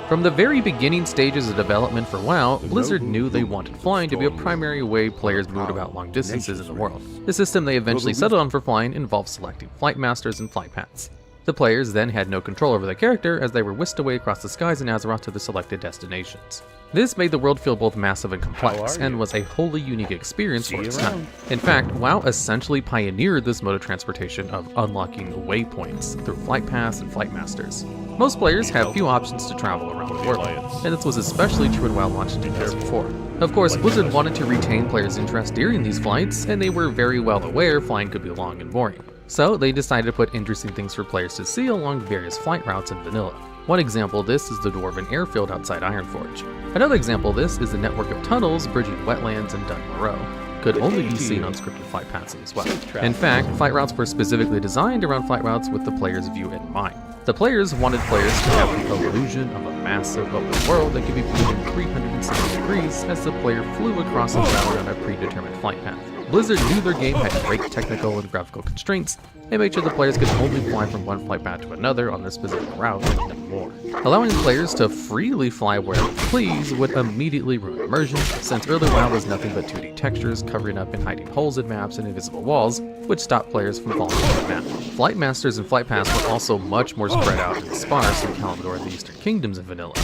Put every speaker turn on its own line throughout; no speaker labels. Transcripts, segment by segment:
From the very beginning stages of development for WoW, Blizzard knew they wanted flying to be a primary way players moved about long distances in the world. The system they eventually settled on for flying involved selecting flight masters and flight paths. The players then had no control over their character as they were whisked away across the skies in Azeroth to the selected destinations. This made the world feel both massive and complex, and was a wholly unique experience for its time. In fact, WoW essentially pioneered this mode of transportation of unlocking waypoints through flight paths and flight masters. Most players have few options to travel around the world, and this was especially true when WoW launched in 2004. Of course, Blizzard wanted to retain players' interest during these flights, and they were very well aware flying could be long and boring. So they decided to put interesting things for players to see along various flight routes in vanilla. One example of this is the Dwarven airfield outside Ironforge. Another example of this is the network of tunnels bridging wetlands and Dun Moreau. Could only be seen on scripted flight paths as well. In fact, flight routes were specifically designed around flight routes with the player's view in mind. The players wanted players to have the illusion of a massive open world that could be viewed in 360 degrees as the player flew across the ground on a predetermined flight path. Blizzard knew their game had great technical and graphical constraints, and made sure the players could only fly from one flight path to another on their specific route and no more. Allowing players to freely fly wherever they please would immediately ruin immersion, since early WoW was nothing but 2D textures covering up and hiding holes in maps and invisible walls, which stopped players from falling off the map. Flight masters and flight paths were also much more spread out and sparse in Kalimdor and the Eastern Kingdoms in vanilla.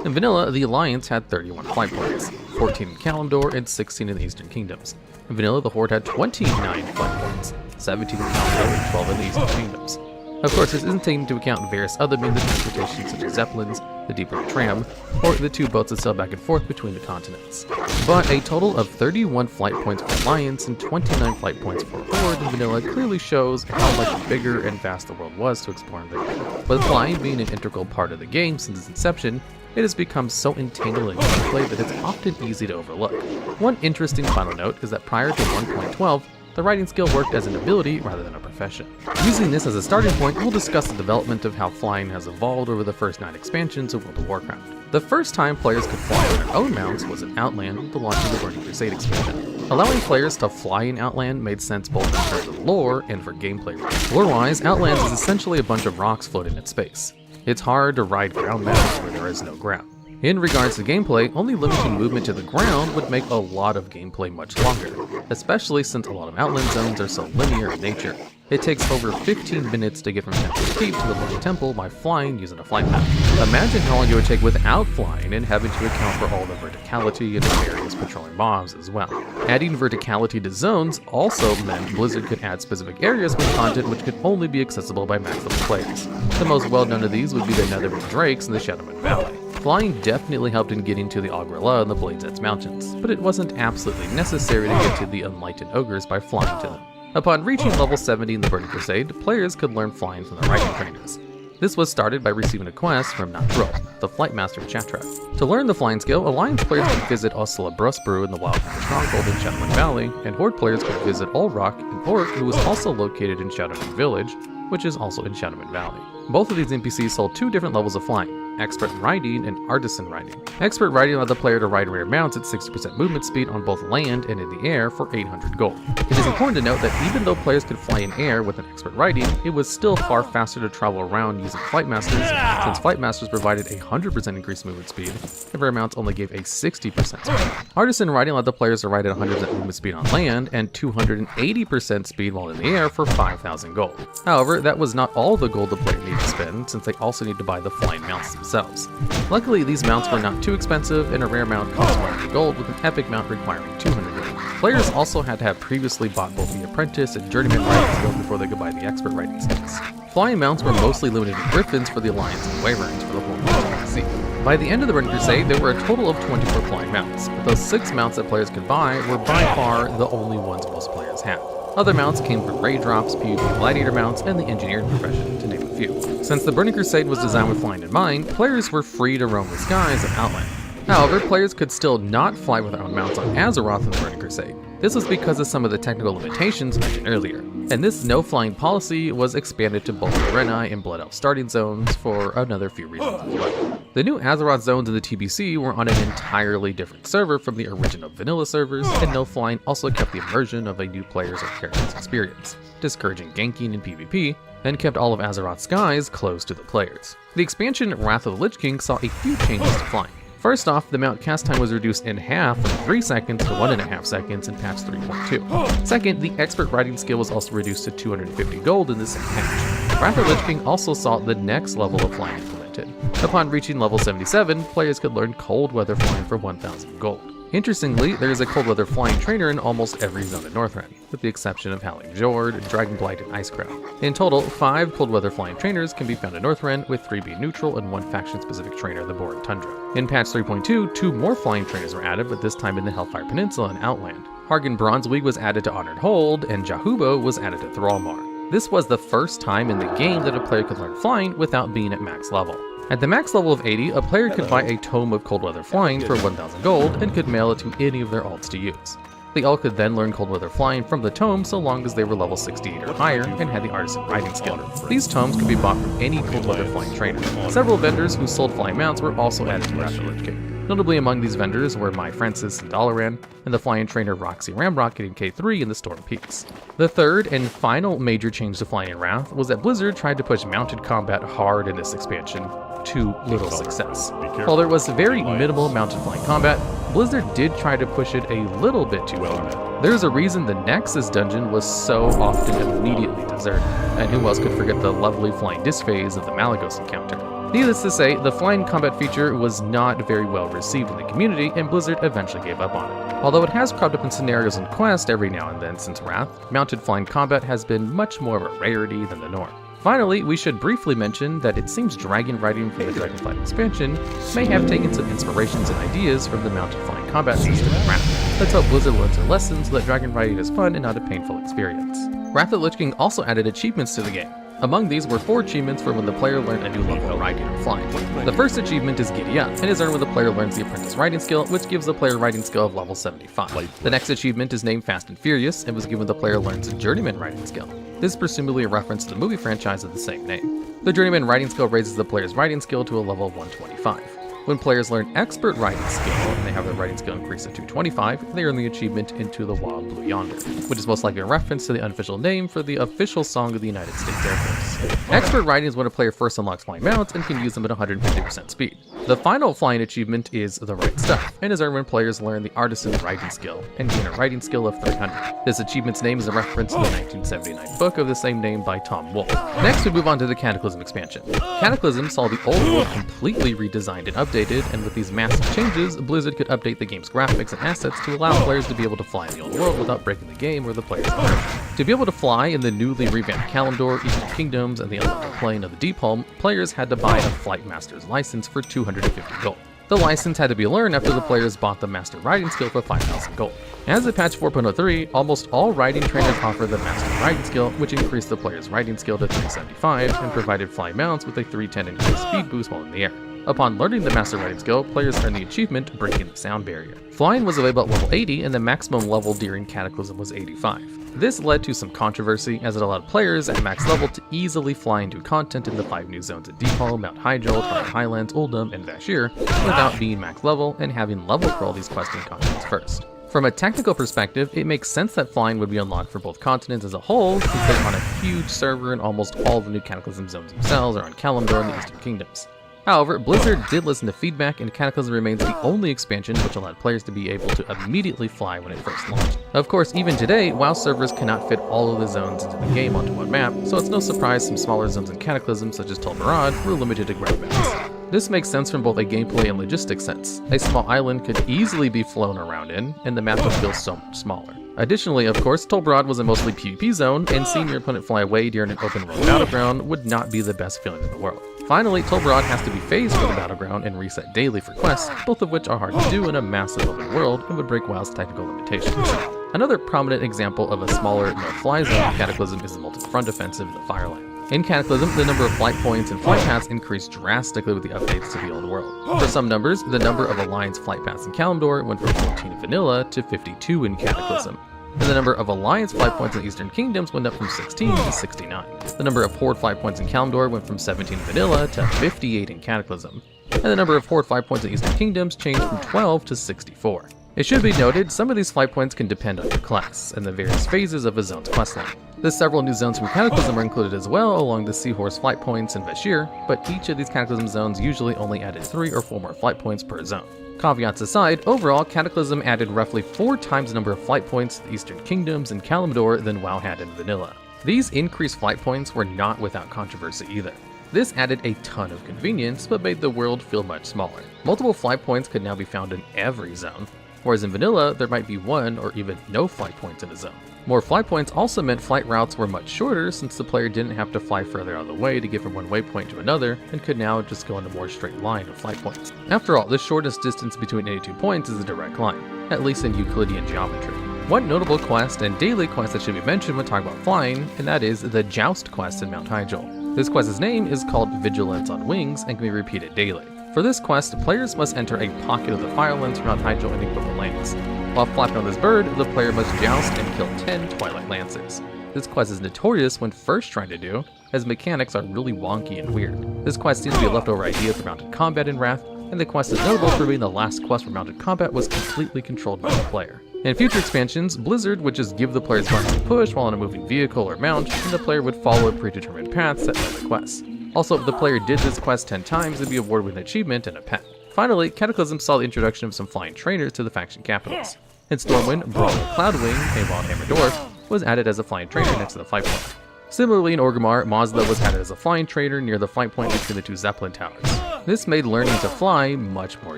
In vanilla, the Alliance had 31 flight points, 14 in Kalimdor and 16 in the Eastern Kingdoms. In vanilla, the Horde had 29 flight points, 17 in Kalimdor and 12 in the Eastern Kingdoms. Of course, this isn't taking into account various other means of transportation such as zeppelins, the deeper tram, or the two boats that sail back and forth between the continents. But a total of 31 flight points for Alliance and 29 flight points for Horde in vanilla clearly shows how much bigger and vast the world was to explore in vanilla. With flying being an integral part of the game since its inception, it has become so entangled in gameplay that it's often easy to overlook. One interesting final note is that prior to 1.12, the writing skill worked as an ability rather than a profession. Using this as a starting point, we'll discuss the development of how flying has evolved over the first 9 expansions of World of Warcraft. The first time players could fly on their own mounts was in Outland with the launch of the Burning Crusade expansion. Allowing players to fly in Outland made sense both in terms of lore and for gameplay reasons. Lore-wise, Outlands is essentially a bunch of rocks floating in space. It's hard to ride ground maps where there is no ground. In regards to gameplay, only limiting movement to the ground would make a lot of gameplay much longer, especially since a lot of Outland zones are so linear in nature. It takes over 15 minutes to get from Temple's Keep to the Bloody Temple by flying using a flight path. Imagine how long it would take without flying and having to account for all the verticality and the various patrolling mobs as well. Adding verticality to zones also meant Blizzard could add specific areas with content which could only be accessible by max level players. The most well known of these would be the Netherwind Drakes in the Shadowman Valley. Flying definitely helped in getting to the Ogrilla and the Blades Edge Mountains, but it wasn't absolutely necessary to get to the Unlighted Ogres by flying to them. Upon reaching level 70 in the Burning Crusade, players could learn flying from the riding trainers. This was started by receiving a quest from Natrul, the flight master of Chattrap. To learn the flying skill, Alliance players could visit Osla Brusbrew in the Wildfire Stronghold in Shadowman Valley, and Horde players could visit Olrock in Orc, who was also located in Shadowman Village, which is also in Shadowman Valley. Both of these NPCs sold 2 different levels of flying, Expert Riding and Artisan Riding. Expert Riding allowed the player to ride rare mounts at 60% movement speed on both land and in the air for 800 gold. It is important to note that even though players could fly in air with an Expert Riding, it was still far faster to travel around using Flight Masters, since Flight Masters provided a 100% increased movement speed, and rare mounts only gave a 60% speed. Artisan Riding allowed the players to ride at 100% movement speed on land and 280% speed while in the air for 5,000 gold. However, that was not all the gold the player needed to spend, since they also need to buy the flying mounts themselves. Luckily, these mounts were not too expensive, and a rare mount cost 100 gold with an epic mount requiring 200 gold. Players also had to have previously bought both the Apprentice and Journeyman riding skills before they could buy the Expert riding skills. Flying mounts were mostly limited to Griffins for the Alliance and Wyverns for the whole sea. By the end of the Burning Crusade, there were a total of 24 flying mounts, but those 6 mounts that players could buy were by far the only ones most players had. Other mounts came from raid drops, PvP gladiator mounts, and the engineering profession, to name a few. Since the Burning Crusade was designed with flying in mind, players were free to roam the skies and Outland. However, players could still not fly with their own mounts on Azeroth in the Burning Crusade. This was because of some of the technical limitations mentioned earlier, and this no-flying policy was expanded to both Draenei and Blood Elf starting zones for another few reasons as well. The new Azeroth zones in the TBC were on an entirely different server from the original vanilla servers, and no-flying also kept the immersion of a new player's or character's experience, discouraging ganking in PvP, and kept all of Azeroth's skies closed to the players. The expansion Wrath of the Lich King saw a few changes to flying. First off, the mount cast time was reduced in half from 3 seconds to 1.5 seconds in patch 3.2. Second, the expert riding skill was also reduced to 250 gold in the same patch. Wrath of the Lich King also saw the next level of flying implemented. Upon reaching level 77, players could learn cold weather flying for 1,000 gold. Interestingly, there is a cold weather flying trainer in almost every zone in Northrend, with the exception of Howling Fjord, Dragonblight, and Icecrown. In total, 5 cold weather flying trainers can be found in Northrend, with 3 being neutral and 1 faction-specific trainer, the Boring Tundra. In patch 3.2, 2 more flying trainers were added, but this time in the Hellfire Peninsula and Outland. Hargan Bronzeweed was added to Honored Hold, and Jahubo was added to Thrallmar. This was the first time in the game that a player could learn flying without being at max level. At the max level of 80, a player could buy a Tome of Cold Weather Flying for 1,000 gold and could mail it to any of their alts to use. They all could then learn Cold Weather Flying from the tome so long as they were level 68 or higher and had the Artisan Riding skill. These tomes could be bought from any Cold Weather Flying trainer. Several vendors who sold flying mounts were also added to Wrath of the Lich King. Notably among these vendors were My Francis and Dalaran, and the flying trainer Roxy Ramrock getting K3 in the Storm Peaks. The third and final major change to flying in Wrath was that Blizzard tried to push mounted combat hard in this expansion, to little success. While there was very minimal mounted flying combat, Blizzard did try to push it a little bit too far. There's a reason the Nexus dungeon was so often immediately deserted, and who else could forget the lovely flying disc phase of the Malagos encounter. Needless to say, the flying combat feature was not very well received in the community, and Blizzard eventually gave up on it. Although it has cropped up in scenarios and quests every now and then since Wrath, mounted flying combat has been much more of a rarity than the norm. Finally, we should briefly mention that it seems dragon riding from the Dragonflight expansion may have taken some inspirations and ideas from the mounted flying combat system in Wrath. Let's hope Blizzard learns their lesson so that dragon riding is fun and not a painful experience. Wrath of the Lich King also added achievements to the game. Among these were 4 achievements for when the player learned a new level of riding and flying. The first achievement is Giddy Up, and is earned when the player learns the Apprentice Riding skill, which gives the player riding skill of level 75. The next achievement is named Fast and Furious, and was given the player learns a Journeyman Riding skill. This is presumably a reference to the movie franchise of the same name. The Journeyman Riding skill raises the player's riding skill to a level of 125. When players learn Expert Riding skill, and they have their riding skill increased to 225, they earn the achievement Into the Wild Blue Yonder, which is most likely a reference to the unofficial name for the official song of the United States Air Force. Expert Riding is when a player first unlocks flying mounts and can use them at 150% speed. The final flying achievement is The Right Stuff, and is earned when players learn the Artisan Riding skill, and gain a riding skill of 300. This achievement's name is a reference to the 1979 book of the same name by Tom Wolfe. Next we move on to the Cataclysm expansion. Cataclysm saw the old world completely redesigned and updated, and with these massive changes, Blizzard could update the game's graphics and assets to allow players to be able to fly in the old world without breaking the game or the player's immersion. To be able to fly in the newly revamped Kalimdor, Eastern Kingdoms, and the Elemental Plane of the Deep Home, players had to buy a Flight Master's license for 250 gold. The license had to be learned after the players bought the Master Riding skill for 5,000 gold. As of patch 4.03, almost all riding trainers offer the Master Riding skill, which increased the player's riding skill to 375 and provided flying mounts with a 310 increased speed boost while in the air. Upon learning the Master Riding skill, players earned the achievement Breaking the Sound Barrier. Flying was available at level 80, and the maximum level during Cataclysm was 85. This led to some controversy, as it allowed players at max level to easily fly and do content in the 5 new zones at Deephall, Mount Hyjal, Tarn Highlands, Uldum, and Vashir, without being max level and having level crawl these quests and contents first. From a technical perspective, it makes sense that flying would be unlocked for both continents as a whole, since they're on a huge server and almost all the new Cataclysm zones themselves are on Kalimdor and the Eastern Kingdoms. However, Blizzard did listen to feedback, and Cataclysm remains the only expansion which allowed players to be able to immediately fly when it first launched. Of course, even today, WoW servers cannot fit all of the zones into the game onto one map, so it's no surprise some smaller zones in Cataclysm, such as Tol Barad, were limited to ground bounds. This makes sense from both a gameplay and logistics sense. A small island could easily be flown around in, and the map would feel so much smaller. Additionally, of course, Tol Barad was a mostly PvP zone, and seeing your opponent fly away during an open world battleground would not be the best feeling in the world. Finally, Tol Barad has to be phased for the battleground and reset daily for quests, both of which are hard to do in a massive open world and would break WoW's technical limitations. Another prominent example of a smaller no-fly zone in Cataclysm is the multi-front offensive in the Fireland. In Cataclysm, the number of flight points and flight paths increased drastically with the updates to the old world. For some numbers, the number of Alliance flight paths in Kalimdor went from 14 in Vanilla to 52 in Cataclysm. And the number of Alliance flight points in the Eastern Kingdoms went up from 16 to 69. The number of Horde flight points in Kalimdor went from 17 in Vanilla to 58 in Cataclysm. And the number of Horde flight points in the Eastern Kingdoms changed from 12 to 64. It should be noted, some of these flight points can depend on your class, and the various phases of a zone's questline. The several new zones from Cataclysm are included as well, along the Seahorse flight points and Vashir, but each of these Cataclysm zones usually only added 3 or 4 more flight points per zone. Caveats aside, overall, Cataclysm added roughly 4 times the number of flight points to the Eastern Kingdoms and Kalimdor than WoW had in vanilla. These increased flight points were not without controversy either. This added a ton of convenience, but made the world feel much smaller. Multiple flight points could now be found in every zone, whereas in vanilla, there might be 1 or even no flight points in a zone. More flight points also meant flight routes were much shorter, since the player didn't have to fly further out of the way to get from one waypoint to another, and could now just go in a more straight line of flight points. After all, the shortest distance between any 2 points is a direct line, at least in Euclidean geometry. One notable quest and daily quest that should be mentioned when talking about flying, and that is the Joust quest in Mount Hyjal. This quest's name is called Vigilance on Wings and can be repeated daily. For this quest, players must enter a pocket of the Firelands from Mount Hyjal and equip lands. While flapping on this bird, the player must joust and kill 10 Twilight Lancers. This quest is notorious when first trying to do, as mechanics are really wonky and weird. This quest seems to be a leftover idea for mounted combat in Wrath, and the quest is notable for being the last quest where mounted combat was completely controlled by the player. In future expansions, Blizzard would just give the player's buttons a push while on a moving vehicle or mount, and the player would follow a predetermined path set by the quest. Also, if the player did this quest 10 times, they'd be awarded with an achievement and a pet. Finally, Cataclysm saw the introduction of some flying trainers to the faction capitals. In Stormwind, Brawler Cloudwing, a Wildhammer Dwarf, was added as a flying trainer next to the flight point. Similarly, in Orgrimmar, Mazda was added as a flying trainer near the flight point between the 2 Zeppelin towers. This made learning to fly much more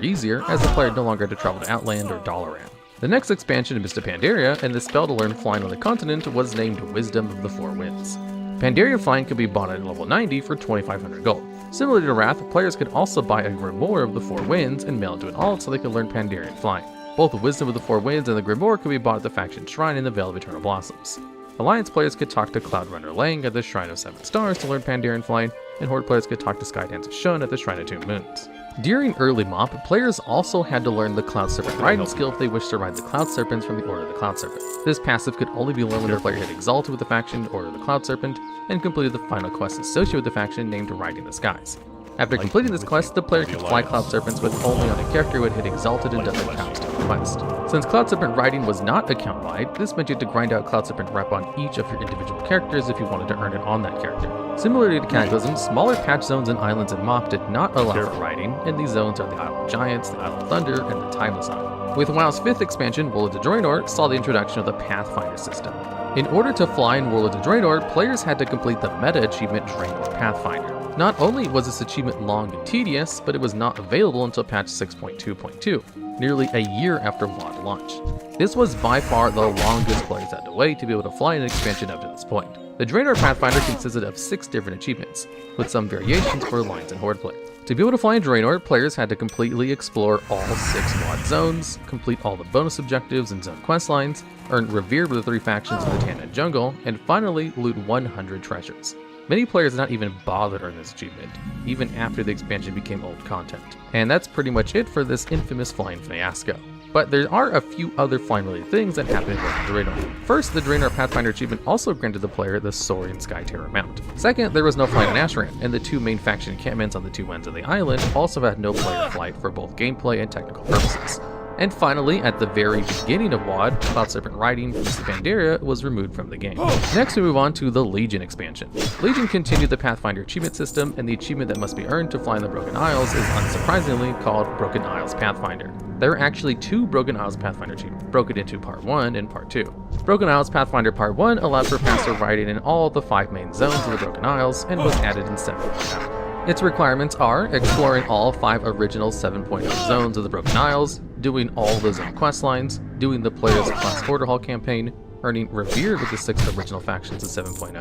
easier, as the player no longer had to travel to Outland or Dalaran. The next expansion in Mista Pandaria, and the spell to learn flying on the continent, was named Wisdom of the Four Winds. Pandaria flying could be bought at level 90 for 2,500 gold. Similarly to Wrath, players could also buy a Grimoire of the Four Winds and mail it to an alt so they could learn Pandarian flying. Both the Wisdom of the Four Winds and the Grimoire could be bought at the faction shrine in the Vale of Eternal Blossoms. Alliance players could talk to Cloudrunner Lang at the Shrine of 7 Stars to learn Pandarian flying, and Horde players could talk to Skydance of Shun at the Shrine of 2 Moons. During early MoP, players also had to learn the Cloud Serpent riding skill if they wished to ride the Cloud Serpents from the Order of the Cloud Serpent. This passive could only be learned when the player had exalted with the faction Order of the Cloud Serpent and completed the final quest associated with the faction named Riding the Skies. After completing this quest, the player could fly Cloud Serpents with only on a character who had hit exalted and done the counts to the quest. Since Cloud Serpent riding was not account-wide, this meant you had to grind out Cloud Serpent rep on each of your individual characters if you wanted to earn it on that character. Similarly to Cataclysm, smaller patch zones and islands in MoP did not allow for riding, and these zones are the Isle of Giants, the Isle of Thunder, and the Timeless Isle. With WoW's 5th expansion, World of Draenor, saw the introduction of the Pathfinder system. In order to fly in World of Draenor, players had to complete the meta achievement Draenor Pathfinder. Not only was this achievement long and tedious, but it was not available until patch 6.2.2, nearly a year after WoD launch. This was by far the longest players had to wait to be able to fly an expansion up to this point. The Draenor Pathfinder consisted of 6 different achievements, with some variations for Alliance and Horde players. To be able to fly in Draenor, players had to completely explore all 6 WoD zones, complete all the bonus objectives and zone quest lines, earn Revered with the 3 factions of the Tanna Jungle, and finally loot 100 treasures. Many players did not even bother to earn this achievement, even after the expansion became old content. And that's pretty much it for this infamous flying fiasco. But there are a few other flying-related things that happened in Draenor. First, the Draenor Pathfinder achievement also granted the player the Saurian Sky Terror mount. Second, there was no flying on Asheran, and the 2 main faction encampments on the 2 ends of the island also had no player flight for both gameplay and technical purposes. And finally, at the very beginning of WoD, Cloud Serpent riding from Mista Pandaria was removed from the game. Next we move on to the Legion expansion. Legion continued the Pathfinder achievement system, and the achievement that must be earned to fly in the Broken Isles is unsurprisingly called Broken Isles Pathfinder. There are actually 2 Broken Isles Pathfinder achievements, broken into Part 1 and Part 2. Broken Isles Pathfinder Part 1 allowed for faster riding in all the 5 main zones of the Broken Isles and was added in 7.0. Its requirements are exploring all 5 original 7.0 zones of the Broken Isles, doing all the zone quest lines, doing the player's class Order Hall campaign, earning Revered with the 6 original factions of 7.0,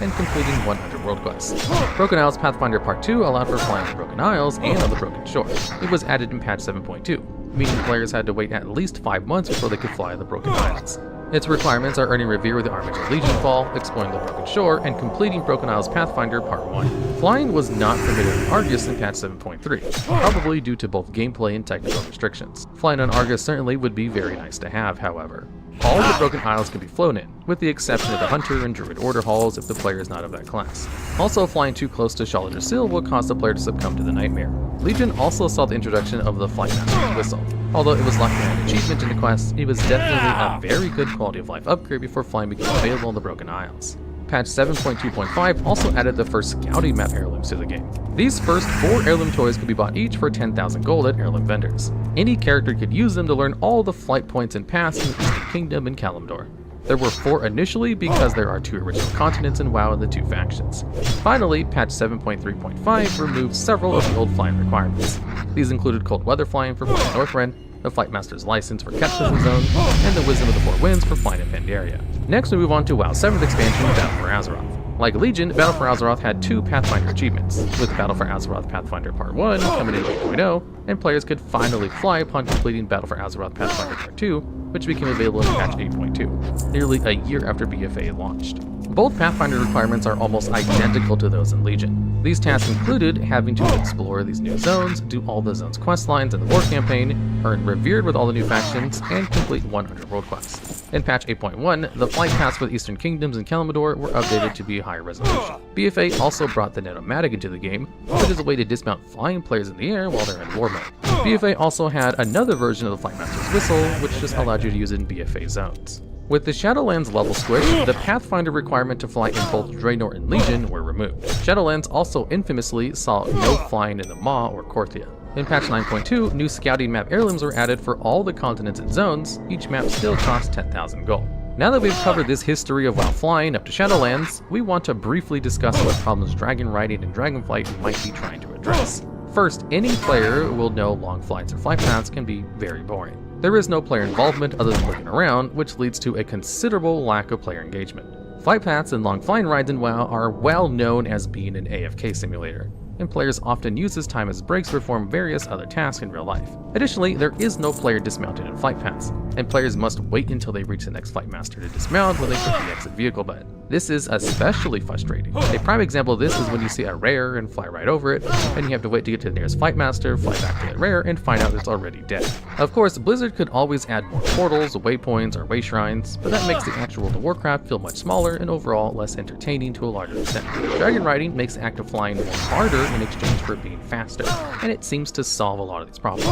and completing 100 world quests. Broken Isles Pathfinder Part 2 allowed for flying the Broken Isles and on the Broken Shore. It was added in patch 7.2, meaning players had to wait at least 5 months before they could fly the Broken Isles. Its requirements are earning Revered with the Armies of Legionfall, exploring the Broken Shore, and completing Broken Isles Pathfinder Part 1. Flying was not permitted on Argus in patch 7.3, probably due to both gameplay and technical restrictions. Flying on Argus certainly would be very nice to have, however. All of the Broken Isles can be flown in, with the exception of the Hunter and Druid Order Halls if the player is not of that class. Also, flying too close to Shalidar Seal will cause the player to succumb to the Nightmare. Legion also saw the introduction of the Flightmaster's Whistle. Although it was lacking an achievement in the quest, it was definitely a very good quality of life upgrade before flying became available in the Broken Isles. patch 7.2.5 also added the first scouting map heirlooms to the game. These first 4 heirloom toys could be bought each for 10,000 gold at heirloom vendors. Any character could use them to learn all the flight points and paths in the Eastern Kingdom and Kalimdor. There were 4 initially because there are 2 original continents in WoW and the 2 factions. Finally, patch 7.3.5 removed several of the old flying requirements. These included cold weather flying for flying Northrend, the Flight Master's license for Captain's Zone, and the Wisdom of the Four Winds for flying in Pandaria. Next we move on to WoW's 7th expansion, Battle for Azeroth. Like Legion, Battle for Azeroth had 2 Pathfinder achievements, with Battle for Azeroth Pathfinder Part 1 coming in 8.0, and players could finally fly upon completing Battle for Azeroth Pathfinder Part 2, which became available in patch 8.2, nearly a year after BFA launched. Both Pathfinder requirements are almost identical to those in Legion. These tasks included having to explore these new zones, do all the zones' questlines in the war campaign, earn Revered with all the new factions, and complete 100 world quests. In patch 8.1, the flight paths for the Eastern Kingdoms and Kalimdor were updated to be higher resolution. BFA also brought the Netomatic into the game, which is a way to dismount flying players in the air while they're in war mode. BFA also had another version of the Flight Master's Whistle, which just allowed you to use it in BFA zones. With the Shadowlands level squish, the Pathfinder requirement to fly in both Draenor and Legion were removed. Shadowlands also infamously saw no flying in the Maw or Korthia. In patch 9.2, new scouting map heirlooms were added for all the continents and zones. Each map still costs 10,000 gold. Now that we've covered this history of WoW flying up to Shadowlands, we want to briefly discuss what problems dragon riding and dragonflight might be trying to address. First, any player will know long flights or flight paths can be very boring. There is no player involvement other than looking around, which leads to a considerable lack of player engagement. Flight paths and long flying rides in WoW are well known as being an AFK simulator, and players often use this time as breaks to perform various other tasks in real life. Additionally, there is no player dismounted in flight paths, and players must wait until they reach the next flight master to dismount when they hit the exit vehicle button. This is especially frustrating. A prime example of this is when you see a rare and fly right over it, and you have to wait to get to the nearest flight master, fly back to that rare, and find out it's already dead. Of course, Blizzard could always add more portals, waypoints, or way shrines, but that makes the actual World of Warcraft feel much smaller and overall less entertaining to a larger extent. Dragon riding makes active flying more harder in exchange for it being faster, and it seems to solve a lot of these problems.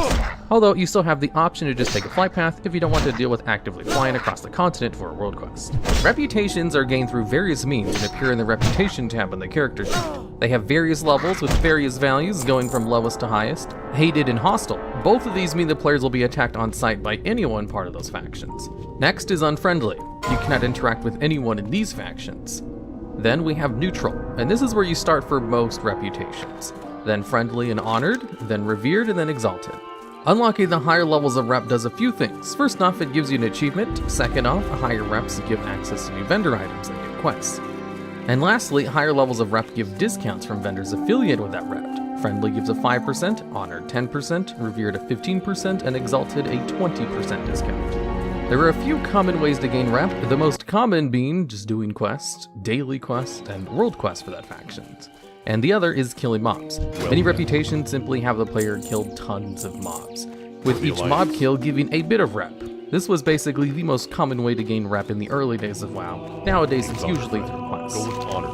Although you still have the option to just take a flight path if you don't want to deal with actively flying across the continent for a world quest. Reputations are gained through various means and appear in the reputation tab on the character sheet. They have various levels with various values going from lowest to highest. Hated and hostile. Both of these mean the players will be attacked on sight by anyone part of those factions. Next is unfriendly. You cannot interact with anyone in these factions. Then we have neutral, and this is where you start for most reputations. Then friendly and honored, then revered, and then exalted. Unlocking the higher levels of rep does a few things. First off, it gives you an achievement. Second off, higher reps give access to new vendor items and new quests. And lastly, higher levels of rep give discounts from vendors affiliated with that rep. Friendly gives a 5%, honored 10%, revered a 15%, and exalted a 20% discount. There are a few common ways to gain rep, the most common being just doing quests, daily quests, and world quests for that faction. And the other is killing mobs. Many reputations simply have the player kill tons of mobs, with each mob kill giving a bit of rep. This was basically the most common way to gain rep in the early days of WoW. Nowadays it's usually through quests.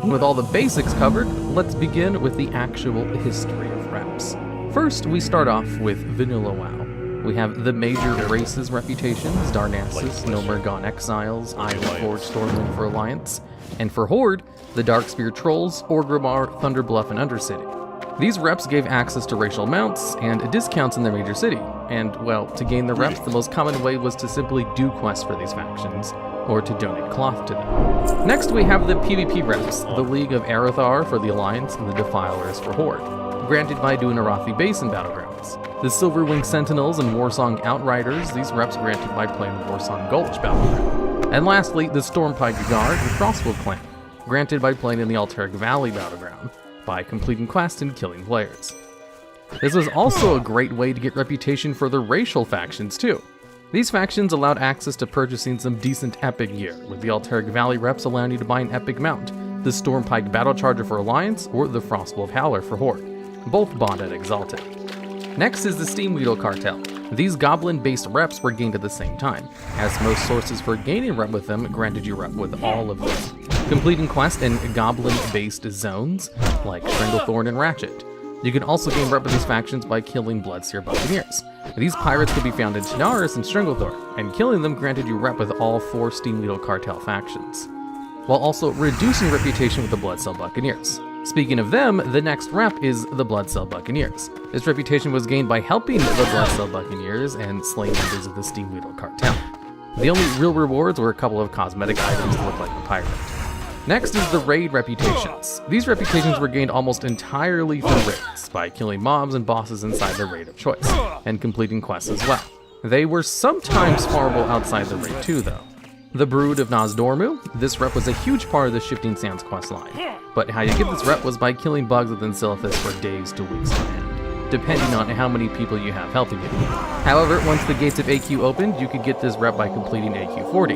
And with all the basics covered, let's begin with the actual history of reps. First, we start off with vanilla WoW. We have the major races reputations, Darnassus, Nomergon Exiles, Ironforge, Stormwind for Alliance, and for Horde, the Darkspear Trolls, Orgrimmar, Thunderbluff, and Undercity. These reps gave access to racial mounts and discounts in their major city, and, well, to gain the reps, the most common way was to simply do quests for these factions, or to donate cloth to them. Next we have the PvP reps, the League of Arathar for the Alliance and the Defilers for Horde, granted by doing a Arathi base in Battlegrounds. The Silverwing Sentinels and Warsong Outriders, these reps granted by playing the Warsong Gulch Battleground. And lastly, the Stormpike Guard and Frostwolf Clan, granted by playing in the Alterac Valley Battleground, by completing quests and killing players. This was also a great way to get reputation for the racial factions too. These factions allowed access to purchasing some decent epic gear, with the Alterac Valley reps allowing you to buy an epic mount, the Stormpike Battle Charger for Alliance, or the Frostwolf Howler for Horde, both bought at Exalted. Next is the Steamweedle Cartel. These goblin-based reps were gained at the same time, as most sources for gaining rep with them granted you rep with all of them. Completing quests in goblin-based zones, like Stranglethorn and Ratchet. You can also gain rep with these factions by killing Bloodseer Buccaneers. These pirates could be found in Chinaris and Stranglethorn, and killing them granted you rep with all 4 Steamweedle Cartel factions. while also reducing reputation with the Bloodcell Buccaneers. Speaking of them, the next rep is the Bloodcell Buccaneers. This reputation was gained by helping the Bloodcell Buccaneers and slaying members of the Steamweedle cartel. The only real rewards were a couple of cosmetic items to look like the pirate. Next is the raid reputations. These reputations were gained almost entirely through raids, by killing mobs and bosses inside the raid of choice, and completing quests as well. They were sometimes farmable outside the raid too, though. The Brood of Nozdormu, this rep was a huge part of the Shifting Sands quest line, but how you get this rep was by killing bugs within Silithus for days to weeks on end, depending on how many people you have helping you. However, once the gates of AQ opened, you could get this rep by completing AQ 40.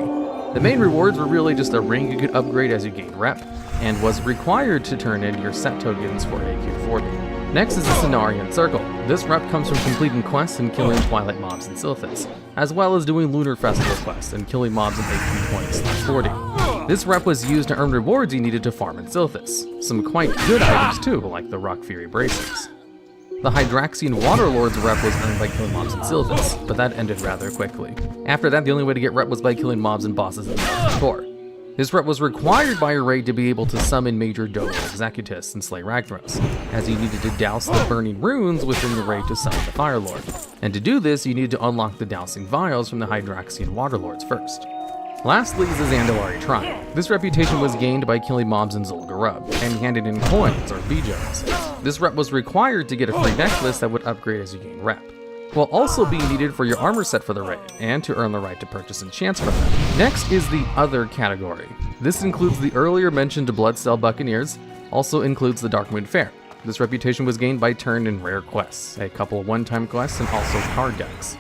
The main rewards were really just a ring you could upgrade as you gained rep, and was required to turn in your set tokens for AQ 40. Next is the Cenarian Circle. This rep comes from completing quests and killing Twilight mobs in Silithus, as well as doing Lunar Festival quests and killing mobs in AQ 20/40. This rep was used to earn rewards you needed to farm in Silithus. Some quite good items too, like the Rock Fury Bracers. The Hydraxian Waterlord's rep was earned by killing mobs in Silithus, but that ended rather quickly. After that, the only way to get rep was by killing mobs and bosses in the core. This rep was required by a raid to be able to summon Major Domo Executus and slay Ragnaros, as you needed to douse the burning runes within the raid to summon the Fire Lord. And to do this, you needed to unlock the dousing vials from the Hydraxian Waterlords first. Lastly is the Zandalari Trial. This reputation was gained by killing mobs in Zul'Gurub, and handed in coins, or bijos. This rep was required to get a free necklace that would upgrade as you gain rep, while also being needed for your armor set for the raid, and to earn the right to purchase enchants from them. Next is the Other category. This includes the earlier mentioned Bloodcell Buccaneers, also includes the Darkmoon Fair. This reputation was gained by turn in rare quests, a couple of one-time quests, and also card decks.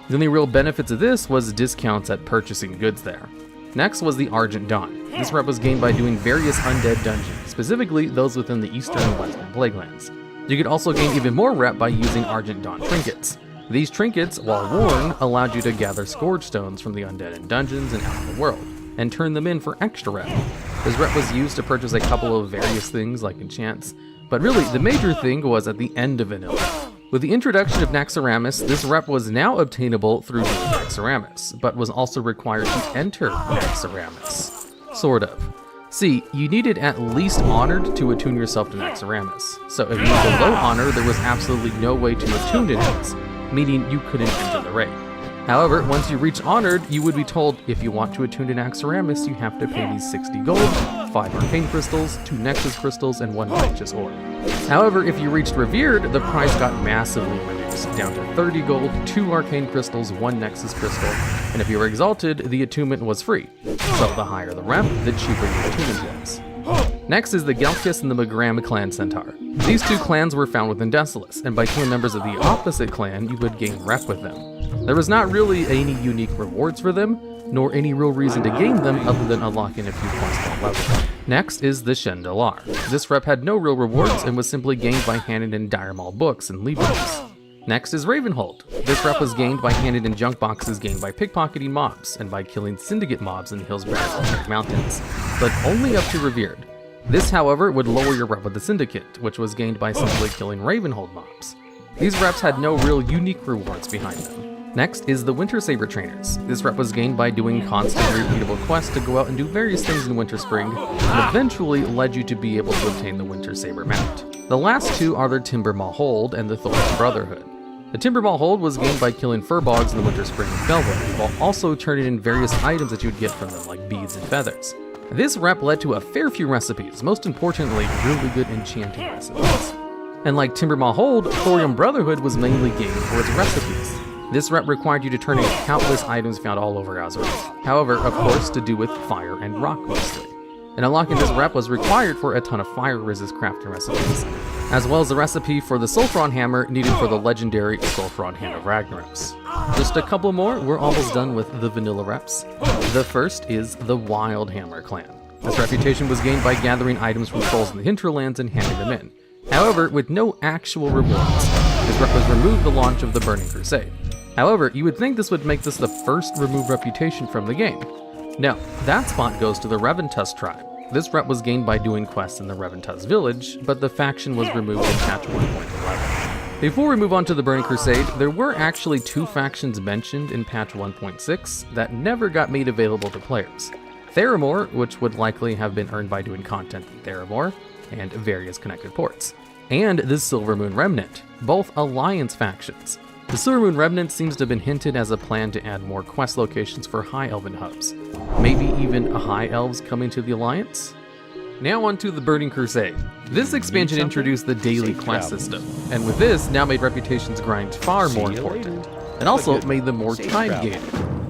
The only real benefits of this was discounts at purchasing goods there. Next was the Argent Dawn. This rep was gained by doing various undead dungeons, specifically those within the Eastern and Western Plaguelands. You could also gain even more rep by using Argent Dawn trinkets. These trinkets, while worn, allowed you to gather Scourge Stones from the undead in dungeons and out in the world, and turn them in for extra rep. This rep was used to purchase a couple of various things like enchants, but really the major thing was at the end of vanilla. With the introduction of Naxxramas, this rep was now obtainable through doing Naxxramas, but was also required to enter Naxxramas. Sort of. See, you needed at least Honored to attune yourself to Naxxramas, so if you were below Honor, there was absolutely no way to attune to Nax, meaning you couldn't enter the raid. However, once you reach Honored, you would be told if you want to attune to Naxxramas, you have to pay these 60 gold, 5 arcane crystals, 2 nexus crystals, and 1 righteous orb. However, if you reached Revered, the price got massively reduced, down to 30 gold, 2 arcane crystals, 1 nexus crystal, and if you were exalted, the attunement was free. So the higher the rep, the cheaper your attunement was. Next is the Gelkis and the Magram clan centaur. These two clans were found within Desolace, and by killing members of the opposite clan, you would gain rep with them. There was not really any unique rewards for them, nor any real reason to gain them other than unlocking a few points per level. Next is the Shendalar. This rep had no real rewards and was simply gained by handing in Dire Maul books and legions. Next is Ravenhold. This rep was gained by handing in junk boxes gained by pickpocketing mobs and by killing syndicate mobs in the Hillsbury Mountains, but only up to Revered. This, however, would lower your rep with the Syndicate, which was gained by simply killing Ravenhold mobs. These reps had no real unique rewards behind them. Next is the Winter Saber Trainers. This rep was gained by doing constant repeatable quests to go out and do various things in Winter Spring, and eventually led you to be able to obtain the Winter Saber mount. The last two are the Timber Hold and the Thor's Brotherhood. The Timber Hold was gained by killing furbogs in the Winter Spring and Velvet, while also turning in various items that you would get from them, like beads and feathers. This rep led to a fair few recipes, most importantly, really good enchanting recipes. And like Timber Hold, Thorium Brotherhood was mainly gained for its recipes. This rep required you to turn in countless items found all over Azeroth. However, of course, to do with fire and rock mostly. And unlocking this rep was required for a ton of fire resist crafting recipes, as well as the recipe for the Sulfuron Hammer needed for the legendary Sulfuron Hand of Ragnaros. Just a couple more, we're almost done with the vanilla reps. The first is the Wild Hammer clan. This reputation was gained by gathering items from trolls in the hinterlands and handing them in. However, with no actual rewards. This rep was removed the launch of the Burning Crusade. However, you would think this would make this the first removed reputation from the game. No, that spot goes to the Reventus tribe. This rep was gained by doing quests in the Reventus village, but the faction was removed in patch 1.11. Before we move on to the Burning Crusade, there were actually 2 factions mentioned in patch 1.6 that never got made available to players. Theramore, which would likely have been earned by doing content in Theramore, and various connected ports. And the Silvermoon Remnant, both Alliance factions. The Silvermoon Remnant seems to have been hinted as a plan to add more quest locations for High Elven hubs. Maybe even High Elves coming to the Alliance? Now on to the Burning Crusade. This expansion introduced the daily quest system, and with this now made reputations grind far more important, and also made them more time-gated.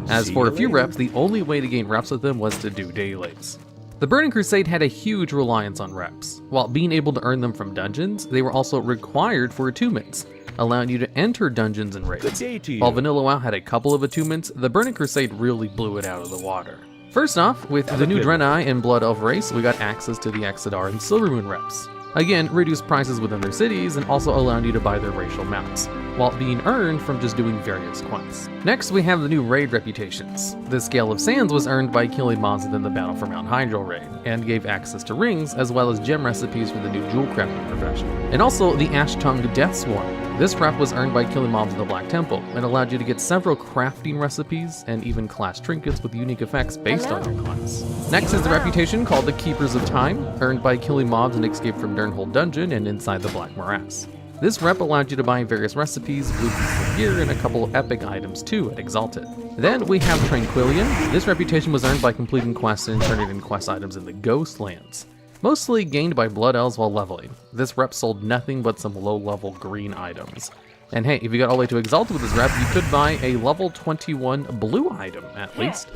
As for a few reps, the only way to gain reps with them was to do dailies. The Burning Crusade had a huge reliance on reps. While being able to earn them from dungeons, they were also required for attunements, allowing you to enter dungeons and raids. While Vanilla WoW had a couple of attunements, the Burning Crusade really blew it out of the water. First off, with the new Draenei and Blood Elf race, we got access to the Exodar and Silvermoon reps. Again, reduced prices within their cities and also allowing you to buy their racial mounts, while being earned from just doing various quests. Next, we have the new raid reputations. The Scale of Sands was earned by killing mobs within the Battle for Mount Hydril raid, and gave access to rings as well as gem recipes for the new jewel crafting profession. And also the Ash Tongue Death Swarm. This rep was earned by killing mobs in the Black Temple, and allowed you to get several crafting recipes and even class trinkets with unique effects based on your class. Next is the reputation called the Keepers of Time, earned by killing mobs and escape from Durnhold Dungeon and inside the Black Morass. This rep allowed you to buy various recipes, blue pieces of gear, and a couple epic items too at Exalted. Then we have Tranquillion. This reputation was earned by completing quests and turning in quest items in the Ghostlands. Mostly gained by Blood Elves while leveling. This rep sold nothing but some low-level green items. And hey, if you got all the way to Exalted with this rep, you could buy a level 21 blue item, at least.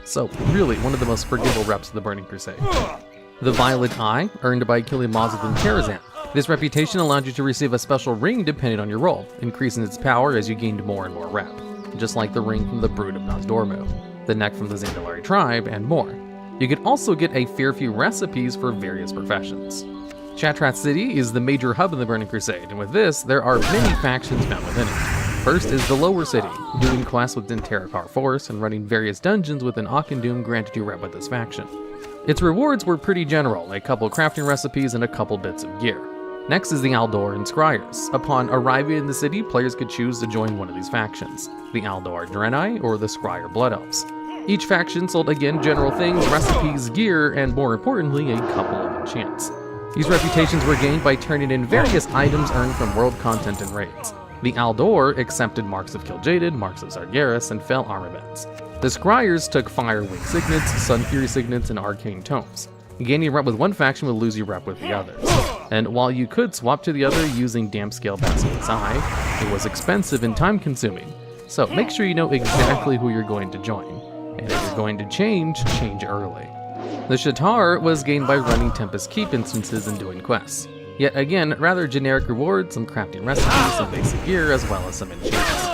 So really, one of the most forgivable reps of the Burning Crusade. The Violet Eye, earned by killing mobs within Terrazan. This reputation allowed you to receive a special ring depending on your role, increasing its power as you gained more and more rep. Just like the ring from the Brood of Nozdormu, the neck from the Zandalari tribe, and more. You could also get a fair few recipes for various professions. Shattrath City is the major hub in the Burning Crusade, and with this, there are many factions found within it. First is the Lower City. Doing quests within Terakar Forest and running various dungeons within Auchindoom granted you rep with this faction. Its rewards were pretty general, a couple crafting recipes and a couple bits of gear. Next is the Aldor and Scryers. Upon arriving in the city, players could choose to join one of these factions, the Aldor Draenei or the Scryer Blood Elves. Each faction sold again general things, recipes, gear, and more importantly, a couple of enchants. These reputations were gained by turning in various items earned from world content and raids. The Aldor accepted Marks of Kil'jaeden, Marks of Sargeras, and Fel armaments. The Scryers took Firewing Signets, Sun Fury Signets, and Arcane Tomes. Gaining rep with one faction would lose your rep with the others. And while you could swap to the other using Dampscale Basilisk's Eye, it was expensive and time-consuming. So make sure you know exactly who you're going to join. And if you're going to change early. The Shatar was gained by running Tempest Keep instances and doing quests. Yet again, rather generic rewards, some crafting recipes, some basic gear, as well as some enchants.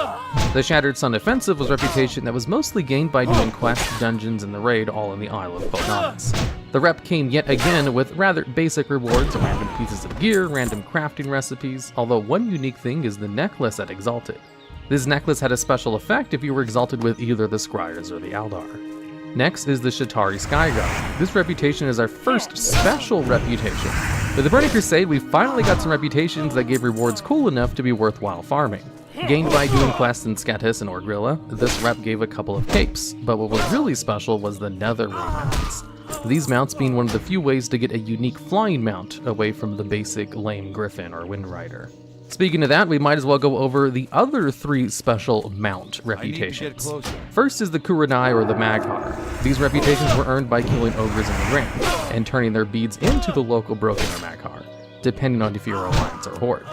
The Shattered Sun Offensive was a reputation that was mostly gained by doing quests, dungeons, and the raid all in the Isle of Bonamas. The rep came yet again with rather basic rewards, random pieces of gear, random crafting recipes, although one unique thing is the necklace at Exalted. This necklace had a special effect if you were exalted with either the Scryers or the Aldar. Next is the Shatari Skyguard. This reputation is our first special reputation. With the Burning Crusade, we finally got some reputations that gave rewards cool enough to be worthwhile farming. Gained by doing quests in Skatis and Orgrilla, this rep gave a couple of capes, but what was really special was the Nether Ring mounts. These mounts being one of the few ways to get a unique flying mount away from the basic lame Griffin or Wind Rider. Speaking of that, we might as well go over the other 3 special mount reputations. First is the Kuranai or the Maghar. These reputations were earned by killing ogres in the ring, and turning their beads into the local Broken or Maghar, depending on if you're Alliance or Horde.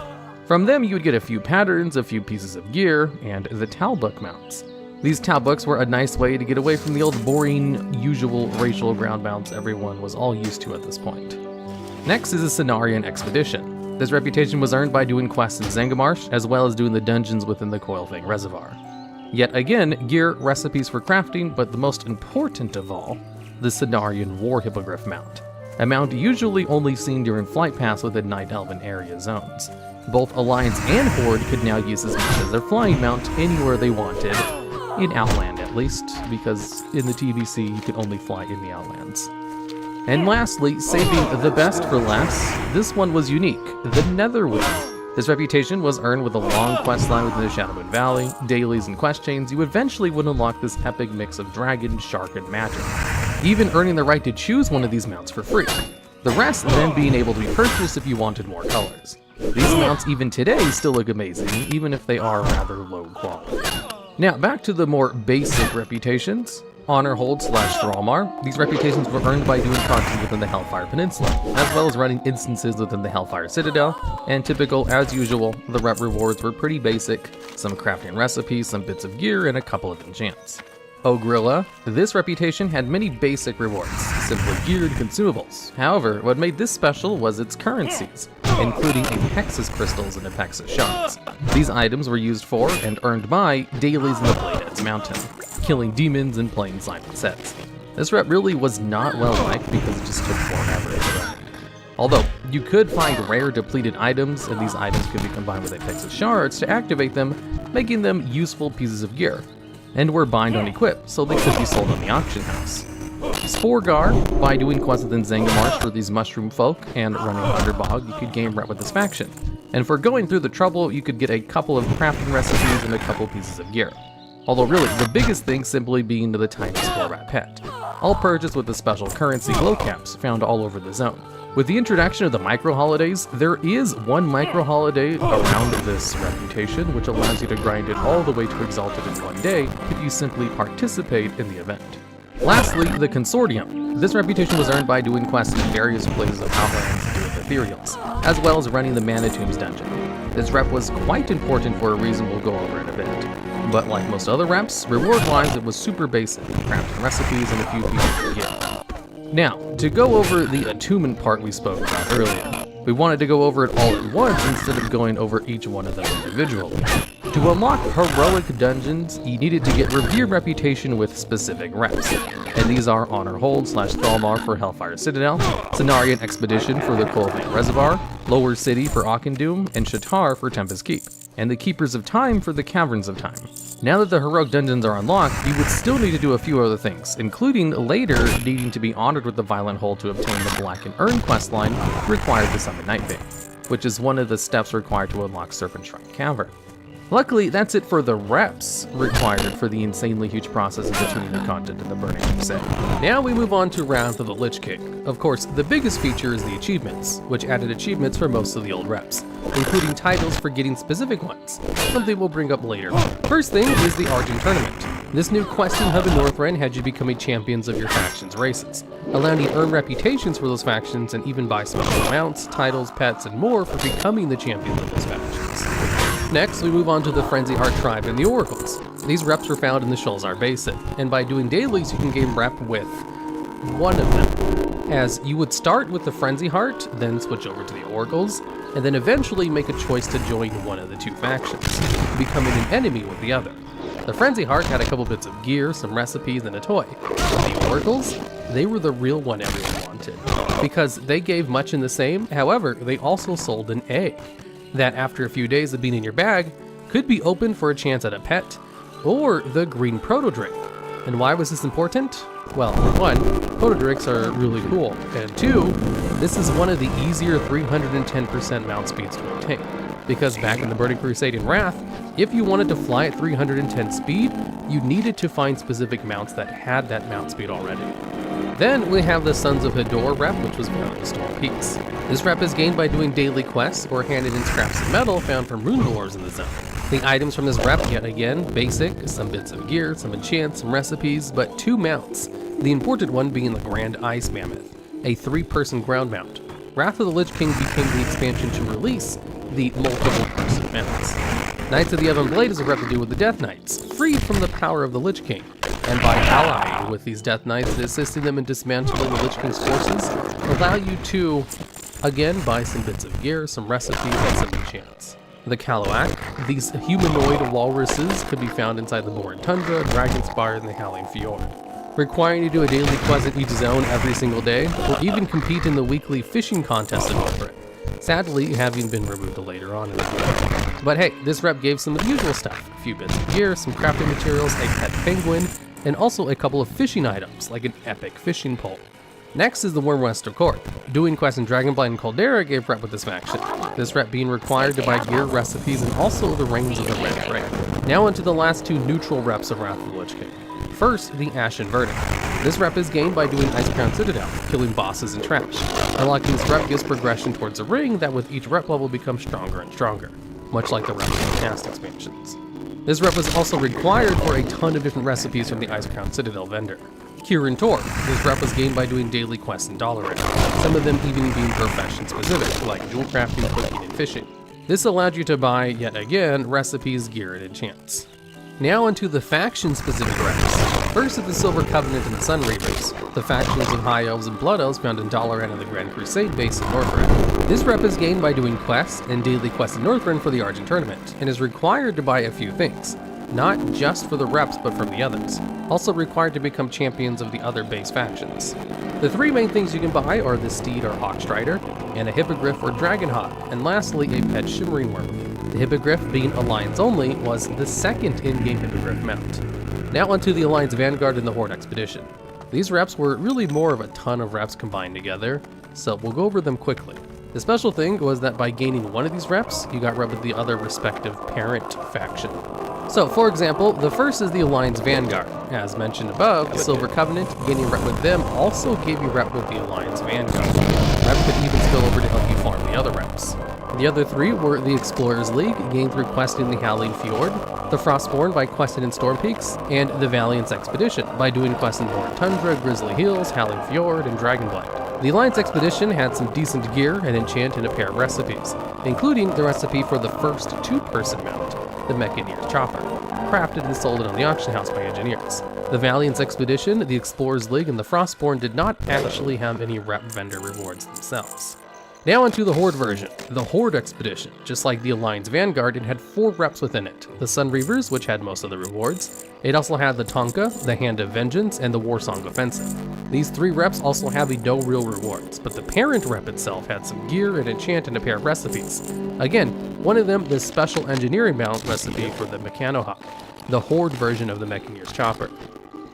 From them you would get a few patterns, a few pieces of gear, and the Talbook mounts. These Talbooks were a nice way to get away from the old boring, usual racial ground mounts everyone was all used to at this point. Next is the Cenarian Expedition. This reputation was earned by doing quests in Zangamarsh, as well as doing the dungeons within the Coilfang Reservoir. Yet again, gear, recipes for crafting, but the most important of all, the Cenarian War Hippogriff mount. A mount usually only seen during flight paths within Night Elven area zones. Both Alliance and Horde could now use this mount as their flying mount anywhere they wanted, in Outland at least, because in the TBC you can only fly in the Outlands. And lastly, saving the best for last, this one was unique, the Netherwind. This reputation was earned with a long questline within the Shadowmoon Valley, dailies and quest chains. You eventually would unlock this epic mix of dragon, shark, and magic. even earning the right to choose one of these mounts for free. The rest then being able to be purchased if you wanted more colors. These mounts even today still look amazing, even if they are rather low quality. Now back to the more basic reputations. Honor Hold / Thrallmar. These reputations were earned by doing content within the Hellfire Peninsula, as well as running instances within the Hellfire Citadel, and typical, as usual, the rep rewards were pretty basic, some crafting recipes, some bits of gear, and a couple of enchants. Ogrilla. This reputation had many basic rewards, simply gear and consumables. However, what made this special was its currencies, including Apexis crystals and Apexis shards. These items were used for, and earned by, dailies in the Bladehead's Mountain, killing demons and playing Simon sets. This rep really was not well liked because it just took forever to run. Although, you could find rare depleted items, and these items could be combined with Apexis shards to activate them, making them useful pieces of gear, and were bind on equip, so they could be sold on the auction house. Sporgar. By doing quests within Zangarmarsh for these mushroom folk and running Underbog, you could gain rep with this faction. And for going through the trouble, you could get a couple of crafting recipes and a couple pieces of gear. Although really, the biggest thing simply being the tiny Spore Rat pet. All purchased with the special currency glow caps found all over the zone. With the introduction of the micro holidays, there is one micro holiday around this reputation, which allows you to grind it all the way to Exalted in one day if you simply participate in the event. Lastly, the Consortium. This reputation was earned by doing quests in various places of Outlands to do with Ethereals, as well as running the Mana Tombs dungeon. This rep was quite important for a reason we'll go over in a bit. But like most other reps, reward-wise it was super basic, crafting recipes and a few pieces of gear. Now, to go over the attunement part we spoke about earlier, we wanted to go over it all at once instead of going over each one of them individually. To unlock heroic dungeons, you needed to get revered reputation with specific reps, and these are Honor Hold / Thrallmar for Hellfire Citadel, Cenarian Expedition for the Cold Lake Reservoir, Lower City for Auchendoom, and Shatar for Tempest Keep, and the Keepers of Time for the Caverns of Time. Now that the heroic dungeons are unlocked, you would still need to do a few other things, including later needing to be honored with the Violent Hold to obtain the Blackened Urn questline required to summon Nightbane, which is one of the steps required to unlock Serpent Shrine Cavern. Luckily, that's it for the reps required for the insanely huge process of attuning the content in the Burning Crusade. Now we move on to Wrath of the Lich King. Of course, the biggest feature is the achievements, which added achievements for most of the old reps, including titles for getting specific ones, something we'll bring up later. First thing is the Argent Tournament. This new questing hub in Northrend had you becoming champions of your faction's races, allowing you to earn reputations for those factions and even buy special mounts, titles, pets, and more for becoming the champions of those factions. Next, we move on to the Frenzy Heart Tribe and the Oracles. These reps were found in the Shulzar Basin, and by doing dailies you can gain rep with one of them, as you would start with the Frenzy Heart, then switch over to the Oracles, and then eventually make a choice to join one of the two factions, becoming an enemy with the other. The Frenzy Heart had a couple bits of gear, some recipes, and a toy. The Oracles, they were the real one everyone wanted, because they gave much in the same, however, they also sold an egg that after a few days of being in your bag, could be open for a chance at a pet, or the green proto-drink. And why was this important? Well, for one, proto-drinks are really cool, and two, this is one of the easier 310% mount speeds to obtain, because back in the Burning Crusade in Wrath, if you wanted to fly at 310 speed, you needed to find specific mounts that had that mount speed already. Then we have the Sons of Hador rep, which was found in Storm Peaks. This rep is gained by doing daily quests or handed in scraps of metal found from rune dwellers in the zone. The items from this rep, yet again, basic, some bits of gear, some enchants, some recipes, but two mounts. The important one being the Grand Ice Mammoth, a 3-person ground mount. Wrath of the Lich King became the expansion to release the multiple person mounts. Knights of the Ebon Blade is a rep to do with the Death Knights, freed from the power of the Lich King, and by allying with these Death Knights and assisting them in dismantling the Lich King's forces, allow you to, again, buy some bits of gear, some recipes, and some enchants. The Kaluak, these humanoid walruses could be found inside the Boran Tundra, Dragonspire, and the Howling Fjord, requiring you to do a daily quest in each zone every single day, or even compete in the weekly fishing contest in Northrend, sadly having been removed later on in the game. But hey, this rep gave some of the usual stuff, a few bits of gear, some crafting materials, a pet penguin, and also a couple of fishing items, like an epic fishing pole. Next is the Wormwester Court. Doing quests in Dragonblight and Caldera gave rep with this faction, this rep being required to buy gear, recipes, and also the Reins of the Red Trade. Now into the last two neutral reps of Wrath of the Lich King. First, the Ashen Verdict.
This rep is gained by doing Icecrown Citadel, killing bosses and trash. Unlocking this rep gives progression towards a ring that with each rep level becomes stronger and stronger, much like the rep in the cast expansions. This rep was also required for a ton of different recipes from the Icecrown Citadel vendor. Cure and Tor. This rep was gained by doing daily quests in Dalaran, some of them even being profession specific, like jewel crafting, cooking, and fishing. This allowed you to buy, yet again, recipes, gear, and enchants. Now onto the faction-specific reps. First is the Silver Covenant and the Sun Reavers, the factions of High Elves and Blood Elves found in Dalaran and the Grand Crusade base in Northrend. This rep is gained by doing quests and daily quests in Northrend for the Argent Tournament, and is required to buy a few things. Not just for the reps, but from the others. Also required to become champions of the other base factions. The three main things you can buy are the Steed or Hawk Strider, and a Hippogriff or Dragonhawk, and lastly a pet Shimmering Worm. The Hippogriff, being Alliance only, was the second in-game Hippogriff mount. Now onto the Alliance Vanguard and the Horde Expedition. These reps were really more of a ton of reps combined together, so we'll go over them quickly. The special thing was that by gaining one of these reps, you got rep with the other respective parent faction. So, for example, the first is the Alliance Vanguard. As mentioned above, the Silver Covenant, gaining rep with them also gave you rep with the Alliance Vanguard. Rep could even spill over to help you farm the other reps. The other three were the Explorers League, gained through questing the Howling Fjord, the Frostborn by questing in Storm Peaks, and the Valiant's Expedition by doing quests in Horn Tundra, Grizzly Hills, Howling Fjord, and Dragonblight. The Alliance Expedition had some decent gear, an enchant, and a pair of recipes, including the recipe for the first two-person mount, the Mechanier's Chopper, crafted and sold on the auction house by engineers. The Valiant's Expedition, the Explorers League, and the Frostborn did not actually have any rep vendor rewards themselves. Now onto the Horde version, the Horde Expedition. Just like the Alliance Vanguard, it had 4 reps within it. The Sun Reavers, which had most of the rewards. It also had the Tonka, the Hand of Vengeance, and the Warsong Offensive. These 3 reps also have the no real rewards, but the parent rep itself had some gear, an enchant, and a pair of recipes. Again, one of them the special engineering mount recipe for the Mechanohawk, the Horde version of the Mechanier's Chopper.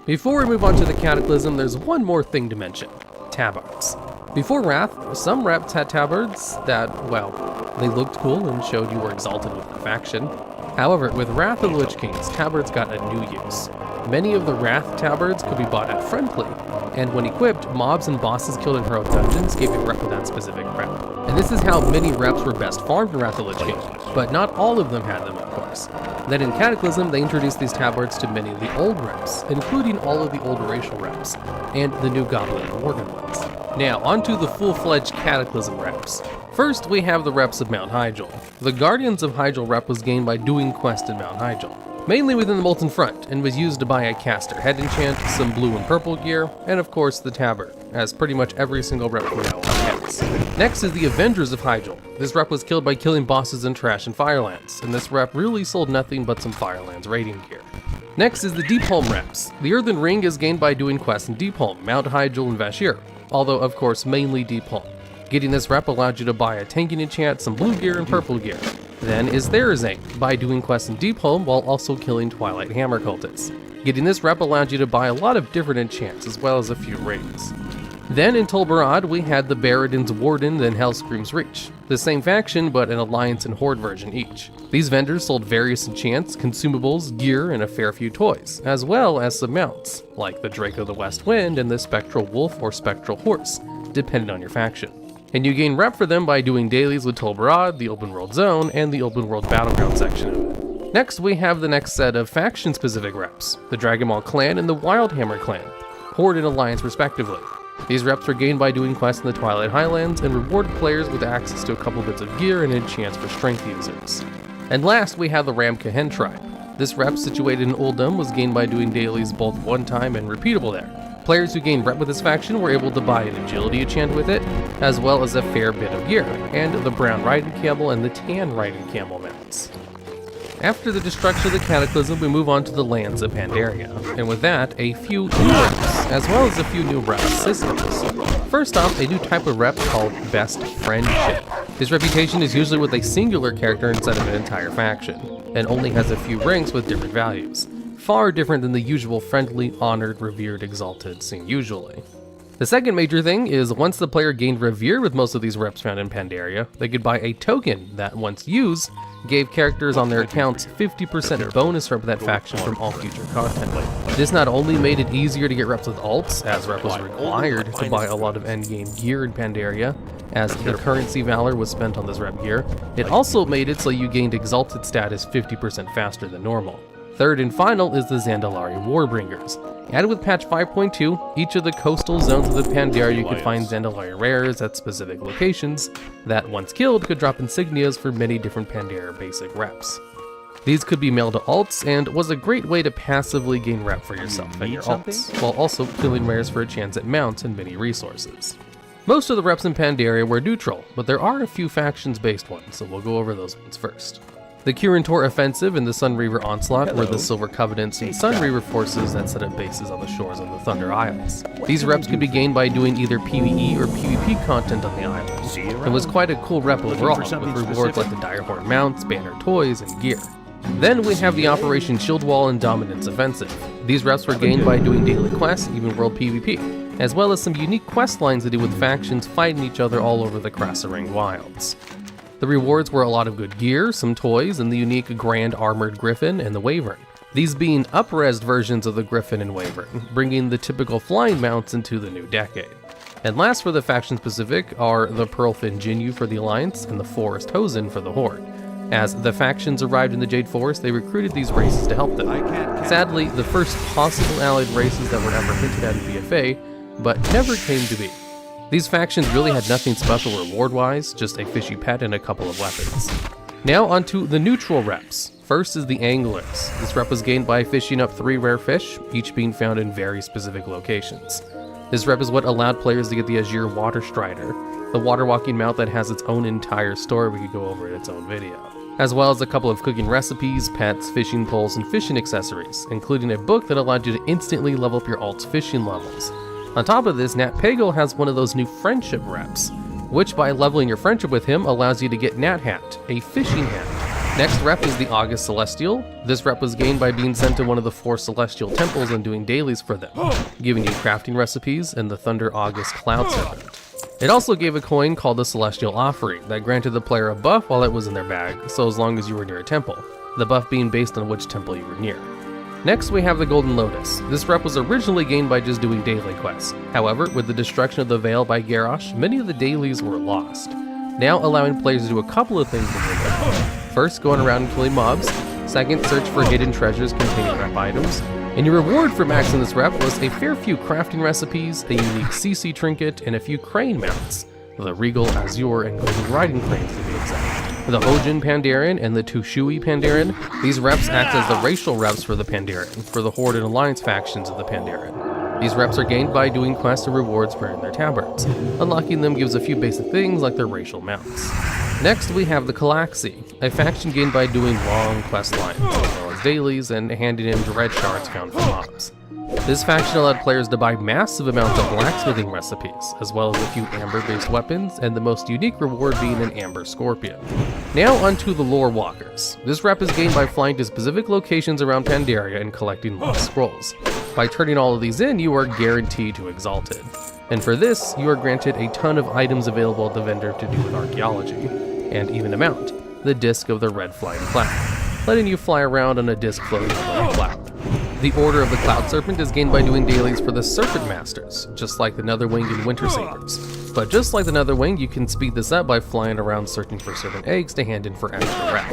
Before we move on to the Cataclysm, there's one more thing to mention: tabards. Before Wrath, some reps had tabards that, well, they looked cool and showed you were exalted with the faction. However, with Wrath of the Lich Kings, tabards got a new use. Many of the Wrath tabards could be bought at Friendly, and when equipped, mobs and bosses killed in heroic dungeons gave you rep with that specific rep. And this is how many reps were best farmed in Wrath of the Lich King, but not all of them had them, of course. Then in Cataclysm, they introduced these tabards to many of the old reps, including all of the old racial reps, and the new Goblin and Worgen ones. Now, onto the full-fledged Cataclysm reps. First, we have the reps of Mount Hyjal. The Guardians of Hyjal rep was gained by doing quests in Mount Hyjal, mainly within the Molten Front, and was used to buy a caster head enchant, some blue and purple gear, and of course the tabard, as pretty much every single rep from now on has. Next is the Avengers of Hyjal. This rep was killed by killing bosses in Trash and Firelands, and this rep really sold nothing but some Firelands raiding gear. Next is the Deepholm reps. The Earthen Ring is gained by doing quests in Deepholm, Mount Hyjal, and Vashir, although of course mainly Deepholm. Getting this rep allowed you to buy a tanking enchant, some blue gear, and purple gear. Then is Therazane, by doing quests in Deepholm while also killing Twilight Hammer cultists. Getting this rep allowed you to buy a lot of different enchants as well as a few rings. Then in Tol Barad, we had the Baradin's Warden and Hellscream's Reach. The same faction, but an Alliance and Horde version each. These vendors sold various enchants, consumables, gear, and a fair few toys, as well as some mounts, like the Drake of the West Wind and the Spectral Wolf or Spectral Horse, depending on your faction. And you gain rep for them by doing dailies with Tol Barad, the Open World Zone, and the Open World Battleground section of it. Next, we have the next set of faction-specific reps, the Dragonmaw Clan and the Wildhammer Clan, Horde and Alliance respectively. These reps were gained by doing quests in the Twilight Highlands and rewarded players with access to a couple bits of gear and enchants for strength users. And last, we have the Ramkahen Tribe. This rep, situated in Uldum, was gained by doing dailies both one time and repeatable there. Players who gained rep with this faction were able to buy an agility enchant with it, as well as a fair bit of gear, and the brown riding camel and the tan riding camel mounts. After the destruction of the Cataclysm, we move on to the lands of Pandaria, and with that, a few new reps, as well as a few new rep systems. First off, a new type of rep called Best Friendship. His reputation is usually with a singular character instead of an entire faction, and only has a few ranks with different values. Far different than the usual friendly, honored, revered, exalted seen usually. The second major thing is once the player gained Revere with most of these reps found in Pandaria, they could buy a token that, once used, gave characters on their accounts 50% bonus rep with that faction from all future content. This not only made it easier to get reps with alts, as rep was required to buy a lot of endgame gear in Pandaria, as the currency valor was spent on this rep gear, it also made it so you gained exalted status 50% faster than normal. Third and final is the Zandalari Warbringers. Added with patch 5.2, each of the coastal zones of the Pandaria you could find Zandalari rares at specific locations that, once killed, could drop insignias for many different Pandaria basic reps. These could be mailed to alts, and was a great way to passively gain rep for yourself and your alts, while also killing rares for a chance at mounts and mini resources. Most of the reps in Pandaria were neutral, but there are a few factions-based ones, so we'll go over those ones first. The Kirin-Tor Offensive and the Sunreaver Onslaught were the Silver Covenants and Sunreaver forces that set up bases on the shores of the Thunder Isles. These reps could be gained by doing either PvE or PvP content on the island. It was quite a cool rep overall, with rewards like the Direhorn mounts, banner toys, and gear. Then we have the Operation Shield Wall and Dominance Offensive. These reps were gained by doing daily quests, even world PvP, as well as some unique quest lines to do with factions fighting each other all over the Krasarang Wilds. The rewards were a lot of good gear, some toys, and the unique Grand Armored Griffin and the Wyvern. These being up-resed versions of the Griffin and Wyvern, bringing the typical flying mounts into the new decade. And last for the faction-specific are the Pearlfin Jinyu for the Alliance and the Forest Hosen for the Horde. As the factions arrived in the Jade Forest, they recruited these races to help them. Sadly, the first possible allied races that were ever hinted at in BFA, but never came to be. These factions really had nothing special reward-wise, just a fishy pet and a couple of weapons. Now onto the neutral reps. First is the Anglers. This rep was gained by fishing up 3 rare fish, each being found in very specific locations. This rep is what allowed players to get the Azure Water Strider, the water walking mount that has its own entire story we could go over in its own video, as well as a couple of cooking recipes, pets, fishing poles, and fishing accessories, including a book that allowed you to instantly level up your alt's fishing levels. On top of this, Nat Pagal has one of those new friendship reps, which by leveling your friendship with him allows you to get Nat Hat, a fishing hat. Next rep is the August Celestial. This rep was gained by being sent to one of the 4 Celestial Temples and doing dailies for them, giving you crafting recipes and the Thunder August Cloud Serpent. It also gave a coin called the Celestial Offering that granted the player a buff while it was in their bag, so as long as you were near a temple, the buff being based on which temple you were near. Next we have the Golden Lotus. This rep was originally gained by just doing daily quests. However, with the destruction of the Veil by Garrosh, many of the dailies were lost, now allowing players to do a couple of things with the rep. First, going around and killing mobs. Second, search for hidden treasures containing rep items. And your reward for maxing this rep was a fair few crafting recipes, a unique CC trinket, and a few crane mounts. The Regal, Azure, and Golden Riding Cranes to be exact. The Hojin Pandaren and the Tushui Pandaren, these reps act as the racial reps for the Pandaren, for the Horde and Alliance factions of the Pandaren. These reps are gained by doing quests and rewards wearing their tabards. Unlocking them gives a few basic things like their racial mounts. Next we have the Calaxi, a faction gained by doing long quest lines, as well as dailies, and handing in dread shards found from mobs. This faction allowed players to buy massive amounts of blacksmithing recipes, as well as a few amber-based weapons, and the most unique reward being an amber scorpion. Now onto the Lore Walkers. This rep is gained by flying to specific locations around Pandaria and collecting lost scrolls. By turning all of these in, you are guaranteed to Exalted. And for this, you are granted a ton of items available at the vendor to do with archaeology, and even a mount, the Disc of the Red Flying Cloud, letting you fly around on a disc floating above a cloud. The Order of the Cloud Serpent is gained by doing dailies for the Serpent Masters, just like the Netherwing and Winter Sabers. But just like the Netherwing, you can speed this up by flying around searching for serpent eggs to hand in for extra rep.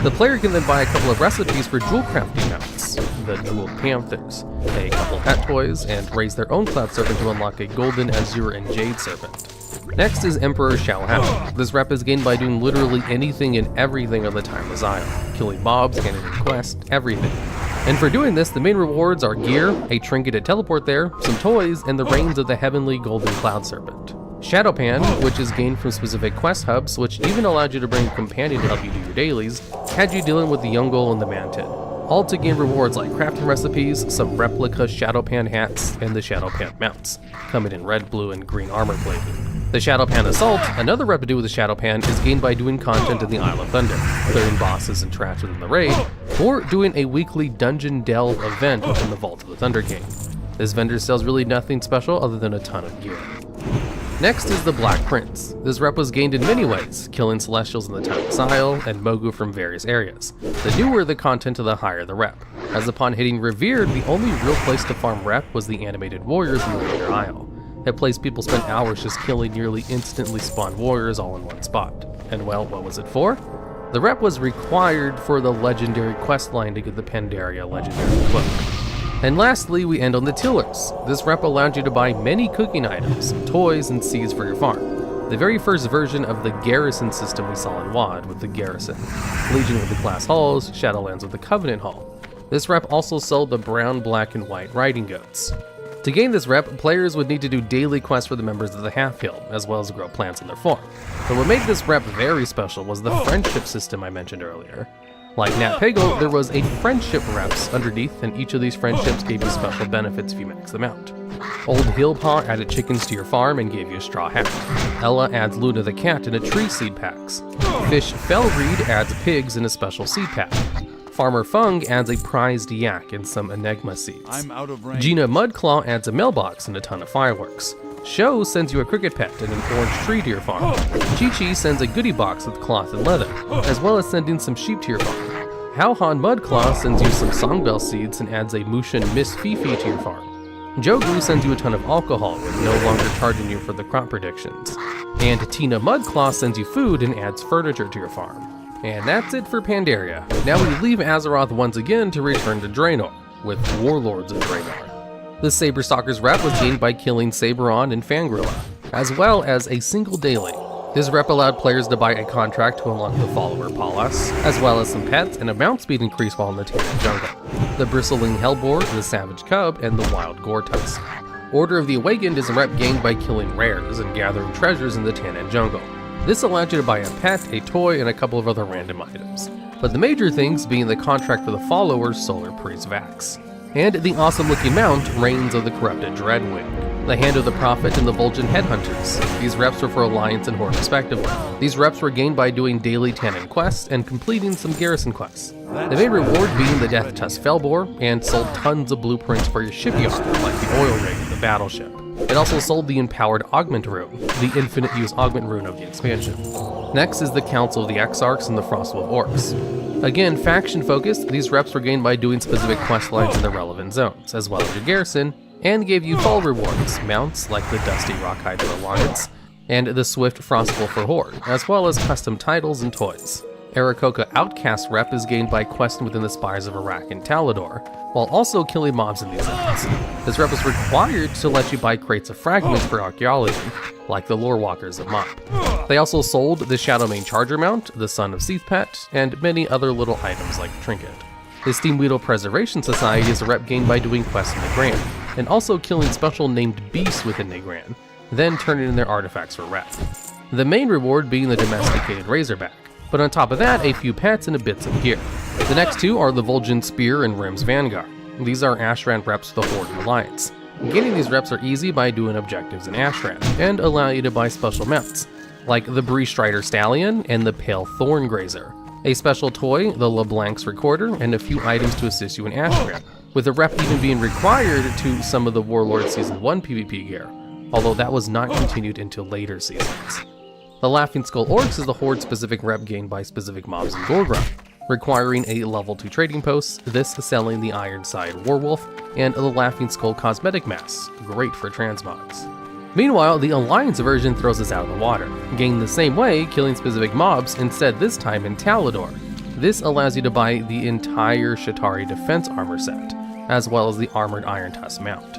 The player can then buy a couple of recipes for jewel crafting mounts, the Jeweled Panthers, a couple of pet toys, and raise their own Cloud Serpent to unlock a Golden, Azure, and Jade Serpent. Next is Emperor Shalhound. This rep is gained by doing literally anything and everything on the Timeless Isle, killing mobs, handing in quests, everything. And for doing this, the main rewards are gear, a trinket to teleport there, some toys, and the reins of the Heavenly Golden Cloud Serpent. Shadowpan, which is gained from specific quest hubs, which even allowed you to bring a companion to help you do your dailies, had you dealing with the Yungol and the Mantid. All to gain rewards like crafting recipes, some replica Shadowpan hats, and the Shadowpan mounts, coming in red, blue, and green armor plating. The Shadowpan Assault, another rep to do with the Shadowpan, is gained by doing content in the Isle of Thunder, clearing bosses and trash within the raid, or doing a weekly dungeon delve event within the Vault of the Thunder King. This vendor sells really nothing special other than a ton of gear. Next is the Black Prince. This rep was gained in many ways, killing Celestials in the town of Sile and Mogu from various areas. The newer the content, the higher the rep, as upon hitting Revered, the only real place to farm rep was the animated warriors in the Later Isle. That place people spent hours just killing nearly instantly spawned warriors all in one spot. And well, what was it for? The rep was required for the legendary questline to get the Pandaria legendary cloak. And lastly, we end on the Tillers. This rep allowed you to buy many cooking items, toys, and seeds for your farm. The very first version of the garrison system we saw in WoD with the Garrison, Legion with the Class Halls, Shadowlands with the Covenant Hall. This rep also sold the brown, black, and white riding goats. To gain this rep, players would need to do daily quests for the members of the Half-Guild, as well as grow plants in their farm. But what made this rep very special was the friendship system I mentioned earlier. Like Nat Pagel, there was a friendship reps underneath, and each of these friendships gave you special benefits if you max them out. Old Hillpaw added chickens to your farm and gave you a straw hat. Ella adds Luna the cat in a tree seed packs. Fish Felreed adds pigs in a special seed pack. Farmer Fung adds a prized yak and some Enigma seeds. Gina Mudclaw adds a mailbox and a ton of fireworks. Show sends you a cricket pet and an orange tree to your farm. Chi-Chi sends a goodie box with cloth and leather, as well as sending some sheep to your farm. Howhan Mudclaw sends you some songbell seeds and adds a Mushin Miss Fifi to your farm. Jogu sends you a ton of alcohol with no longer charging you for the crop predictions. And Tina Mudclaw sends you food and adds furniture to your farm. And that's it for Pandaria. Now we leave Azeroth once again to return to Draenor, with Warlords of Draenor. The Saberstalker's rep was gained by killing Saberon and Fangorilla, as well as a single daily. This rep allowed players to buy a contract to unlock the Follower Palas, as well as some pets and a mount speed increase while in the Tannin Jungle. The Bristling Hellboar, the Savage Cub, and the Wild Gortus. Order of the Awakened is a rep gained by killing rares and gathering treasures in the Tannin Jungle. This allowed you to buy a pet, a toy, and a couple of other random items. But the major things being the contract for the Followers Solar Priest Vax. And the awesome looking mount, Reigns of the Corrupted Dreadwing, the Hand of the Prophet, and the Vol'jin Headhunters. These reps were for Alliance and Horde respectively. These reps were gained by doing daily Tannin quests and completing some garrison quests. The main reward being the Death Tusk Felbor, and sold tons of blueprints for your shipyard, like the oil rig and the battleship. It also sold the Empowered Augment Rune, the infinite use augment rune of the expansion. Next is the Council of the Exarchs and the Frostwolf Orcs. Again, faction focused, these reps were gained by doing specific quest lines in the relevant zones, as well as your garrison, and gave you fall rewards, mounts like the Dusty Rockhide for Alliance, and the Swift Frostwolf for Horde, as well as custom titles and toys. Aarakocra Outcast rep is gained by questing within the Spires of Iraq and Talador, while also killing mobs in these zones. This rep is required to let you buy crates of fragments for archaeology, like the Lore Walkers of Mop. They also sold the Shadowmane Charger Mount, the Son of Seathpet, and many other little items like Trinket. The Steamweedle Preservation Society is a rep gained by doing quests in Negran, and also killing special named beasts within Negran, then turning in their artifacts for rep. The main reward being the Domesticated Razorback, but on top of that, a few pets and a bits of gear. The next two are the Vol'jin Spear and Rim's Vanguard. These are Ashran reps for the Horde and Alliance. Getting these reps are easy by doing objectives in Ashran, and allow you to buy special mounts, like the Bree Strider Stallion and the Pale Thorn Grazer. A special toy, the LeBlanc's Recorder, and a few items to assist you in Ashran, with a rep even being required to some of the Warlord Season 1 PvP gear, although that was not continued until later seasons. The Laughing Skull Orcs is the Horde-specific rep gained by specific mobs in Gorgrond, requiring a level 2 trading post, this selling the Ironside Warwolf, and the Laughing Skull Cosmetic Mask, great for transmogs. Meanwhile, the Alliance version throws us out of the water, gained the same way, killing specific mobs, instead this time in Talador. This allows you to buy the entire Shatari defense armor set, as well as the Armored Iron Tusk mount.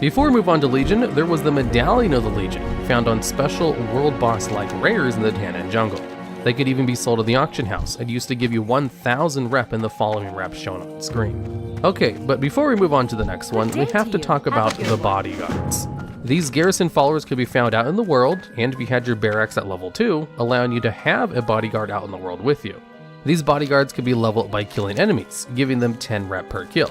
Before we move on to Legion, there was the Medallion of the Legion, found on special world boss-like rares in the Tannin Jungle. They could even be sold at the auction house, and used to give you 1,000 rep in the following reps shown on the screen. Okay, but before we move on to the next one, we have to talk about the bodyguards. These garrison followers could be found out in the world, and if you had your barracks at level 2, allowing you to have a bodyguard out in the world with you. These bodyguards could be leveled by killing enemies, giving them 10 rep per kill.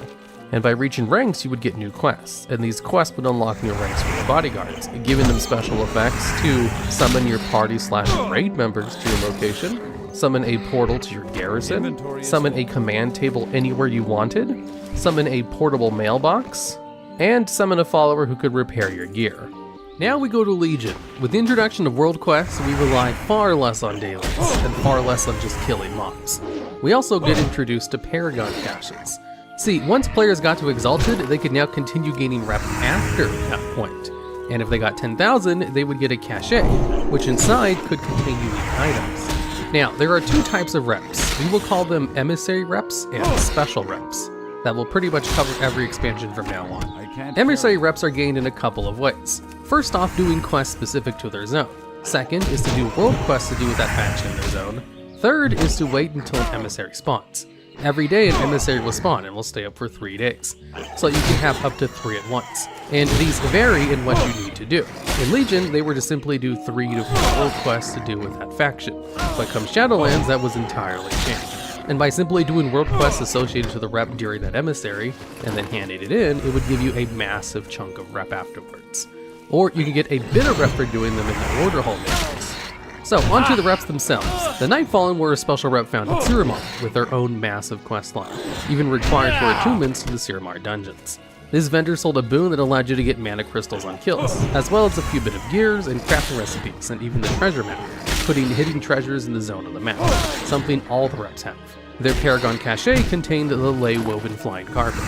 And by reaching ranks, you would get new quests, and these quests would unlock new ranks for your bodyguards, giving them special effects to summon your party/raid members to your location, summon a portal to your garrison, summon a command table anywhere you wanted, summon a portable mailbox, and summon a follower who could repair your gear. Now we go to Legion. With the introduction of World Quests, we rely far less on dailies, and far less on just killing mobs. We also get introduced to Paragon caches. See, once players got to Exalted, they could now continue gaining rep after that point. And if they got 10,000, they would get a cache, which inside could contain unique items. Now, there are two types of reps. We will call them emissary reps and special reps. That will pretty much cover every expansion from now on. Emissary reps are gained in a couple of ways. First off, doing quests specific to their zone. Second is to do world quests to do with that faction in their zone. Third is to wait until an emissary spawns. Every day an emissary will spawn and will stay up for 3 days. So you can have up to 3 at once. And these vary in what you need to do. In Legion, they were to simply do 3 to 4 world quests to do with that faction. But come Shadowlands, that was entirely changed. And by simply doing world quests associated to the rep during that emissary, and then handing it in, it would give you a massive chunk of rep afterwards. Or you can get a bit of rep for doing them in the order hole missions. So, onto the reps themselves. The Nightfallen were a special rep found in Siramar, with their own massive quest line, even required for attunements to the Siramar dungeons. This vendor sold a boon that allowed you to get mana crystals on kills, as well as a few bit of gears and crafting recipes, and even the treasure map, putting hidden treasures in the zone of the map, something all the reps have. Their Paragon cache contained the lay woven flying carpet.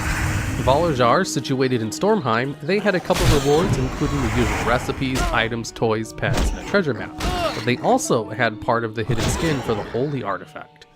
Valajar, situated in Stormheim, they had a couple of rewards, including the usual recipes, items, toys, pets, and a treasure map. But they also had part of the hidden skin for the holy artifact.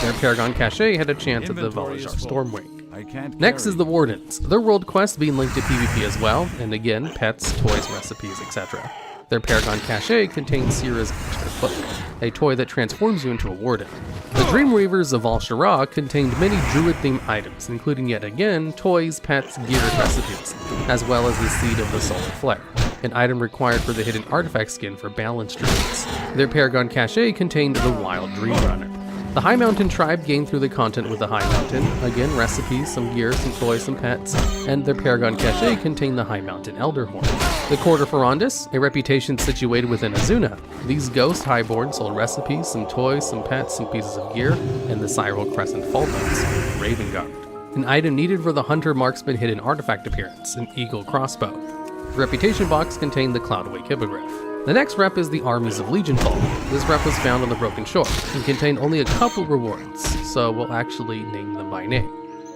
Their Paragon cache had a chance at the Valajar Stormwing. Next is the Wardens, their world quest being linked to PvP as well, and again, pets, toys, recipes, etc. Their Paragon cache contains Sira's Extra Foot, a toy that transforms you into a Warden. The Dreamweavers of Al-Shara contained many druid-themed items, including yet again, toys, pets, gear, and recipes, as well as the Seed of the Solar Flare, an item required for the hidden artifact skin for balanced druids. Their Paragon cache contained the Wild Dream Runner. The High Mountain tribe gained through the content with the High Mountain, again recipes, some gear, some toys, some pets, and their Paragon cache contained the High Mountain Elder Horn. The Court of Ferondis, a reputation situated within Azuna. These ghost highborn sold recipes, some toys, some pets, some pieces of gear, and the Cyril Crescent Fault Notes, Raven Guard. An item needed for the Hunter Marksman hidden artifact appearance, an Eagle Crossbow. The reputation box contained the Cloudwake Hippogriff. The next rep is the Armies of Legionfall. This rep was found on the Broken Shore and contained only a couple rewards, so we'll actually name them by name.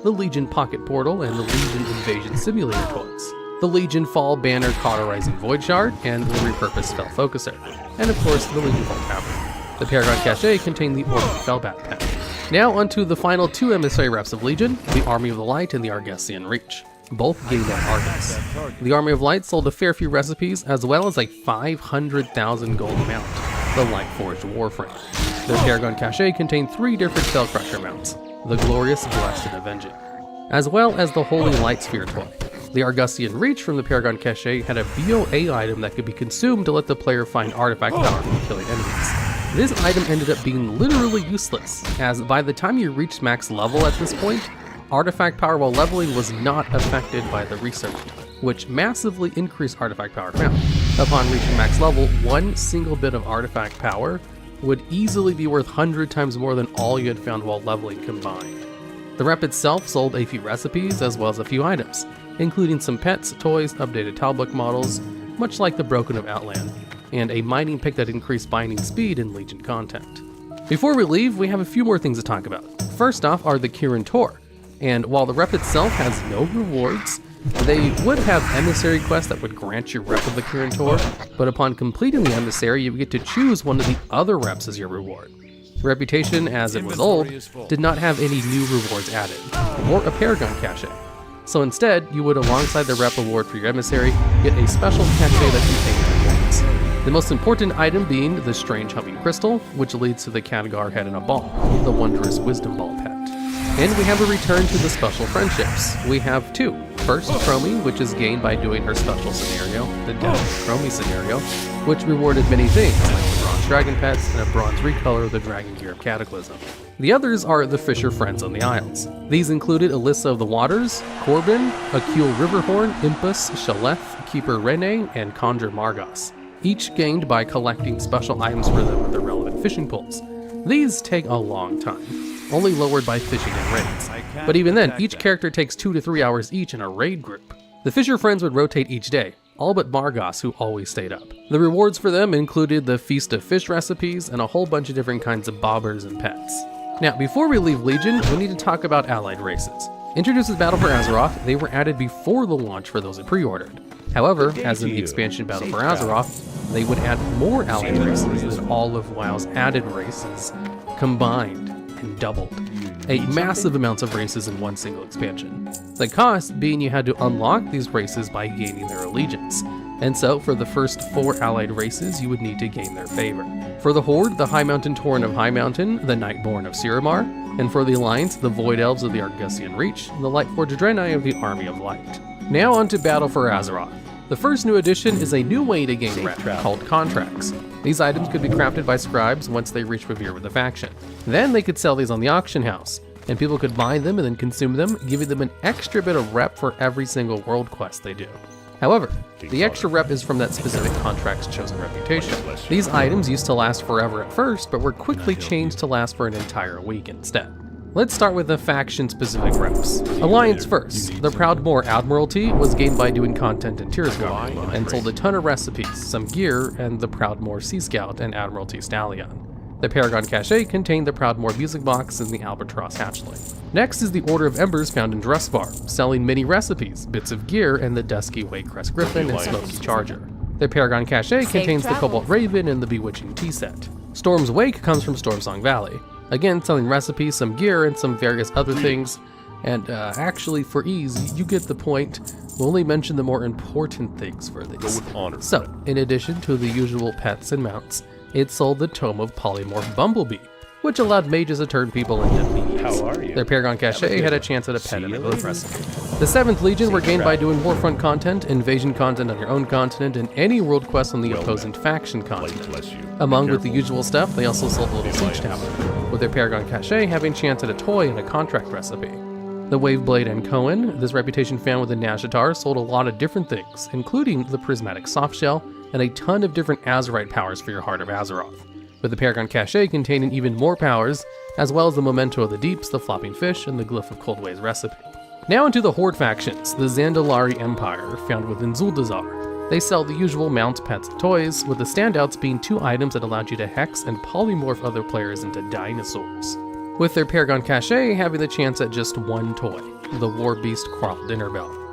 The Legion Pocket Portal and the Legion Invasion Simulator toys. The Legion Fall Banner Cauterizing Void Shard and the Repurposed Spell Focuser. And of course, the Legion Fall Tavern. The Paragon cache contained the Orphan Fellbat Pet. Now onto the final 2 emissary reps of Legion, the Army of the Light and the Argesian Reach. Both gained on Argus. The Army of Light sold a fair few recipes, as well as a 500,000 gold mount, the Lightforged Warframe. Their Paragon cache contained 3 different Spellcrusher mounts, the Glorious, Blessed, and Avenging, as well as the Holy Light Sphere toy. The Argesian Reach from the Paragon cache had a BOA item that could be consumed to let the player find artifact power from killing enemies. This item ended up being literally useless, as by the time you reached max level at this point, artifact power while leveling was not affected by the research, which massively increased artifact power found. Upon reaching max level, 1 single bit of artifact power would easily be worth 100 times more than all you had found while leveling combined. The rep itself sold a few recipes as well as a few items, including some pets, toys, updated Talbook models, much like the Broken of Outland, and a mining pick that increased binding speed in Legion content. Before we leave, we have a few more things to talk about. First off are the Kirin Tor. And while the rep itself has no rewards, they would have emissary quests that would grant you rep of the Kirin Tor, but upon completing the emissary, you would get to choose one of the other reps as your reward. Reputation, as it was old, did not have any new rewards added, or a Paragon cache. So instead, you would, alongside the rep award for your emissary, get a special cache that contains rewards. The most important item being the Strange Humming Crystal, which leads to the Khadgar Head in a Ball, the Wondrous Wisdom Ball pet. And we have a return to the special friendships. We have 2. First, Chromie, which is gained by doing her special scenario, the Death of Chromie scenario, which rewarded many things, like the Bronze Dragon Pets and a Bronze Recolor of the Dragon Gear of Cataclysm. The others are the Fisher Friends on the Isles. These included Alyssa of the Waters, Corbin, Akul Riverhorn, Impus, Shaleth, Keeper Rene, and Conjure Margos, each gained by collecting special items for them with their relevant fishing poles. These take a long time, only lowered by fishing and raids. But even then, each character takes 2 to 3 hours each in a raid group. The Fisher friends would rotate each day, all but Margos, who always stayed up. The rewards for them included the Feast of Fish recipes and a whole bunch of different kinds of bobbers and pets. Now, before we leave Legion, we need to talk about allied races. Introduced as Battle for Azeroth, they were added before the launch for those who pre-ordered. However, as in the expansion Battle for Azeroth, they would add more allied races than all of WoW's added races combined and doubled. A massive amounts of races in one single expansion. The cost being you had to unlock these races by gaining their allegiance. And so, for the first 4 allied races, you would need to gain their favor. For the Horde, the High Mountain Tauren of High Mountain, the Nightborn of Siramar, and for the Alliance, the Void Elves of the Argusian Reach, and the Lightforged Draenei of the Army of Light. Now on to Battle for Azeroth. The first new addition is a new way to gain rep, called contracts. These items could be crafted by scribes once they reach Revere with the faction. Then they could sell these on the auction house, and people could buy them and then consume them, giving them an extra bit of rep for every single world quest they do. However, the extra rep is from that specific contract's chosen reputation. These items used to last forever at first, but were quickly changed to last for an entire week instead. Let's start with the faction-specific reps. Alliance first. The Proudmoore Admiralty was gained by doing content in Tirisgar, and sold a ton of recipes, some gear, and the Proudmoore Sea Scout and Admiralty Stallion. The Paragon Cache contained the Proudmoore Music Box and the Albatross Hatchling. Next is the Order of Embers found in Drustvar, selling many recipes, bits of gear, and the Dusky Wakecrest Griffin and Smoky Charger. The Paragon Cache contains the Cobalt Raven and the Bewitching Tea Set. Storm's Wake comes from Stormsong Valley, again selling recipes, some gear, and some various other things. And actually, for ease, you get the point. We'll only mention the more important things for these. So, in addition to the usual pets and mounts, it sold the Tome of Polymorph Bumblebee, which allowed mages to turn people into bees.
How are you?
Their Paragon Cache had a chance at a pet and a growth recipe. The 7th Legion were gained by doing Warfront content, invasion content on your own continent, and any world quest on the opposing faction continent. Among with the usual stuff, they also sold a little siege tower, with their Paragon Cache having chance at a toy and a contract recipe. The Waveblade and Cohen, this reputation found within Nazjatar, sold a lot of different things, including the Prismatic Softshell and a ton of different Azerite powers for your Heart of Azeroth, with the Paragon Cache containing even more powers, as well as the Memento of the Deeps, the Flopping Fish, and the Glyph of Coldway's recipe. Now into the Horde factions, the Zandalari Empire, found within Zuldazar. They sell the usual mounts, pets, and toys, with the standouts being 2 items that allowed you to hex and polymorph other players into dinosaurs, with their Paragon Cache having the chance at just 1 toy, the War Beast Quarl Dinnerbell.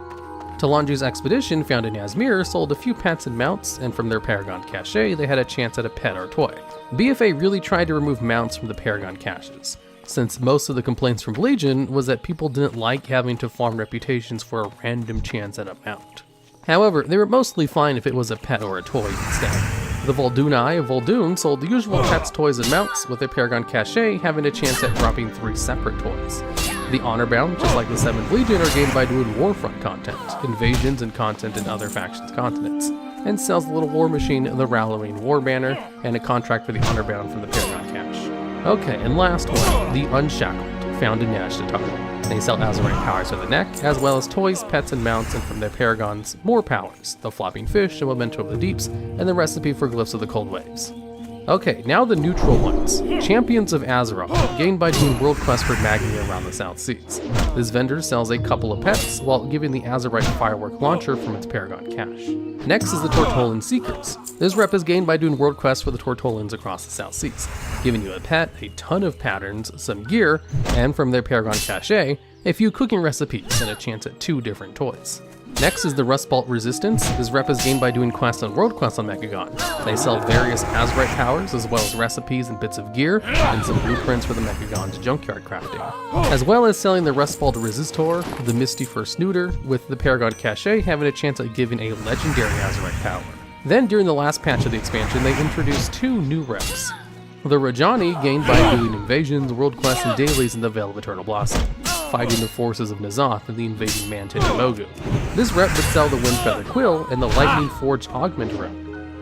Talanju's Expedition, found in Azmir, sold a few pets and mounts, and from their Paragon Cache, they had a chance at a pet or toy. BFA really tried to remove mounts from the Paragon Caches, since most of the complaints from Legion was that people didn't like having to farm reputations for a random chance at a mount. However, they were mostly fine if it was a pet or a toy instead. The Voldunai of Vol'dun sold the usual pets, toys, and mounts, with their Paragon Cache having a chance at dropping 3 separate toys. The Honorbound, just like the 7th Legion, are gained by doing Warfront content, invasions, and content in other factions' continents, and sells the little war machine, the Rallowing War Banner, and a contract for the Honorbound from the Paragon Cache. Okay, and last one, the Unshackled, found in Nazjatar. They sell Azerite powers for the neck, as well as toys, pets, and mounts, and from their Paragons, more powers, the Flopping Fish, the Memento of the Deeps, and the recipe for Glyphs of the Cold Waves. Okay, now the neutral ones. Champions of Azeroth, gained by doing world quests for Magni around the South Seas. This vendor sells a couple of pets, while giving the Azerite firework launcher from its Paragon Cache. Next is the Tortolan Seekers. This rep is gained by doing world quests for the Tortolans across the South Seas, giving you a pet, a ton of patterns, some gear, and from their Paragon Cache, a few cooking recipes and a chance at 2 different toys. Next is the Rustbolt Resistance. This rep is gained by doing quests and world quests on Mechagon. They sell various Azerite powers, as well as recipes and bits of gear, and some blueprints for the Mechagon's junkyard crafting. As well as selling the Rustbolt Resistor, the Misty First Neuter, with the Paragon Cache having a chance at giving a legendary Azerite power. Then during the last patch of the expansion, they introduced 2 new reps. The Rajani, gained by doing invasions, world quests, and dailies in the Veil of Eternal Blossom, fighting the forces of N'Zoth and the invading Mantin and Mogu. This rep would sell the Windfeather Quill and the Lightning Forged Augment rep.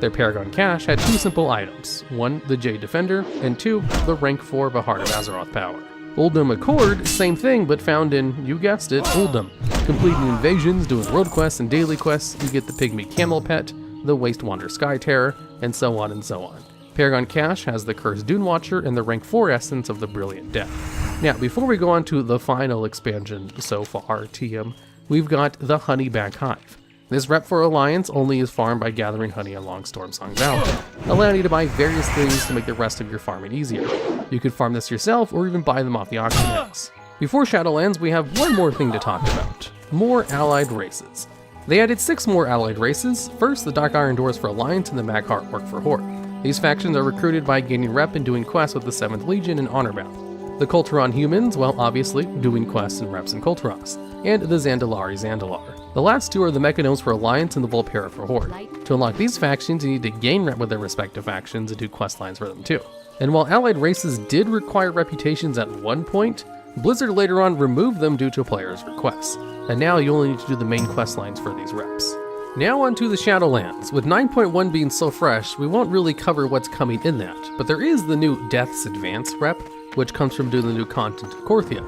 Their Paragon Cache had 2 simple items, 1 the Jade Defender, and 2 the rank 4 of a Heart of Azeroth power. Uldum Accord, same thing, but found in, you guessed it, Uldum. Completing invasions, doing world quests and daily quests, you get the Pygmy Camel Pet, the Wastewander Sky Terror, and so on and so on. Paragon Cache has the Cursed Dune Watcher and the rank 4 essence of the Brilliant Death. Now, before we go on to the final expansion so far, TM, we've got the Honeyback Hive. This rep for Alliance only is farmed by gathering honey along Stormsong Valley, allowing you to buy various things to make the rest of your farming easier. You could farm this yourself or even buy them off the auction house. Before Shadowlands, we have one more thing to talk about: more allied races. They added 6 more allied races. First, the Dark Iron Doors for Alliance and the Magheart Orc for Horde. These factions are recruited by gaining rep and doing quests with the 7th Legion and Honorbound. The Kulturan humans, well, obviously, doing quests and reps in Kulturas. And the Zandalari Zandalar. The last 2 are the Mechanomes for Alliance and the Volpera for Horde. To unlock these factions, you need to gain rep with their respective factions and do quest lines for them too. And while allied races did require reputations at one point, Blizzard later on removed them due to players' requests. And now you only need to do the main quest lines for these reps. Now onto the Shadowlands. With 9.1 being so fresh, we won't really cover what's coming in that, but there is the new Death's Advance rep, which comes from doing the new content of Korthia,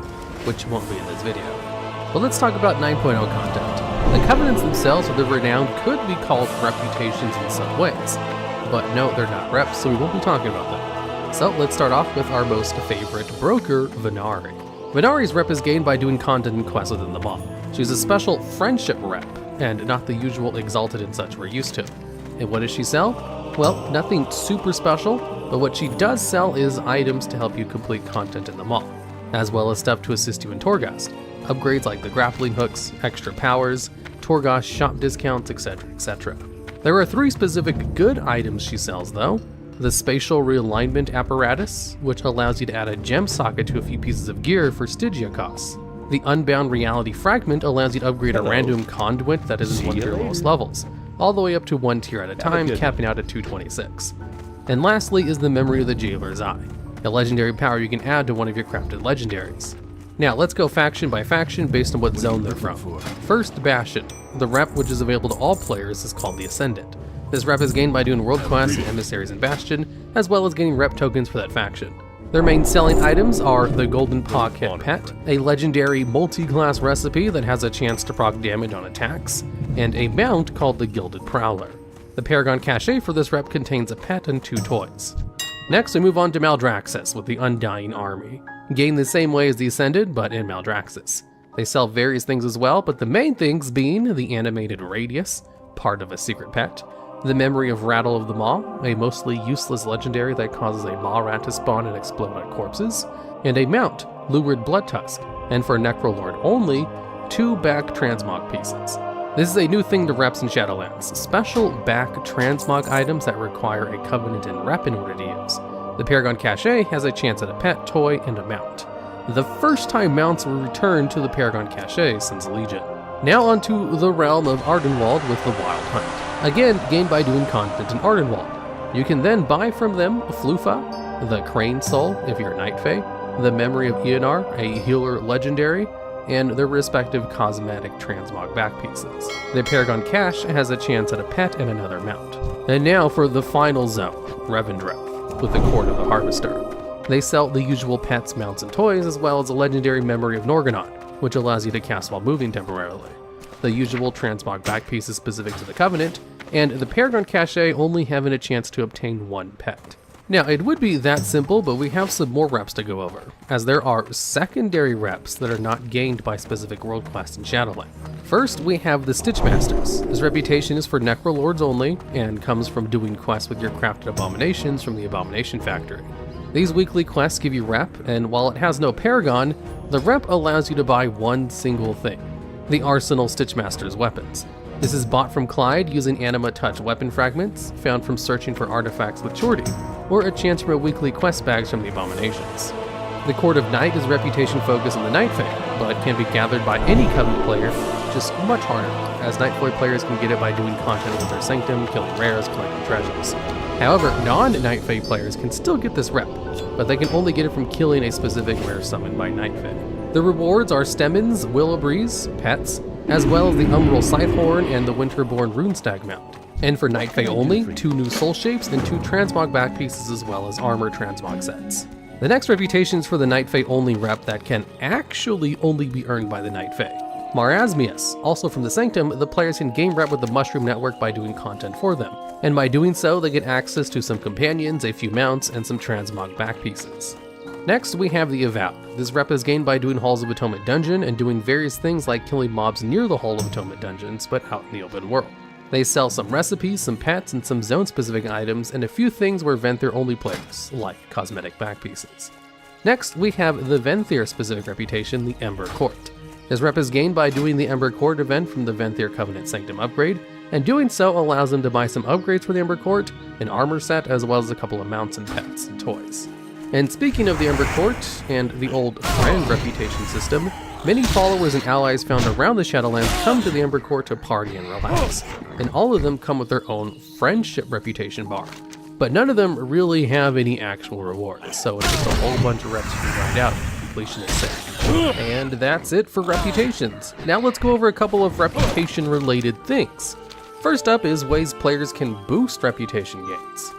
which won't be in this video. But let's talk about 9.0 content. The Covenants themselves with the renown could be called reputations in some ways, but no, they're not reps, so we won't be talking about them. So let's start off with our most favorite broker, Venari. Venari's rep is gained by doing content and quests within the mob. She's a special friendship rep, and not the usual exalted and such we're used to. And what does she sell? Well, nothing super special, but what she does sell is items to help you complete content in the mob, as well as stuff to assist you in Torghast. Upgrades like the grappling hooks, extra powers, Torghast shop discounts, etc, etc. There are 3 specific good items she sells though. The Spatial Realignment Apparatus, which allows you to add a gem socket to a few pieces of gear for Stygia costs. The Unbound Reality Fragment allows you to upgrade a random conduit that is in one of your lowest levels, all the way up to 1 tier at a time, capping out at 226. And lastly is the Memory of the Jailer's Eye, a legendary power you can add to one of your crafted legendaries. Now let's go faction by faction based on what zone they're from. First, Bastion. The rep, which is available to all players, is called the Ascendant. This rep is gained by doing world quests and emissaries in Bastion, as well as gaining rep tokens for that faction. Their main selling items are the Golden Paw Kit Pet, a legendary multi-class recipe that has a chance to proc damage on attacks, and a mount called the Gilded Prowler. The Paragon Cache for this rep contains a pet and 2 toys. Next, we move on to Maldraxxus with the Undying Army. Gained the same way as the Ascended, but in Maldraxxus. They sell various things as well, but the main things being the Animated Radius, part of a secret pet, the Memory of Rattle of the Maw, a mostly useless legendary that causes a maw rat to spawn and explode on corpses, and a mount, Lurid Bloodtusk, and for Necrolord only, 2 back transmog pieces. This is a new thing to reps in Shadowlands, special back transmog items that require a Covenant and rep in order to use. The Paragon Cache has a chance at a pet, toy, and a mount. The first time mounts were returned to the Paragon Cache since Legion. Now onto the realm of Ardenwald with the Wild Hunt. Again, gained by doing content in Ardenwald. You can then buy from them Flufa, the Crane Soul if you're a Night Fae, the Memory of Eonar, a healer legendary, and their respective cosmetic transmog back pieces. The Paragon Cache has a chance at a pet and another mount. And now for the final zone, Revendreth, with the Court of the Harvester. They sell the usual pets, mounts, and toys, as well as a legendary Memory of Norgannon, which allows you to cast while moving temporarily. The usual transmog back pieces specific to the Covenant, and the Paragon Cache only having a chance to obtain 1 pet. Now, it would be that simple, but we have some more reps to go over, as there are secondary reps that are not gained by specific world quests in Shadowlands. First, we have the Stitchmasters. His reputation is for Necrolords only, and comes from doing quests with your crafted abominations from the Abomination Factory. These weekly quests give you rep, and while it has no Paragon, the rep allows you to buy 1 single thing, the Arsenal Stitchmaster's weapons. This is bought from Clyde using Anima Touch weapon fragments, found from searching for artifacts with Chordy, or a chance from a weekly quest bags from the Abominations. The Court of Night is reputation focused on the Night Fae, but can be gathered by any Covenant player, just much harder, as Night Fae players can get it by doing content with their Sanctum, killing rares, collecting treasures. However, non-Night Fae players can still get this rep, but they can only get it from killing a specific rare summoned by Night Fae. The rewards are Stemmons, Willowbreeze, pets, as well as the Umbral Scythehorn and the Winterborn Runestag mount. And for Night Fae only, 2 new soul shapes and 2 transmog back pieces as well as armor transmog sets. The next reputation is for the Night Fae only rep that can actually only be earned by the Night Fae. Marasmius, also from the Sanctum, the players can gain rep with the Mushroom Network by doing content for them. And by doing so, they get access to some companions, a few mounts, and some transmog back pieces. Next, we have the Avowed. This rep is gained by doing Halls of Atonement dungeon and doing various things like killing mobs near the Hall of Atonement dungeons, but out in the open world. They sell some recipes, some pets, and some zone-specific items, and a few things where Venthyr only players, like cosmetic back pieces. Next, we have the Venthyr-specific reputation, the Ember Court. This rep is gained by doing the Ember Court event from the Venthyr Covenant Sanctum upgrade, and doing so allows them to buy some upgrades for the Ember Court, an armor set, as well as a couple of mounts and pets and toys. And speaking of the Ember Court and the old friend reputation system, many followers and allies found around the Shadowlands come to the Ember Court to party and relax, and all of them come with their own friendship reputation bar. But none of them really have any actual rewards, so it's just a whole bunch of reps you can grind out if completion is safe. And that's it for reputations. Now let's go over a couple of reputation-related things. First up is ways players can boost reputation gains.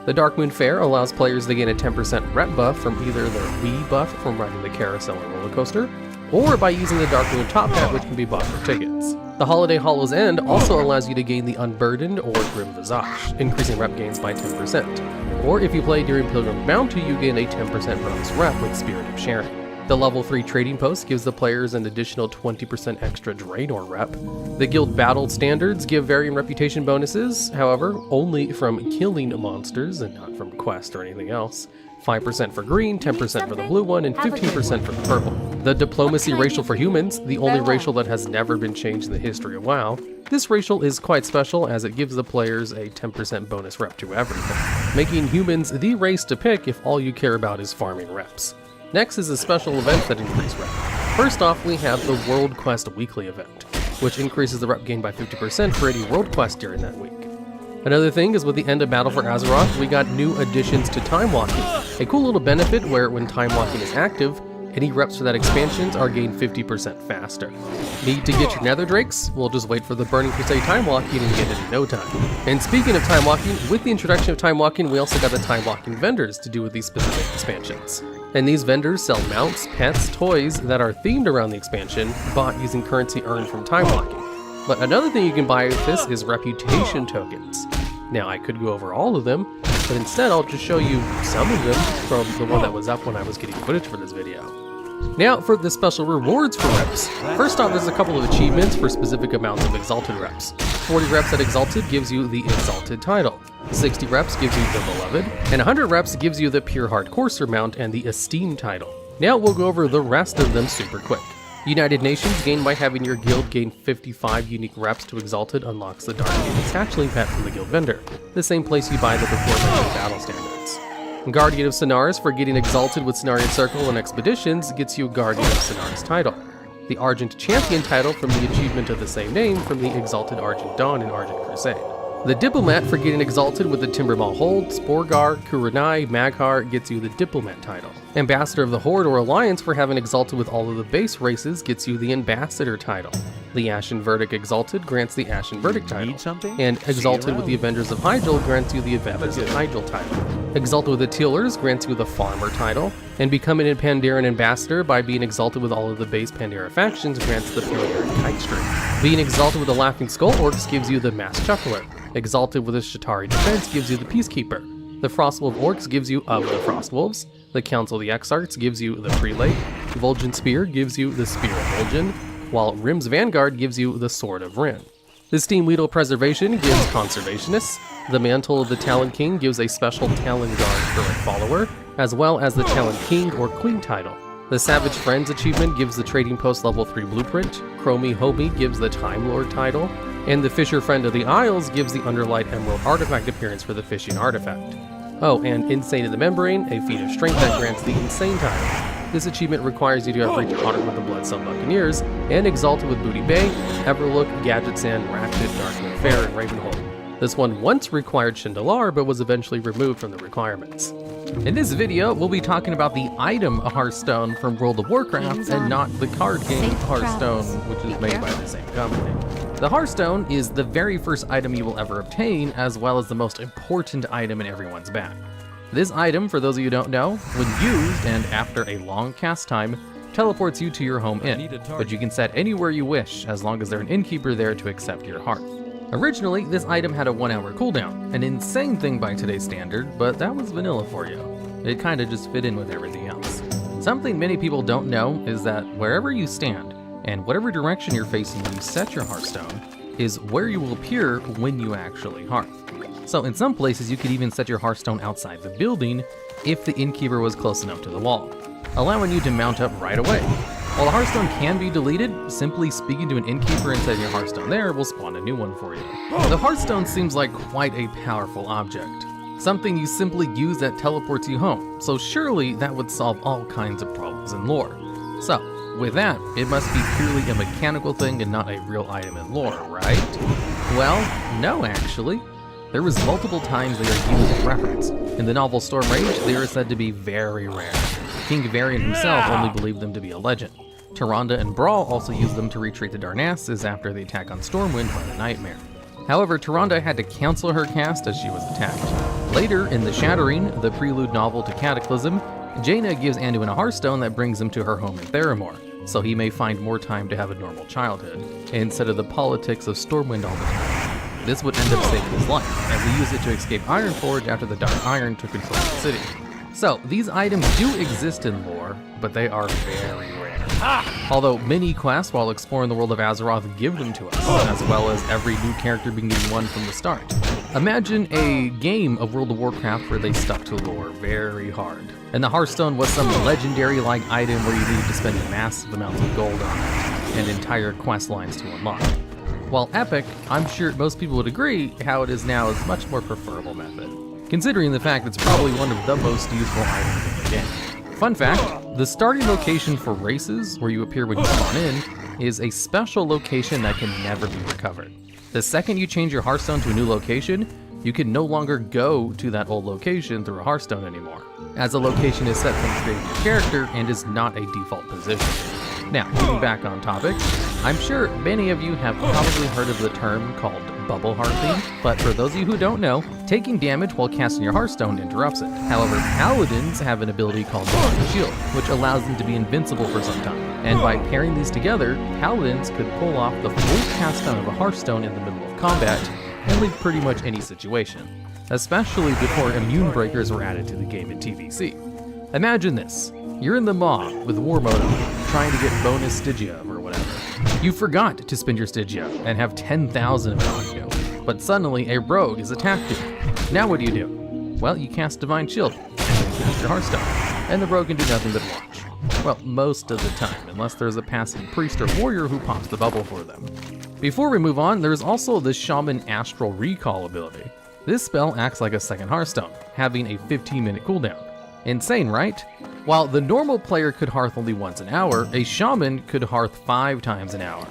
The Darkmoon Fair allows players to gain a 10% rep buff from either their Wii buff from riding the carousel or roller coaster, or by using the Darkmoon Top Hat, which can be bought for tickets. The Holiday Hollow's End also allows you to gain the Unburdened or Grim Visage, increasing rep gains by 10%. Or if you play during Pilgrim's Bounty, you gain a 10% bonus rep with Spirit of Sharing. The level 3 Trading Post gives the players an additional 20% extra Draenor rep. The Guild Battle Standards give varying reputation bonuses, however, only from killing monsters and not from quests or anything else. 5% for green, 10% for the blue one, and 15% for the purple. The Diplomacy Racial for Humans, the only racial that has never been changed in the history of WoW. This racial is quite special as it gives the players a 10% bonus rep to everything, making humans the race to pick if all you care about is farming reps. Next is the special events that increase rep. First off, we have the World Quest Weekly event, which increases the rep gain by 50% for any world quest during that week. Another thing is with the end of Battle for Azeroth, we got new additions to Time Walking, a cool little benefit where when Time Walking is active, any reps for that expansions are gained 50% faster. Need to get your Nether Drakes? We'll just wait for the Burning Crusade Time Walking and get it in no time. And speaking of Time Walking, with the introduction of Time Walking, we also got the Time Walking vendors to do with these specific expansions. And these vendors sell mounts, pets, toys that are themed around the expansion, bought using currency earned from Time Walking. But another thing you can buy with this is reputation tokens. Now I could go over all of them, but instead I'll just show you some of them from the one that was up when I was getting footage for this video. Now for the special rewards for reps. First off, there's a couple of achievements for specific amounts of Exalted reps. 40 reps at Exalted gives you the Exalted title. 60 reps gives you the Beloved, and 100 reps gives you the Pure Heart Courser mount and the Esteem title. Now we'll go over the rest of them super quick. United Nations, gained by having your guild gain 55 unique reps to Exalted, unlocks the Dark Phoenix Hatchling pet from the guild vendor, the same place you buy the before mentioned battle standards. Guardian of Sonaris, for getting Exalted with Cenarian Circle and Expeditions, gets you Guardian of Sonaris title. The Argent Champion title from the achievement of the same name from the Exalted Argent Dawn and Argent Crusade. The Diplomat, for getting Exalted with the Timbermaw Hold, Sporgar, Kuranai, Maghar, gets you the Diplomat title. Ambassador of the Horde or Alliance, for having Exalted with all of the base races, gets you the Ambassador title. The Ashen Verdict Exalted grants the Ashen Verdict title. And Exalted with the Avengers of Hyjal grants you the Avengers of Hyjal title. Exalted with the Tillers grants you the Farmer title. And becoming a Pandaren Ambassador by being Exalted with all of the base Pandaren factions grants the Pandaren Kitestream. Being Exalted with the Laughing Skull Orcs gives you the Mass Chuckler. Exalted with the Shatari Defense gives you the Peacekeeper. The Frostwolf Orcs gives you of the Frostwolves. The Council of the Exarchs gives you the Prelate. Vol'jin Spear gives you the Spear of Vol'jin, while Rim's Vanguard gives you the Sword of Rin. The Steam Weedle Preservation gives Conservationists. The Mantle of the Talon King gives a special Talon Guard current follower, as well as the Talon King or Queen title. The Savage Friends achievement gives the Trading Post level 3 blueprint. Chromie Hobie gives the Time Lord title. And the Fisher Friend of the Isles gives the Underlight Emerald artifact appearance for the fishing artifact. Oh, and Insane in the Membrane, a feat of strength that grants the Insane title. This achievement requires you to have reached Honor with the Bloodstone Buccaneers, and Exalted with Booty Bay, Everlook, Gadget Sand, Ratchet, Darkmoon Fair, and Ravenholm. This one once required Shindalar, but was eventually removed from the requirements.
In this video, we'll be talking about the item Hearthstone from World of Warcraft and not the card game Hearthstone, which is made by the same company. The Hearthstone is the very first item you will ever obtain, as well as the most important item in everyone's bag. This item, for those of you who don't know, when used and after a long cast time, teleports you to your home inn, but you can set anywhere you wish as long as there's an innkeeper there to accept your hearth. Originally, this item had a 1 hour cooldown, an insane thing by today's standard, but that was vanilla for you. It kinda just fit in with everything else. Something many people don't know is that wherever you stand, and whatever direction you're facing when you set your hearthstone, is where you will appear when you actually hearth. So in some places you could even set your hearthstone outside the building if the innkeeper was close enough to the wall, allowing you to mount up right away. While the hearthstone can be deleted, simply speaking to an innkeeper and setting your hearthstone there will spawn a new one for you. The hearthstone seems like quite a powerful object, something you simply use that teleports you home, so surely that would solve all kinds of problems in lore. So, with that, it must be purely a mechanical thing and not a real item in lore, right? Well, no actually. There was multiple times they are used as reference. In the novel Storm Rage, they are said to be very rare. King Varian himself only believed them to be a legend. Tyrande and Brawl also used them to retreat to Darnassus after the attack on Stormwind by the Nightmare. However, Tyrande had to cancel her cast as she was attacked. Later, in The Shattering, the prelude novel to Cataclysm, Jaina gives Anduin a hearthstone that brings him to her home in Theramore, so he may find more time to have a normal childhood, instead of the politics of Stormwind all the time. This would end up saving his life, as he used it to escape Ironforge after the Dark Iron took control of the city. So, these items do exist in lore, but they are very rare. Although many quests while exploring the world of Azeroth give them to us, as well as every new character being given one from the start. Imagine a game of World of Warcraft where they stuck to lore very hard, and the Hearthstone was some legendary-like item where you needed to spend massive amounts of gold on it, and entire quest lines to unlock. While epic, I'm sure most people would agree how it is now is a much more preferable method, considering the fact it's probably one of the most useful items in the game. Fun fact, the starting location for races, where you appear when you spawn in, is a special location that can never be recovered. The second you change your Hearthstone to a new location, you can no longer go to that old location through a Hearthstone anymore, as the location is set from creating your character and is not a default position. Now, getting back on topic, I'm sure many of you have probably heard of the term called bubble hearthing, but for those of you who don't know, taking damage while casting your Hearthstone interrupts it. However, Paladins have an ability called Divine Shield, which allows them to be invincible for some time. And by pairing these together, Paladins could pull off the full cast down of a Hearthstone in the middle of combat and leave pretty much any situation, especially before immune breakers were added to the game in TVC. Imagine this. You're in the Maw with War Mode on, trying to get bonus Stygia or whatever. You forgot to spend your Stygia and have 10,000 of it on you, but suddenly a rogue has attacked you. Now what do? Well, you cast Divine Shield, and then you cast your Hearthstone, and the rogue can do nothing but watch. Well, most of the time, unless there's a passing priest or warrior who pops the bubble for them. Before we move on, there's also the Shaman Astral Recall ability. This spell acts like a second Hearthstone, having a 15-minute cooldown. Insane, right? While the normal player could hearth only once an hour, a shaman could hearth 5 times an hour.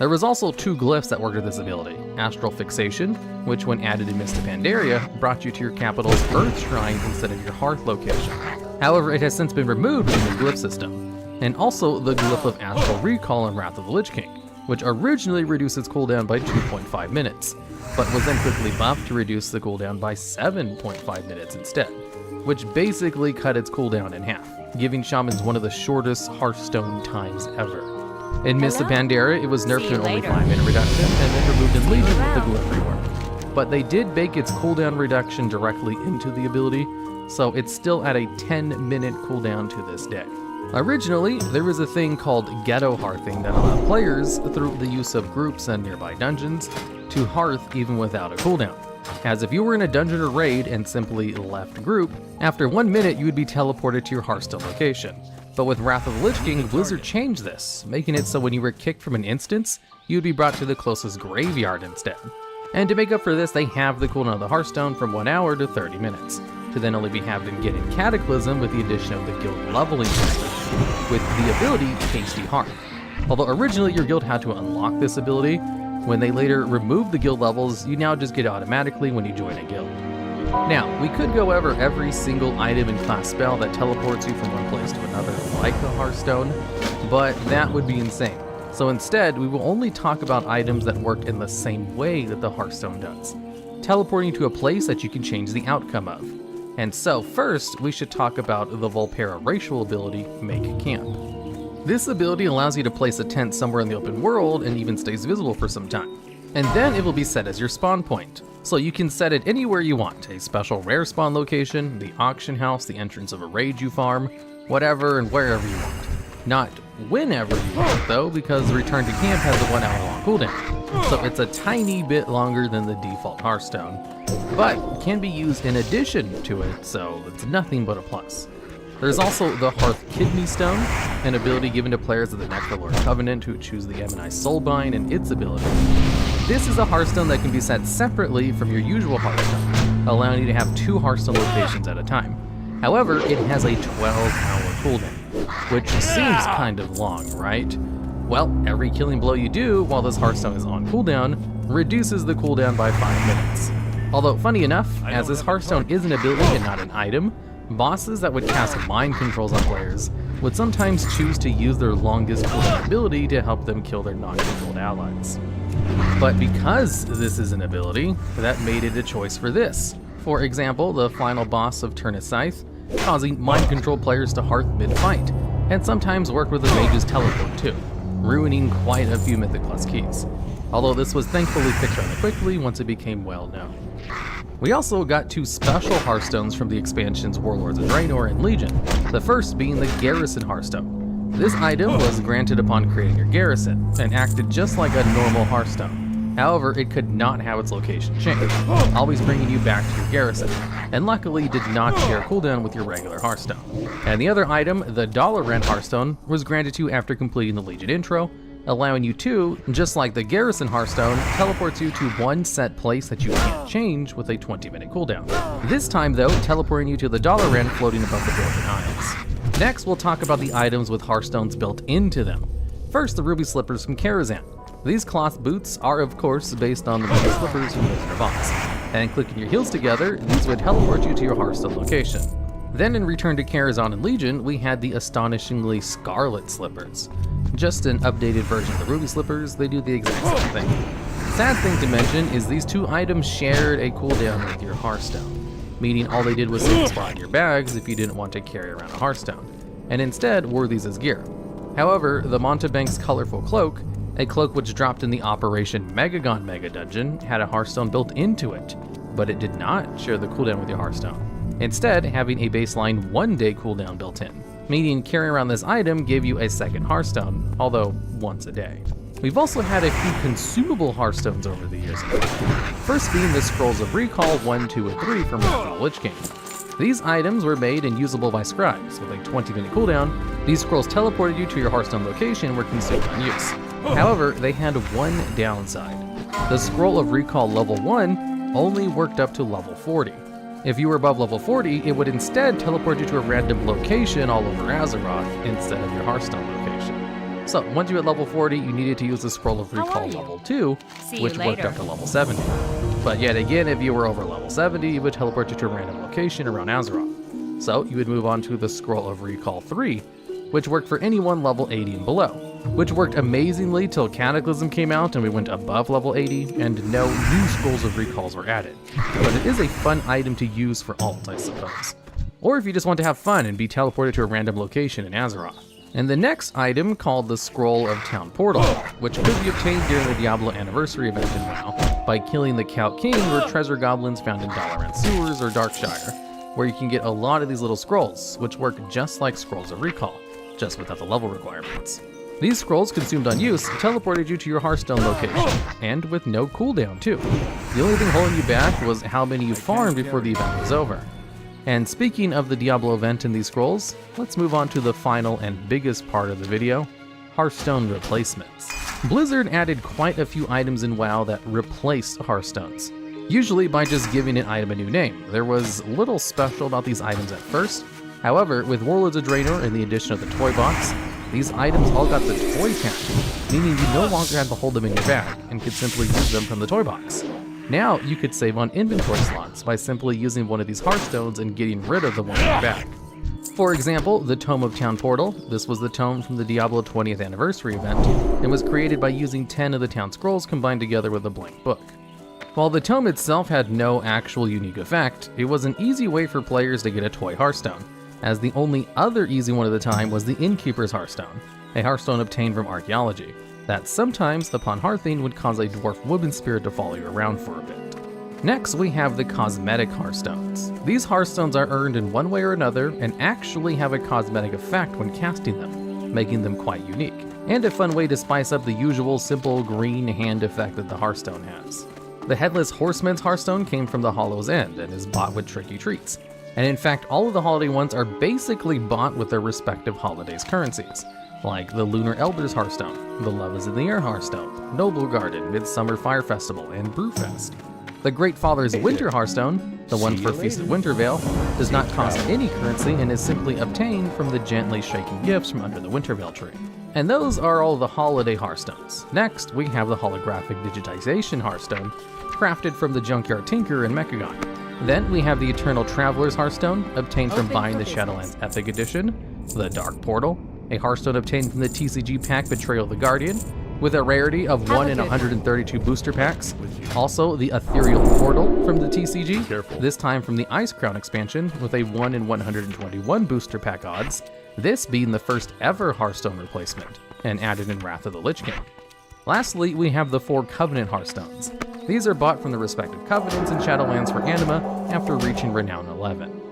There was also 2 glyphs that worked with this ability. Astral Fixation, which when added in Mist of Pandaria, brought you to your capital's Earth Shrine instead of your hearth location. However, it has since been removed from the glyph system. And also the glyph of Astral Recall in Wrath of the Lich King, which originally reduced its cooldown by 2.5 minutes, but was then quickly buffed to reduce the cooldown by 7.5 minutes instead, which basically cut its cooldown in half, giving shamans one of the shortest Hearthstone times ever. In Mist of Pandaria, it was nerfed to an only 5-minute reduction, and then removed in Legion with the glyph rework. But they did bake its cooldown reduction directly into the ability, so it's still at a 10-minute cooldown to this day. Originally, there was a thing called ghetto hearthing that allowed players, through the use of groups and nearby dungeons, to hearth even without a cooldown. As if you were in a dungeon or raid and simply left group, after 1 minute you would be teleported to your Hearthstone location. But with Wrath of the Lich King, Blizzard changed this, making it so when you were kicked from an instance, you would be brought to the closest graveyard instead. And to make up for this, they halved the cooldown of the Hearthstone from 1 hour to 30 minutes, to then only be halved again in Cataclysm with the addition of the guild leveling system, with the ability Hasty Hearth. Although originally your guild had to unlock this ability, when they later removed the guild levels, you now just get it automatically when you join a guild. Now, we could go over every single item and class spell that teleports you from one place to another like the Hearthstone, but that would be insane. So instead, we will only talk about items that work in the same way that the Hearthstone does, teleporting to a place that you can change the outcome of. And so first, we should talk about the Volpera racial ability, Make Camp. This ability allows you to place a tent somewhere in the open world and even stays visible for some time. And then it will be set as your spawn point. So you can set it anywhere you want, a special rare spawn location, the auction house, the entrance of a raid you farm, whatever and wherever you want. Not whenever you want though, because Return to Camp has a 1 hour long cooldown, so it's a tiny bit longer than the default Hearthstone, but can be used in addition to it, so it's nothing but a plus. There's also the Hearth Kidney Stone, an ability given to players of the Necrolord Covenant who choose the Ebonite Soulbind and its ability. This is a Hearthstone that can be set separately from your usual Hearthstone, allowing you to have 2 Hearthstone locations at a time. However, it has a 12-hour cooldown, which seems kind of long, right? Well, every killing blow you do while this Hearthstone is on cooldown reduces the cooldown by 5 minutes. Although, funny enough, as this Hearthstone is an ability and not an item, bosses that would cast mind controls on players would sometimes choose to use their longest cooldown ability to help them kill their non-controlled allies. But because this is an ability, that made it a choice for this. For example, the final boss of Turn Scythe, causing mind-controlled players to hearth mid-fight, and sometimes work with the mage's teleport too, ruining quite a few Mythic Plus keys. Although this was thankfully fixed rather quickly once it became well known. We also got 2 special Hearthstones from the expansions Warlords of Draenor and Legion, the first being the Garrison Hearthstone. This item was granted upon creating your garrison, and acted just like a normal Hearthstone. However, it could not have its location changed, always bringing you back to your garrison, and luckily did not share cooldown with your regular Hearthstone. And the other item, the Dollar Hearthstone, was granted to you after completing the Legion intro, allowing you to, just like the Garrison Hearthstone, teleports you to one set place that you can't change with a 20-minute cooldown. This time though, teleporting you to the Dollar floating above the Broken Isles. Next, we'll talk about the items with Hearthstones built into them. First, the Ruby Slippers from Karazhan. These cloth boots are of course based on the Ruby Slippers from Wizard of Oz, and clicking your heels together, these would teleport you to your Hearthstone location. Then in Return to Karazhan and Legion, we had the astonishingly Scarlet Slippers. Just an updated version of the Ruby Slippers, they do the exact same thing. Sad thing to mention is these 2 items shared a cooldown with your Hearthstone, meaning all they did was save a spot in your bags if you didn't want to carry around a Hearthstone, and instead wore these as gear. However, the Montebank's Colorful Cloak, a cloak which dropped in the Operation Megagon Mega Dungeon, had a Hearthstone built into it, but it did not share the cooldown with your Hearthstone, instead having a baseline 1-day cooldown built in, meaning carrying around this item gave you a second Hearthstone, although once a day. We've also had a few consumable Hearthstones over the years. First being the Scrolls of Recall 1, 2, and 3 from Wrath of the Lich King. These items were made and usable by scribes. With a 20-minute cooldown, these scrolls teleported you to your Hearthstone location and were consumed on use. However, they had one downside. The Scroll of Recall level 1 only worked up to level 40. If you were above level 40, it would instead teleport you to a random location all over Azeroth instead of your Hearthstone location. So once you hit level 40, you needed to use the Scroll of Recall level 2, which worked up to level 70. But yet again, if you were over level 70, it would teleport you to a random location around Azeroth. So you would move on to the Scroll of Recall 3, which worked for anyone level 80 and below, which worked amazingly till Cataclysm came out and we went above level 80 and no new Scrolls of Recalls were added. But it is a fun item to use for alt, I suppose. Or if you just want to have fun and be teleported to a random location in Azeroth. And the next item, called the Scroll of Town Portal, which could be obtained during the Diablo Anniversary event in WoW by killing the Count King or treasure goblins found in Dalaran Sewers or Darkshire, where you can get a lot of these little scrolls, which work just like Scrolls of Recall, just without the level requirements. These scrolls, consumed on use, teleported you to your Hearthstone location, and with no cooldown too. The only thing holding you back was how many you farmed before the event was over. And speaking of the Diablo event and these scrolls, let's move on to the final and biggest part of the video, Hearthstone replacements. Blizzard added quite a few items in WoW that replaced Hearthstones, usually by just giving an item a new name. There was little special about these items at first. However, with Warlords of Draenor and the addition of the toy box, these items all got the toy tag, meaning you no longer had to hold them in your bag and could simply use them from the toy box. Now you could save on inventory slots by simply using one of these Hearthstones and getting rid of the one in your bag. For example, the Tome of Town Portal. This was the tome from the Diablo 20th Anniversary event and was created by using 10 of the town scrolls combined together with a blank book. While the tome itself had no actual unique effect, it was an easy way for players to get a toy Hearthstone, as the only other easy one at the time was the Innkeeper's Hearthstone, a Hearthstone obtained from archaeology, that sometimes upon hearthing would cause a dwarf woman spirit to follow you around for a bit. Next, we have the cosmetic Hearthstones. These Hearthstones are earned in one way or another and actually have a cosmetic effect when casting them, making them quite unique, and a fun way to spice up the usual simple green hand effect that the Hearthstone has. The Headless Horseman's Hearthstone came from the Hollow's End and is bought with tricky treats. And in fact, all of the holiday ones are basically bought with their respective holidays' currencies, like the Lunar Elder's Hearthstone, the Love is in the Air Hearthstone, Noble Garden, Midsummer Fire Festival, and Brewfest. The Great Father's Winter Hearthstone, the one for Feast at Wintervale, does not cost any currency and is simply obtained from the gently shaking gifts from under the Wintervale tree. And those are all the holiday Hearthstones. Next, we have the holographic digitization Hearthstone, crafted from the Junkyard Tinker and Mechagon. Then we have the Eternal Traveler's Hearthstone, obtained from buying the Shadowlands Epic Edition, the Dark Portal, a Hearthstone obtained from the TCG pack Betrayal of the Guardian, with a rarity of 1 in 132 booster packs. Also, the Ethereal Portal from the TCG, this time from the Ice Crown expansion, with a 1 in 121 booster pack odds, this being the first ever Hearthstone replacement, and added in Wrath of the Lich King. Lastly, we have the 4 Covenant Hearthstones. These are bought from the respective Covenants and Shadowlands for Anima after reaching Renown 11.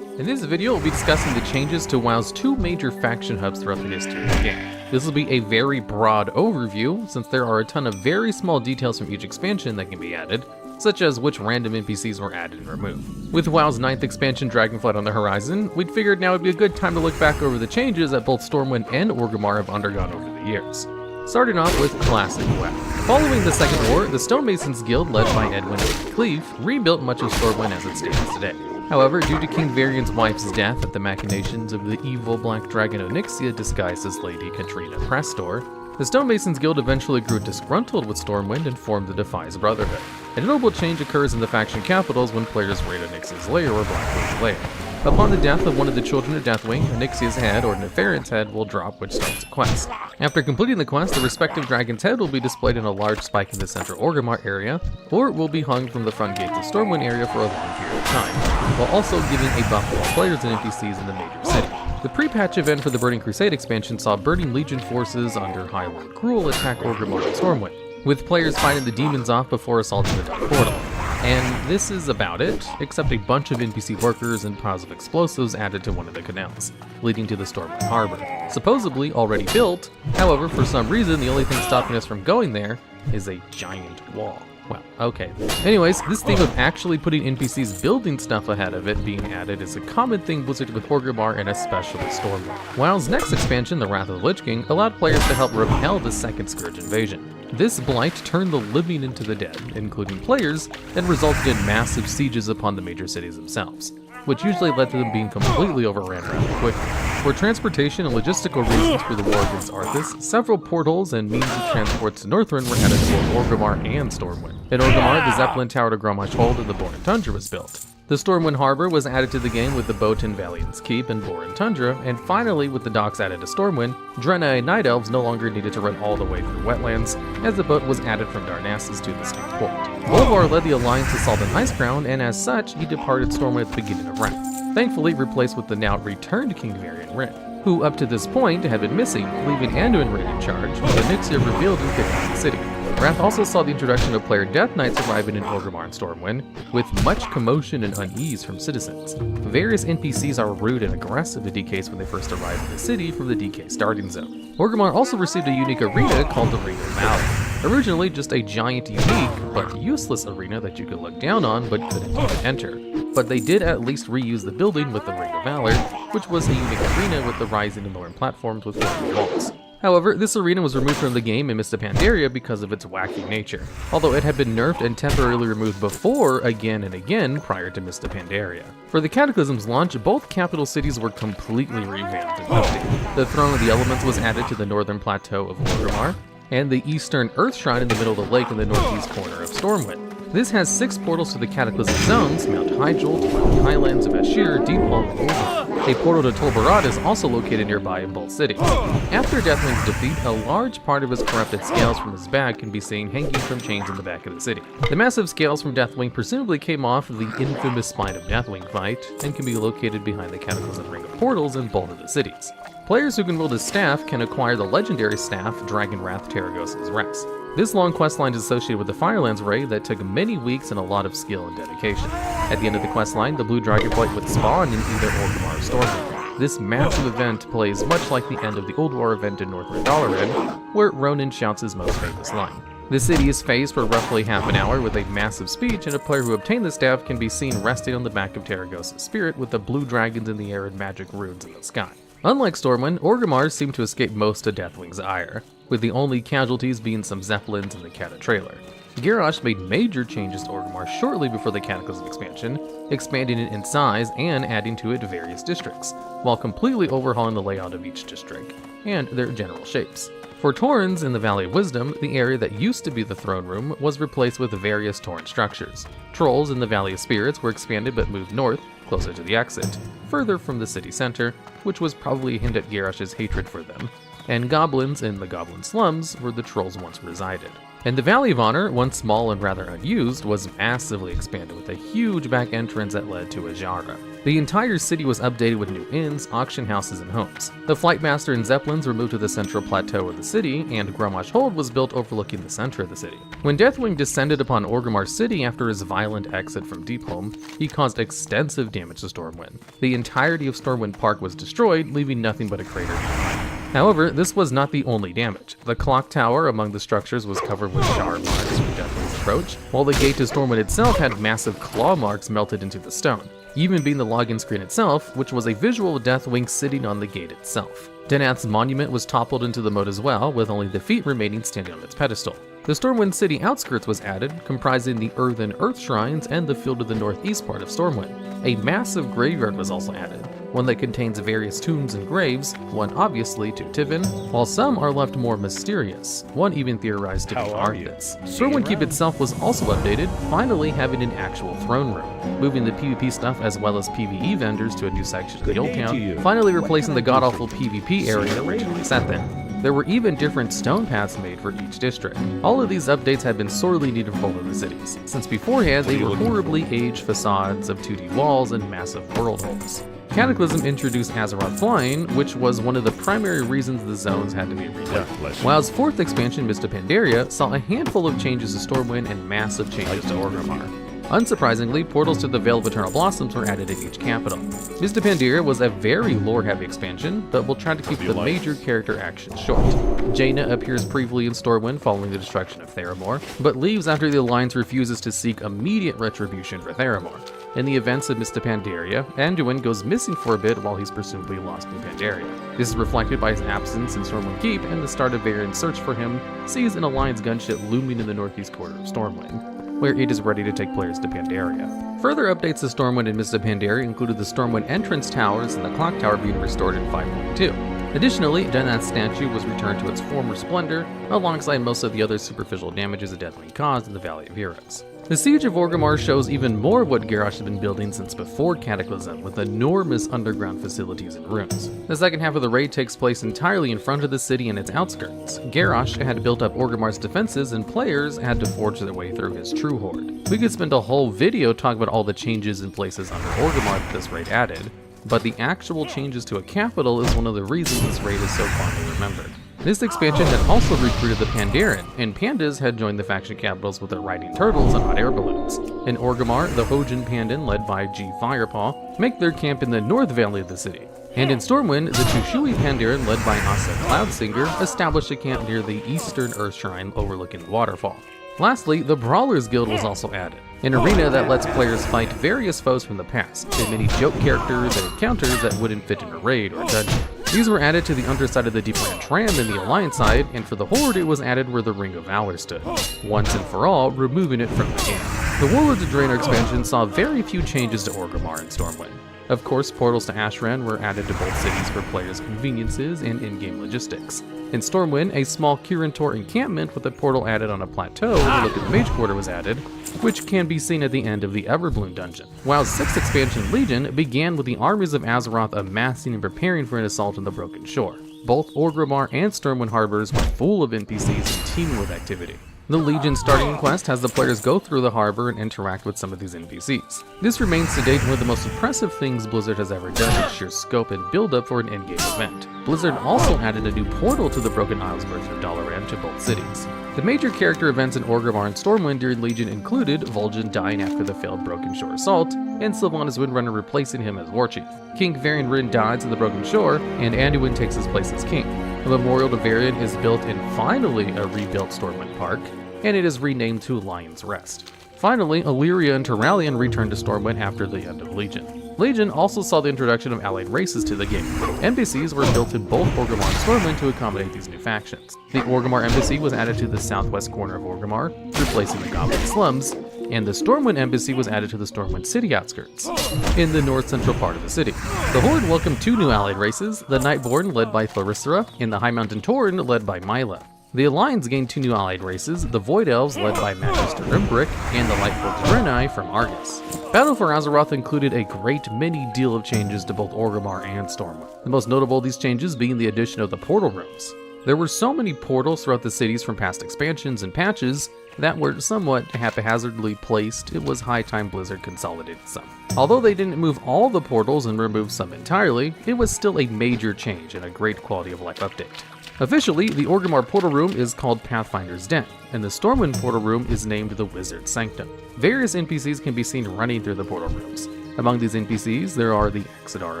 In this video, we'll be discussing the changes to WoW's 2 major faction hubs throughout the history of the game. This will be a very broad overview, since there are a ton of very small details from each expansion that can be added, such as which random NPCs were added and removed. With WoW's 9th expansion Dragonflight on the horizon, we'd figured now would be a good time to look back over the changes that both Stormwind and Orgrimmar have undergone over the years. Starting off with Classic WoW. Following the Second War, the Stonemasons Guild, led by Edwin Cleave, rebuilt much of Stormwind as it stands today. However, due to King Varian's wife's death at the machinations of the evil Black Dragon Onyxia disguised as Lady Katrina Prestor, the Stonemasons Guild eventually grew disgruntled with Stormwind and formed the Defies Brotherhood. A notable change occurs in the faction capitals when players raid Onyxia's lair or Blackwood's lair. Upon the death of one of the children of Deathwing, Onyxia's head or Nefarian's head will drop, which starts a quest. After completing the quest, the respective dragon's head will be displayed in a large spike in the central Orgrimmar area, or will be hung from the front gates of Stormwind area for a long period of time, while also giving a buff to all players and NPCs in the major city. The pre-patch event for the Burning Crusade expansion saw Burning Legion forces under High Lord Cruel attack Orgrimmar and Stormwind, with players fighting the demons off before assaulting the Dark Portal. And this is about it, except a bunch of NPC workers and piles of explosives added to one of the canals, leading to the Stormwind Harbor. Supposedly already built, however, for some reason the only thing stopping us from going there is a giant wall. Well, okay. Anyways, this theme of actually putting NPCs building stuff ahead of it being added is a common thing Blizzard with Orgrimmar and especially Stormwind. WoW's next expansion, the Wrath of the Lich King, allowed players to help repel the Second Scourge invasion. This blight turned the living into the dead, including players, and resulted in massive sieges upon the major cities themselves, which usually led to them being completely overran rather quickly. For transportation and logistical reasons for the war against Arthas, several portals and means of transport to Northrend were added to both Orgrimmar and Stormwind. In Orgrimmar, the Zeppelin Tower to Grommash Hold and the Boran Tundra was built. The Stormwind Harbor was added to the game with the boat in Valiant's Keep and Boran Tundra, and finally with the docks added to Stormwind, Draenei and Night Elves no longer needed to run all the way through wetlands, as the boat was added from Darnassus to the Steep Port. Bolvar led the Alliance Assault and Ice Crown, and as such, he departed Stormwind at the beginning of Wrath, thankfully replaced with the now returned King Varian Wrynn, who up to this point had been missing, leaving Anduin Wrynn in charge, with Onyxia revealed and kicked out of the city. Wrath also saw the introduction of player Death Knights arriving in Orgrimmar and Stormwind, with much commotion and unease from citizens. Various NPCs are rude and aggressive to DKs when they first arrive in the city from the DK starting zone. Orgrimmar also received a unique arena called the Ring of Valor. Originally just a giant, unique, but useless arena that you could look down on but couldn't even enter. But they did at least reuse the building with the Ring of Valor, which was a unique arena with the rising and lowering platforms with floating walls. However, this arena was removed from the game in Mists of Pandaria because of its wacky nature, although it had been nerfed and temporarily removed before again and again prior to Mists of Pandaria. For the Cataclysm's launch, both capital cities were completely revamped and updated. The Throne of the Elements was added to the northern plateau of Orgrimmar, and the Eastern Earth Shrine in the middle of the lake in the northeast corner of Stormwind. This has 6 portals to the Cataclysm zones, Mount Hyjal, the Highlands of Ashir, Deepholm, and Ulva. A portal to Tol Barad is also located nearby in both cities. After Deathwing's defeat, a large part of his corrupted scales from his back can be seen hanging from chains in the back of the city. The massive scales from Deathwing presumably came off the infamous Spine of Deathwing fight, and can be located behind the Cataclysm Ring of Portals in both of the cities. Players who can wield his staff can acquire the legendary staff Dragon Wrath Terragos's Rest. This long questline is associated with the Firelands raid that took many weeks and a lot of skill and dedication. At the end of the questline, the blue dragonblight would spawn in either Orgrimmar or Stormwind. This massive event plays much like the end of the Old War event in Northrend Dalaran, where Ronan shouts his most famous line. The city is phased for roughly half an hour with a massive speech, and a player who obtained the staff can be seen resting on the back of Terragos's spirit with the blue dragons in the air and magic runes in the sky. Unlike Stormwind, Orgrimmar seemed to escape most of Deathwing's ire, with the only casualties being some Zeppelins and the Cata trailer. Garrosh made major changes to Orgrimmar shortly before the Cataclysm expansion, expanding it in size and adding to it various districts, while completely overhauling the layout of each district, and their general shapes. For Taurens in the Valley of Wisdom, the area that used to be the throne room was replaced with various Tauren structures. Trolls in the Valley of Spirits were expanded but moved north, closer to the exit, further from the city center, which was probably a hint at Garrosh's hatred for them. And goblins in the Goblin Slums, where the trolls once resided. And the Valley of Honor, once small and rather unused, was massively expanded with a huge back entrance that led to Ajara. The entire city was updated with new inns, auction houses, and homes. The Flightmaster and Zeppelins were moved to the central plateau of the city, and Grommash Hold was built overlooking the center of the city. When Deathwing descended upon Orgrimmar City after his violent exit from Deepholm, he caused extensive damage to Stormwind. The entirety of Stormwind Park was destroyed, leaving nothing but a crater behind. However, this was not the only damage. The clock tower among the structures was covered with shard marks from Deathwing's approach, while the gate to Stormwind itself had massive claw marks melted into the stone, even being the login screen itself, which was a visual of Deathwing sitting on the gate itself. Denath's monument was toppled into the moat as well, with only the feet remaining standing on its pedestal. The Stormwind City outskirts was added, comprising the Earthen Earth Shrines and the field of the northeast part of Stormwind. A massive graveyard was also added, one that contains various tombs and graves, one obviously to Tivin, while some are left more mysterious, one even theorized to be Arthas. Stormwind Keep itself was also updated, finally having an actual throne room, moving the PvP stuff as well as PvE vendors to a new section of the Guild Town, finally replacing the god-awful PvP area originally set there. There were even different stone paths made for each district. All of these updates had been sorely needed for both of the cities, since beforehand they were horribly aged facades of 2D walls and massive world holes. Cataclysm introduced Azeroth Flying, which was one of the primary reasons the zones had to be redone. WoW's fourth expansion, Mist of Pandaria, saw a handful of changes to Stormwind and massive changes to Orgrimmar. Unsurprisingly, portals to the Vale of Eternal Blossoms were added in each capital. Mist of Pandaria was a very lore-heavy expansion, but we'll try to keep the major character actions short. Jaina appears briefly in Stormwind following the destruction of Theramore, but leaves after the Alliance refuses to seek immediate retribution for Theramore. In the events of Mist of Pandaria, Anduin goes missing for a bit while he's presumably lost in Pandaria. This is reflected by his absence in Stormwind Keep, and the start of Varian's search for him sees an Alliance gunship looming in the northeast quarter of Stormwind, where it is ready to take players to Pandaria. Further updates to Stormwind and Mist of Pandaria included the Stormwind entrance towers and the clock tower being restored in 5.2. Additionally, Denath's statue was returned to its former splendor, alongside most of the other superficial damages that Deathwing caused in the Valley of Heroes. The Siege of Orgrimmar shows even more of what Garrosh had been building since before Cataclysm, with enormous underground facilities and ruins. The second half of the raid takes place entirely in front of the city and its outskirts. Garrosh had built up Orgrimmar's defenses, and players had to forge their way through his true horde. We could spend a whole video talking about all the changes in places under Orgrimmar that this raid added, but the actual changes to a capital is one of the reasons this raid is so fondly remembered. This expansion had also recruited the Pandaren, and pandas had joined the faction capitals with their riding turtles and hot air balloons. In Orgrimmar, the Hojin Pandan, led by G. Firepaw, make their camp in the north valley of the city. And in Stormwind, the Tushui Pandaren, led by Asa Cloudsinger, established a camp near the eastern Earth Shrine overlooking the waterfall. Lastly, the Brawlers Guild was also added, an arena that lets players fight various foes from the past, and many joke characters and encounters that wouldn't fit in a raid or dungeon. These were added to the underside of the Deepland Tram in the Alliance side, and for the Horde it was added where the Ring of Valor stood, once and for all removing it from the game. The Warlords of Draenor expansion saw very few changes to Orgrimmar and Stormwind. Of course, portals to Ashran were added to both cities for players' conveniences and in-game logistics. In Stormwind, a small Kirin-Tor encampment with a portal added on a plateau overlooking the Mage Quarter was added, which can be seen at the end of the Everbloom dungeon. WoW's 6th expansion, Legion, began with the armies of Azeroth amassing and preparing for an assault on the Broken Shore. Both Orgrimmar and Stormwind harbors were full of NPCs and teeming with activity. The Legion starting quest has the players go through the harbor and interact with some of these NPCs. This remains to date one of the most impressive things Blizzard has ever done in sheer scope and build-up for an in-game event. Blizzard also added a new portal to the Broken Isles version of Dalaran to both cities. The major character events in Orgrimmar and Stormwind during Legion included Vol'jin dying after the failed Broken Shore assault, and Sylvanas Windrunner replacing him as Warchief. King Varian Wrynn dies in the Broken Shore, and Anduin takes his place as king. A memorial to Varian is built in finally a rebuilt Stormwind Park, and it is renamed to Lion's Rest. Finally, Illyria and Turalyon returned to Stormwind after the end of Legion. Legion also saw the introduction of allied races to the game. NPCs were built in both Orgrimmar and Stormwind to accommodate these new factions. The Orgrimmar embassy was added to the southwest corner of Orgrimmar, replacing the Goblin slums, and the Stormwind embassy was added to the Stormwind city outskirts, in the north-central part of the city. The Horde welcomed two new allied races, the Nightborn led by Tharisra, and the High Mountain Tauren led by Myla. The Alliance gained two new allied races, the Void Elves led by Magister Rimbrick, and the Lightforged Draenei from Argus. Battle for Azeroth included a great many deal of changes to both Orgrimmar and Stormwind, the most notable of these changes being the addition of the portal rooms. There were so many portals throughout the cities from past expansions and patches that were somewhat haphazardly placed. It was high time Blizzard consolidated some. Although they didn't move all the portals and remove some entirely, it was still a major change and a great quality of life update. Officially, the Orgrimmar portal room is called Pathfinder's Den, and the Stormwind portal room is named the Wizard's Sanctum. Various NPCs can be seen running through the portal rooms. Among these NPCs, there are the Exodar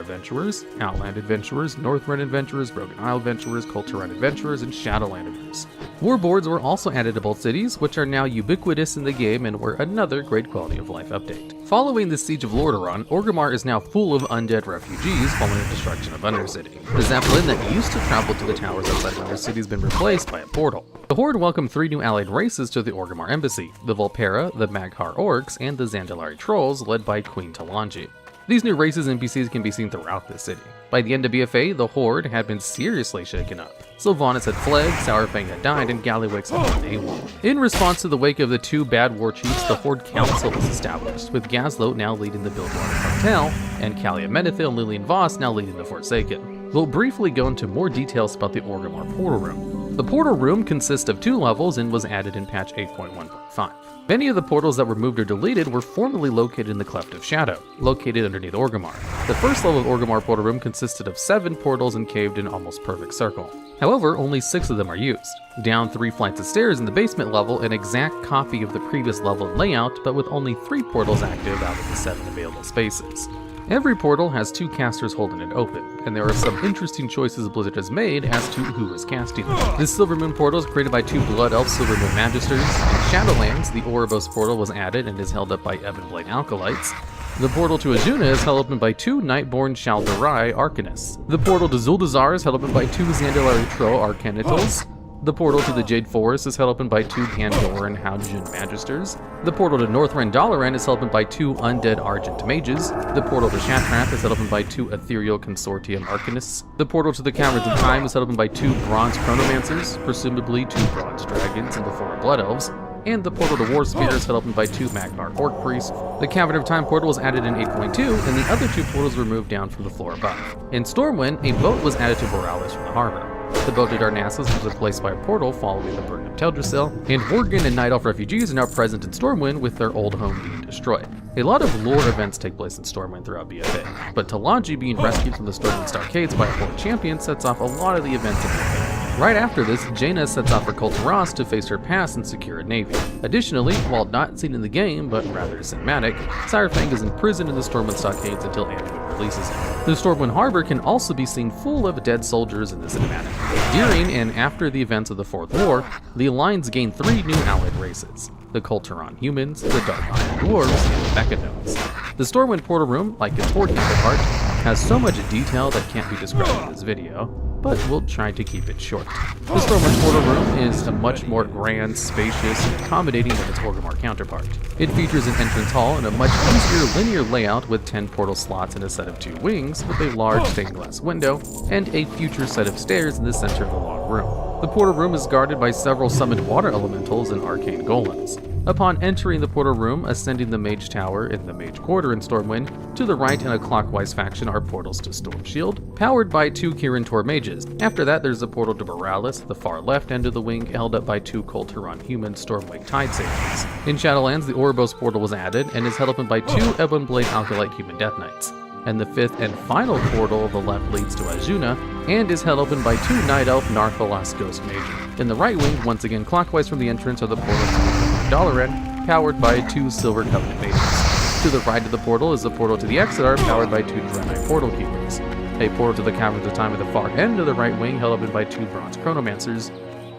Adventurers, Outland Adventurers, Northrend Adventurers, Broken Isle Adventurers, Kulturan Adventurers, and Shadowland Adventurers. War boards were also added to both cities, which are now ubiquitous in the game and were another great quality of life update. Following the Siege of Lordaeron, Orgrimmar is now full of undead refugees following the destruction of Undercity. The Zeppelin that used to travel to the towers outside Undercity has been replaced by a portal. The Horde welcomed three new allied races to the Orgrimmar embassy, the Volpera, the Mag'har Orcs, and the Zandalari Trolls led by Queen Talanji. These new races and NPCs can be seen throughout the city. By the end of BFA, the Horde had been seriously shaken up. Sylvanas had fled, Sourfang had died, and Gallywix had been AWOL. In response to the wake of the two bad war chiefs, the Horde Council was established, with Gazlo now leading the Bilgewater Cartel, and Kalia Menethil and Lillian Voss now leading the Forsaken. We'll briefly go into more details about the Orgrimmar Portal Room. The Portal Room consists of 2 levels and was added in patch 8.1.5. Many of the portals that were moved or deleted were formerly located in the Cleft of Shadow, located underneath Orgrimmar. The first level of Orgrimmar Portal Room consisted of 7 portals encaved in almost perfect circle. However, only 6 of them are used. Down 3 flights of stairs in the basement level, an exact copy of the previous level and layout, but with only 3 portals active out of the 7 available spaces. Every portal has 2 casters holding it open, and there are some interesting choices Blizzard has made as to who is casting them. This Silver Moon portal is created by 2 Blood Elf Silver Moon Magisters. In Shadowlands, the Ouroboros portal was added and is held up by Ebonblade Alkalites. The portal to Azuna is held open by 2 Nightborn Shal'Darai Arcanists. The portal to Zuldazar is held open by 2 Zandalari Tro Arcanitals. The portal to the Jade Forest is held open by 2 Pandoran Haujin Magisters. The portal to Northrend Dalaran is held open by 2 Undead Argent Mages. The portal to Shattrath is held open by 2 Ethereal Consortium Arcanists. The portal to the Caverns of Time is held open by 2 Bronze Chronomancers, presumably 2 Bronze Dragons and the 4 Blood Elves. And the portal to War Spear is held open by 2 Mag'har Orc Priests. The Cavern of Time portal was added in 8.2, and the other 2 portals were moved down from the floor above. In Stormwind, a boat was added to Borealis from the harbor. The boat to Darnassus was replaced by a portal following the burning of Teldrassil, and Worgen and Night Elf refugees are now present in Stormwind with their old home being destroyed. A lot of lore events take place in Stormwind throughout BFA, but Talanji being rescued from the Stormwind Starcades by a Horde champion sets off a lot of the events in BFA. Right after this, Jaina sets off for Kulturas to face her past and secure a navy. Additionally, while not seen in the game, but rather cinematic, Saurfang is imprisoned in the Stormwind Stockades until Anduin releases him. The Stormwind Harbor can also be seen full of dead soldiers in the cinematic. During and after the events of the Fourth War, the Alliance gained 3 new allied races: the Kulturan Humans, the Dark Iron Dwarves, and the Mechanodes. The Stormwind Portal Room, like its Horde counterpart, has so much detail that can't be described in this video, but we'll try to keep it short. The Stormwind Portal Room is a much more grand, spacious, and accommodating than its Orgrimmar counterpart. It features an entrance hall and a much easier linear layout with 10 portal slots and a set of 2 wings with a large stained glass window and a future set of stairs in the center of the long room. The portal room is guarded by several summoned water elementals and arcane golems. Upon entering the portal room, ascending the Mage Tower in the Mage Quarter in Stormwind, to the right in a clockwise faction are portals to Stormshield, powered by 2 Kirin Tor mages. After that, there's a portal to Borealis, the far left end of the wing, held up by 2 Kul-Tiran human Stormwing Tide Sages. In Shadowlands, the Ouroboros portal was added and is held open by 2 Ebonblade Alkalite human Death Knights. And the 5th and final portal of the left leads to Azuna, and is held open by 2 Night Elf Narthalas Ghost Mages. In the right wing, once again clockwise from the entrance, are the portals to Dalaran, powered by 2 Silver Covenant Mages. To the right of the portal is the portal to the Exodar, powered by 2 Draenei Portal Keepers. A portal to the Caverns of Time at the far end of the right wing, held open by 2 Bronze Chronomancers.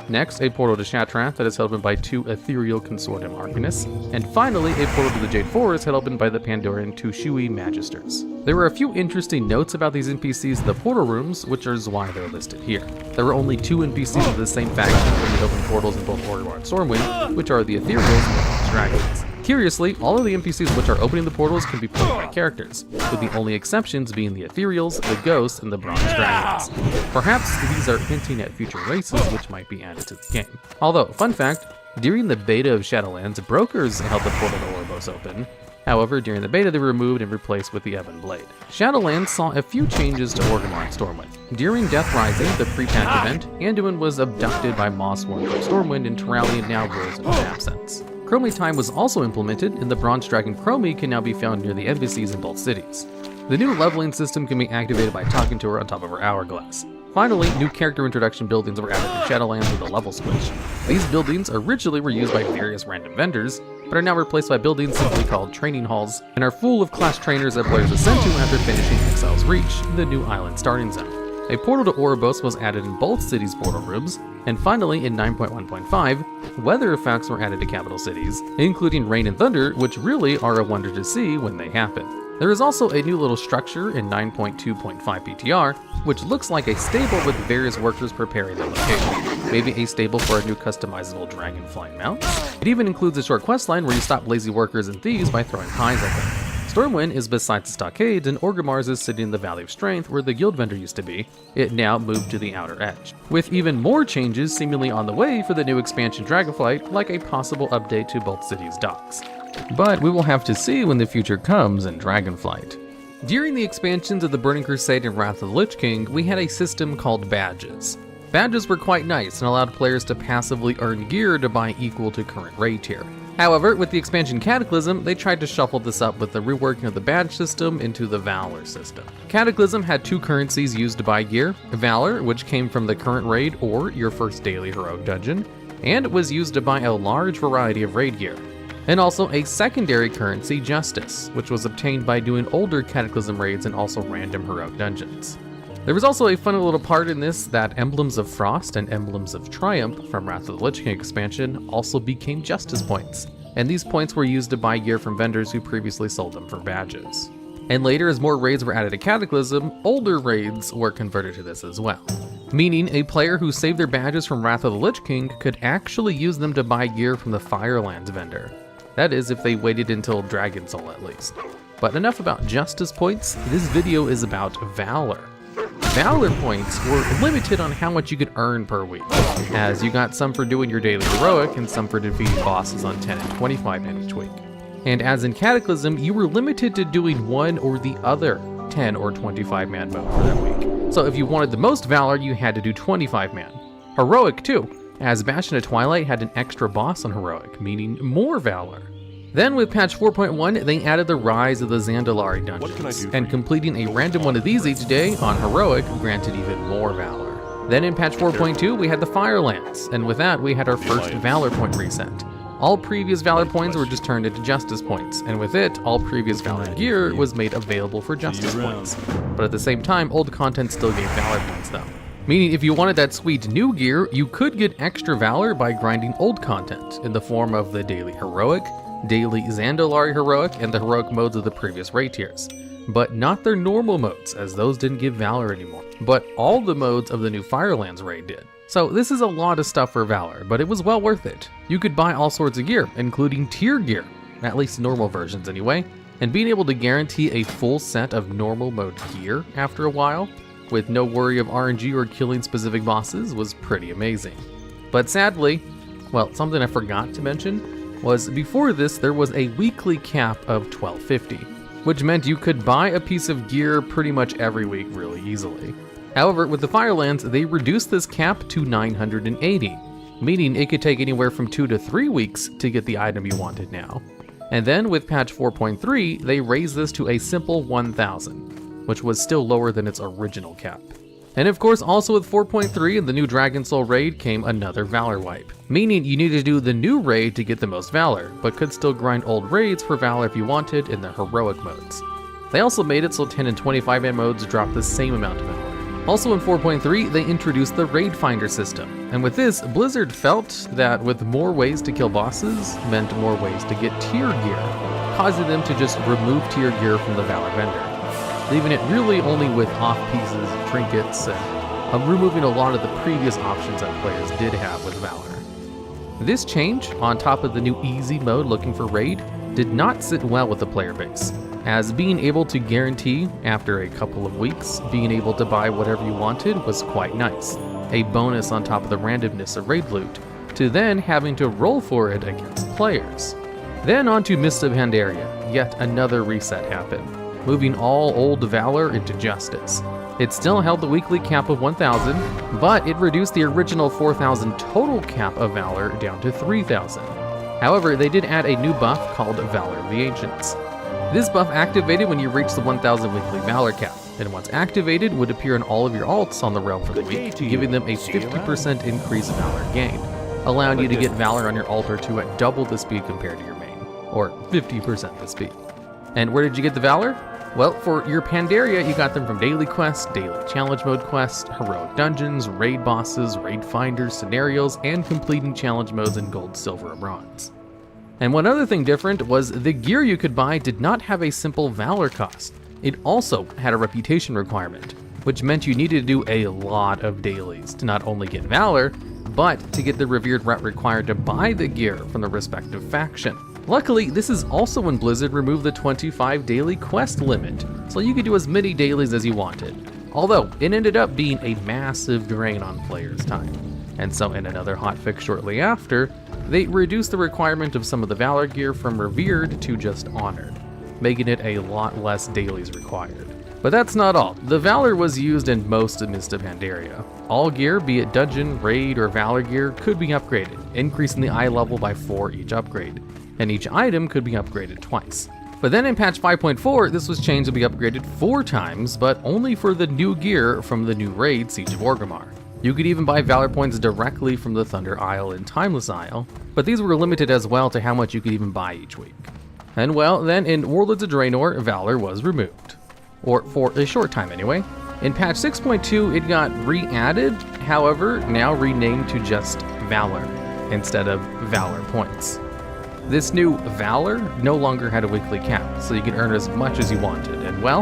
Next, a portal to Shattrath that is held open by 2 Ethereal Consortium Arcanists. And finally, a portal to the Jade Forest held open by the Pandorian Tushui Magisters. There were a few interesting notes about these NPCs in the portal rooms, which is why they're listed here. There were only 2 NPCs of the same faction in the open portals in both Orgrimmar and Stormwind, which are the Ethereals and the Bronze Dragons. Curiously, all of the NPCs which are opening the portals can be played by characters, with the only exceptions being the Ethereals, the Ghosts, and the Bronze Dragons. Perhaps these are hinting at future races which might be added to the game. Although, fun fact, during the beta of Shadowlands, brokers held the portal to Ouroboros open. However, during the beta they were removed and replaced with the Ebon Blade. Shadowlands saw a few changes to Orgrimmar and Stormwind. During Death Rising, the pre-patch event, Anduin was abducted by Mossworn from Stormwind and Turallion now rules in his absence. Chromie time was also implemented, and the Bronze Dragon Chromie can now be found near the embassies in both cities. The new leveling system can be activated by talking to her on top of her hourglass. Finally, new character introduction buildings were added in Shadowlands with a level switch. These buildings originally were used by various random vendors, but are now replaced by buildings simply called training halls, and are full of class trainers that players ascend to after finishing Exile's Reach, the new island starting zone. A portal to Ouroboros was added in both cities' portal rooms, and finally in 9.1.5, weather effects were added to capital cities, including rain and thunder, which really are a wonder to see when they happen. There is also a new little structure in 9.2.5 PTR, which looks like a stable with various workers preparing their location. Maybe a stable for a new customizable dragon flying mount. It even includes a short questline where you stop lazy workers and thieves by throwing pies at them. Stormwind is beside the stockades, and Orgrimmar's is sitting in the Valley of Strength where the guild vendor used to be. It now moved to the outer edge, with even more changes seemingly on the way for the new expansion Dragonflight, like a possible update to both cities' docks. But we will have to see when the future comes in Dragonflight. During the expansions of the Burning Crusade and Wrath of the Lich King, we had a system called badges. Badges were quite nice and allowed players to passively earn gear to buy equal to current raid tier. However, with the expansion Cataclysm, they tried to shuffle this up with the reworking of the badge system into the Valor system. Cataclysm had 2 currencies used to buy gear: Valor, which came from the current raid or your first daily heroic dungeon, and was used to buy a large variety of raid gear. And also a secondary currency, Justice, which was obtained by doing older Cataclysm raids and also random heroic dungeons. There was also a funny little part in this that Emblems of Frost and Emblems of Triumph from Wrath of the Lich King expansion also became Justice points, and these points were used to buy gear from vendors who previously sold them for badges. And later, as more raids were added to Cataclysm, older raids were converted to this as well, meaning a player who saved their badges from Wrath of the Lich King could actually use them to buy gear from the Firelands vendor. That is, if they waited until Dragon Soul at least. But enough about Justice points, this video is about Valor. Valor points were limited on how much you could earn per week, as you got some for doing your daily heroic and some for defeating bosses on 10 and 25 man each week. And as in Cataclysm, you were limited to doing one or the other 10 or 25 man mode for that week. So if you wanted the most Valor, you had to do 25 man. Heroic too, as Bastion of Twilight had an extra boss on Heroic, meaning more Valor. Then with patch 4.1, they added the Rise of the Zandalari dungeons, and completing a random one of these each day on Heroic granted even more Valor. Then in patch 4.2, we had the Firelands, and with that we had our first Valor point reset. All previous Valor points were just turned into Justice points, and with it, all previous Valor gear was made available for Justice points. But at the same time, old content still gave Valor points though. Meaning if you wanted that sweet new gear, you could get extra Valor by grinding old content in the form of the Daily Heroic, Daily Zandalari Heroic, and the Heroic modes of the previous raid tiers. But not their normal modes, as those didn't give Valor anymore. But all the modes of the new Firelands raid did. So this is a lot of stuff for Valor, but it was well worth it. You could buy all sorts of gear, including tier gear, at least normal versions anyway, and being able to guarantee a full set of normal mode gear after a while, with no worry of RNG or killing specific bosses, was pretty amazing. But sadly, well, something I forgot to mention was before this there was a weekly cap of 1250, which meant you could buy a piece of gear pretty much every week really easily. However, with the Firelands, they reduced this cap to 980, meaning it could take anywhere from 2 to 3 weeks to get the item you wanted now. And then with patch 4.3, they raised this to a simple 1000, which was still lower than its original cap. And of course, also with 4.3 and the new Dragon Soul raid came another Valor wipe, meaning you need to do the new raid to get the most Valor, but could still grind old raids for Valor if you wanted in the heroic modes. They also made it so 10 and 25-man modes drop the same amount of Valor. Also in 4.3, they introduced the Raid Finder system, and with this, Blizzard felt that with more ways to kill bosses meant more ways to get tier gear, causing them to just remove tier gear from the Valor vendor, leaving it really only with off pieces, trinkets, and removing a lot of the previous options that players did have with Valor. This change, on top of the new easy mode looking for raid, did not sit well with the player base, as being able to guarantee, after a couple of weeks, being able to buy whatever you wanted was quite nice, a bonus on top of the randomness of raid loot, to then having to roll for it against players. Then on to Mist of Pandaria, yet another reset happened, moving all old Valor into Justice. It still held the weekly cap of 1000, but it reduced the original 4000 total cap of Valor down to 3000. However, they did add a new buff called Valor of the Ancients. This buff activated when you reach the 1000 weekly Valor cap, and once activated would appear in all of your alts on the realm for the week, giving them a 50% increase in Valor gain, allowing you to get Valor on your altar to at double the speed compared to your main, or 50% the speed. And where did you get the Valor? Well, for your Pandaria, you got them from daily quests, daily challenge mode quests, heroic dungeons, raid bosses, raid finders, scenarios, and completing challenge modes in gold, silver, or bronze. And one other thing different was the gear you could buy did not have a simple Valor cost. It also had a reputation requirement, which meant you needed to do a lot of dailies to not only get Valor, but to get the revered rep required to buy the gear from the respective faction. Luckily, this is also when Blizzard removed the 25 daily quest limit, so you could do as many dailies as you wanted. Although, it ended up being a massive drain on players' time. And so in another hotfix shortly after, they reduced the requirement of some of the Valor gear from revered to just honored, making it a lot less dailies required. But that's not all. The Valor was used in most of Mist of Pandaria. All gear, be it dungeon, raid, or Valor gear, could be upgraded, increasing the eye level by 4 each upgrade, and each item could be upgraded twice. But then in patch 5.4, this was changed to be upgraded 4 times, but only for the new gear from the new raid, Siege of Orgrimmar. You could even buy Valor points directly from the Thunder Isle and Timeless Isle, but these were limited as well to how much you could even buy each week. And well, then in Warlords of Draenor, Valor was removed. Or for a short time anyway. In patch 6.2, it got re-added, however, now renamed to just Valor, instead of Valor points. This new Valor no longer had a weekly cap, so you could earn as much as you wanted, and well,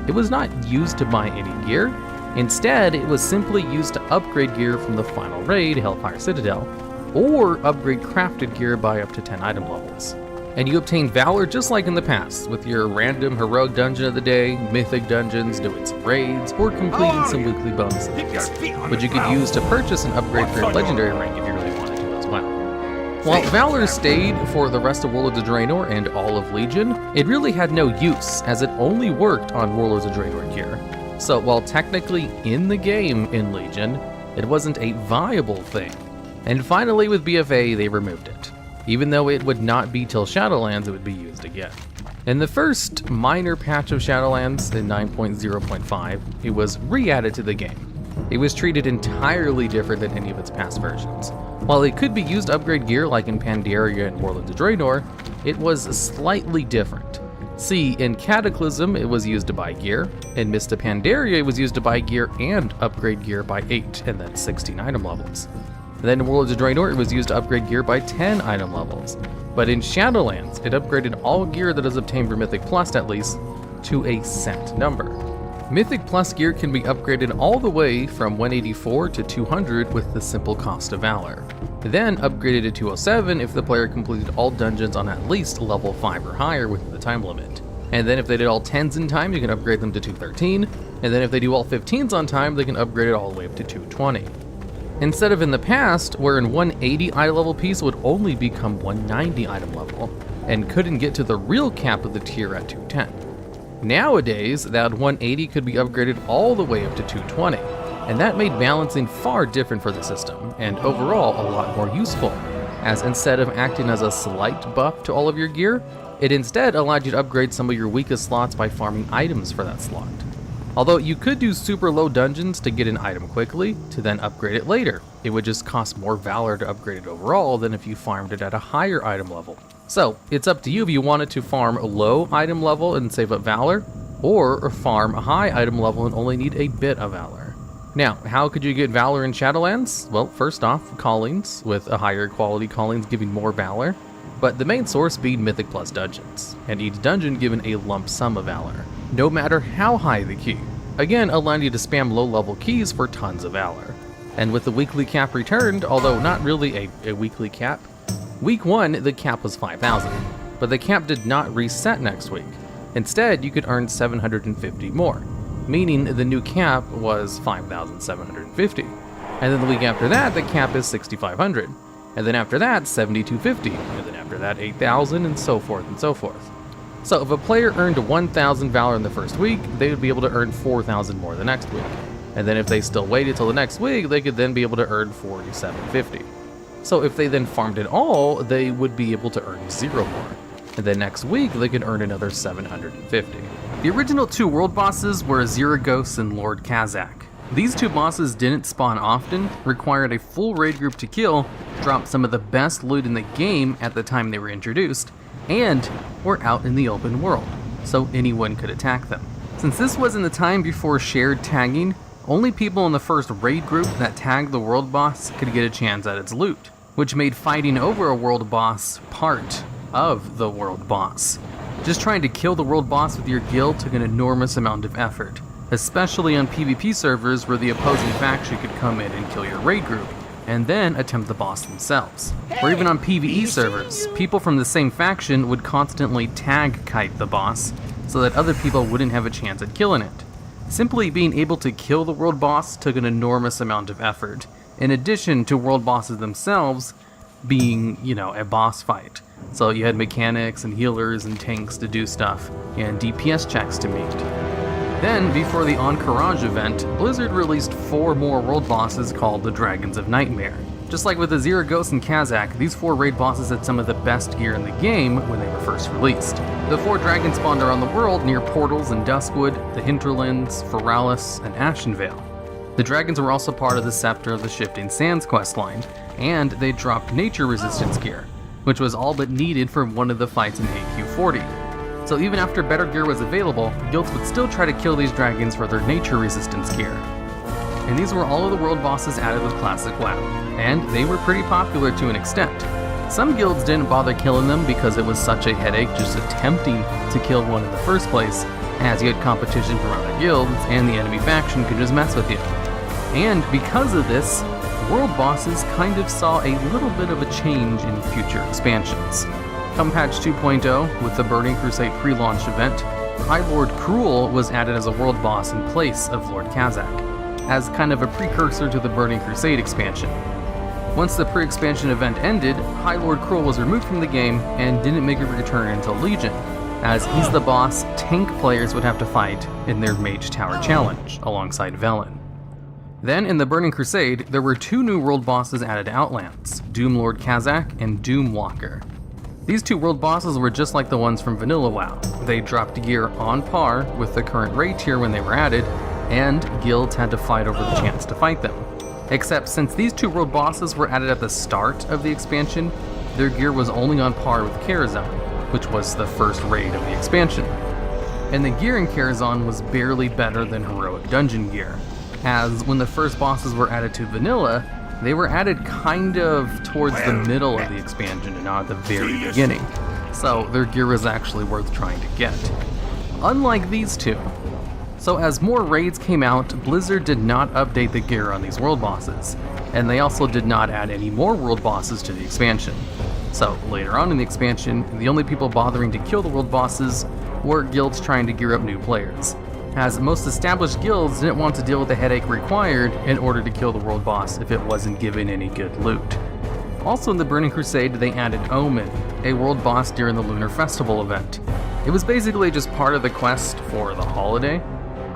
it was not used to buy any gear. Instead, it was simply used to upgrade gear from the final raid, Hellfire Citadel, or upgrade crafted gear by up to 10 item levels. And you obtain Valor just like in the past, with your random heroic dungeon of the day, mythic dungeons, doing some raids, or completing some weekly bonuses, which you could use to purchase an upgrade for your legendary rank if you really wanted to as well. While Valor stayed for the rest of Warlords of Draenor and all of Legion, it really had no use, as it only worked on Warlords of Draenor gear. So while technically in the game in Legion, it wasn't a viable thing. And finally with BFA, they removed it, even though it would not be till Shadowlands it would be used again. In the first minor patch of Shadowlands in 9.0.5, it was re-added to the game. It was treated entirely different than any of its past versions. While it could be used to upgrade gear like in Pandaria and Warlords of Draenor, it was slightly different. See, in Cataclysm, it was used to buy gear. In Mist of Pandaria, it was used to buy gear and upgrade gear by 8 and then 16 item levels. Then in Warlords of Draenor, it was used to upgrade gear by 10 item levels. But in Shadowlands, it upgraded all gear that is obtained for Mythic Plus at least to a set number. Mythic Plus gear can be upgraded all the way from 184 to 200 with the simple cost of Valor. Then upgraded to 207 if the player completed all dungeons on at least level 5 or higher within the time limit. And then if they did all 10s in time, you can upgrade them to 213,
And then if they do all 15s on time, they can upgrade it all the way up to 220. Instead of in the past, where an 180 item level piece would only become 190 item level, and couldn't get to the real cap of the tier at 210. Nowadays, that 180 could be upgraded all the way up to 220, and that made balancing far different for the system, and overall a lot more useful, as instead of acting as a slight buff to all of your gear, it instead allowed you to upgrade some of your weakest slots by farming items for that slot. Although you could do super low dungeons to get an item quickly, to then upgrade it later. It would just cost more valor to upgrade it overall than if you farmed it at a higher item level. So, it's up to you if you wanted to farm a low item level and save up valor, or farm a high item level and only need a bit of valor. Now, how could you get valor in Shadowlands? Well, first off, callings, with a higher quality callings giving more valor, but the main source being Mythic Plus dungeons, and each dungeon given a lump sum of valor, no matter how high the key. Again, allowing you to spam low level keys for tons of valor. And with the weekly cap returned, although not really a weekly cap, week 1 the cap was 5,000, but the cap did not reset next week. Instead, you could earn 750 more, meaning the new cap was 5,750. And then the week after that, the cap is 6,500. And then after that, 7,250. And then after that, 8,000, and so forth and so forth. So if a player earned 1,000 valor in the first week, they would be able to earn 4,000 more the next week. And then if they still waited till the next week, they could then be able to earn 4,750. So if they then farmed it all, they would be able to earn 0 more. And then next week, they could earn another 750. The original 2 world bosses were Aziragos and Lord Kazak. These 2 bosses didn't spawn often, required a full raid group to kill, dropped some of the best loot in the game at the time they were introduced, and were out in the open world, so anyone could attack them. Since this was in the time before shared tagging, only people in the first raid group that tagged the world boss could get a chance at its loot, which made fighting over a world boss part of the world boss. Just trying to kill the world boss with your guild took an enormous amount of effort, especially on PvP servers where the opposing faction could come in and kill your raid group, and then attempt the boss themselves. Or even on PvE servers, people from the same faction would constantly tag kite the boss so that other people wouldn't have a chance at killing it. Simply being able to kill the world boss took an enormous amount of effort, in addition to world bosses themselves being, a boss fight. So you had mechanics and healers and tanks to do stuff, and DPS checks to meet. Then, before the Encourage event, Blizzard released 4 more world bosses called the Dragons of Nightmare. Just like with Aziragos and Kazak, these 4 raid bosses had some of the best gear in the game when they were first released. The 4 dragons spawned around the world near portals in Duskwood, the Hinterlands, Feralis, and Ashenvale. The dragons were also part of the Scepter of the Shifting Sands questline, and they dropped nature resistance gear, which was all but needed for one of the fights in AQ40. So even after better gear was available, guilds would still try to kill these dragons for their nature resistance gear. And these were all of the world bosses added with Classic WoW, and they were pretty popular to an extent. Some guilds didn't bother killing them because it was such a headache just attempting to kill one in the first place, as you had competition from other guilds and the enemy faction could just mess with you. And because of this, world bosses kind of saw a little bit of a change in future expansions. Come patch 2.0, with the Burning Crusade pre-launch event, High Lord Cruel was added as a world boss in place of Lord Kazak, as kind of a precursor to the Burning Crusade expansion. Once the pre-expansion event ended, High Lord Cruel was removed from the game and didn't make a return until Legion, as he's the boss tank players would have to fight in their Mage Tower challenge, alongside Velen. Then, in the Burning Crusade, there were 2 new world bosses added to Outlands, Doom Lord Kazak and Doom Walker. These 2 world bosses were just like the ones from Vanilla WoW. They dropped gear on par with the current raid tier when they were added, and guilds had to fight over the chance to fight them. Except since these 2 world bosses were added at the start of the expansion, their gear was only on par with Karazhan, which was the first raid of the expansion. And the gear in Karazhan was barely better than heroic dungeon gear, as when the first bosses were added to Vanilla, they were added kind of towards the middle of the expansion and not at the very beginning, so their gear was actually worth trying to get. Unlike these 2. So as more raids came out, Blizzard did not update the gear on these world bosses, and they also did not add any more world bosses to the expansion. So later on in the expansion, the only people bothering to kill the world bosses were guilds trying to gear up new players. as most established guilds didn't want to deal with the headache required in order to kill the world boss if it wasn't given any good loot. Also in the Burning Crusade, they added Omen, a world boss during the Lunar Festival event. It was basically just part of the quest for the holiday.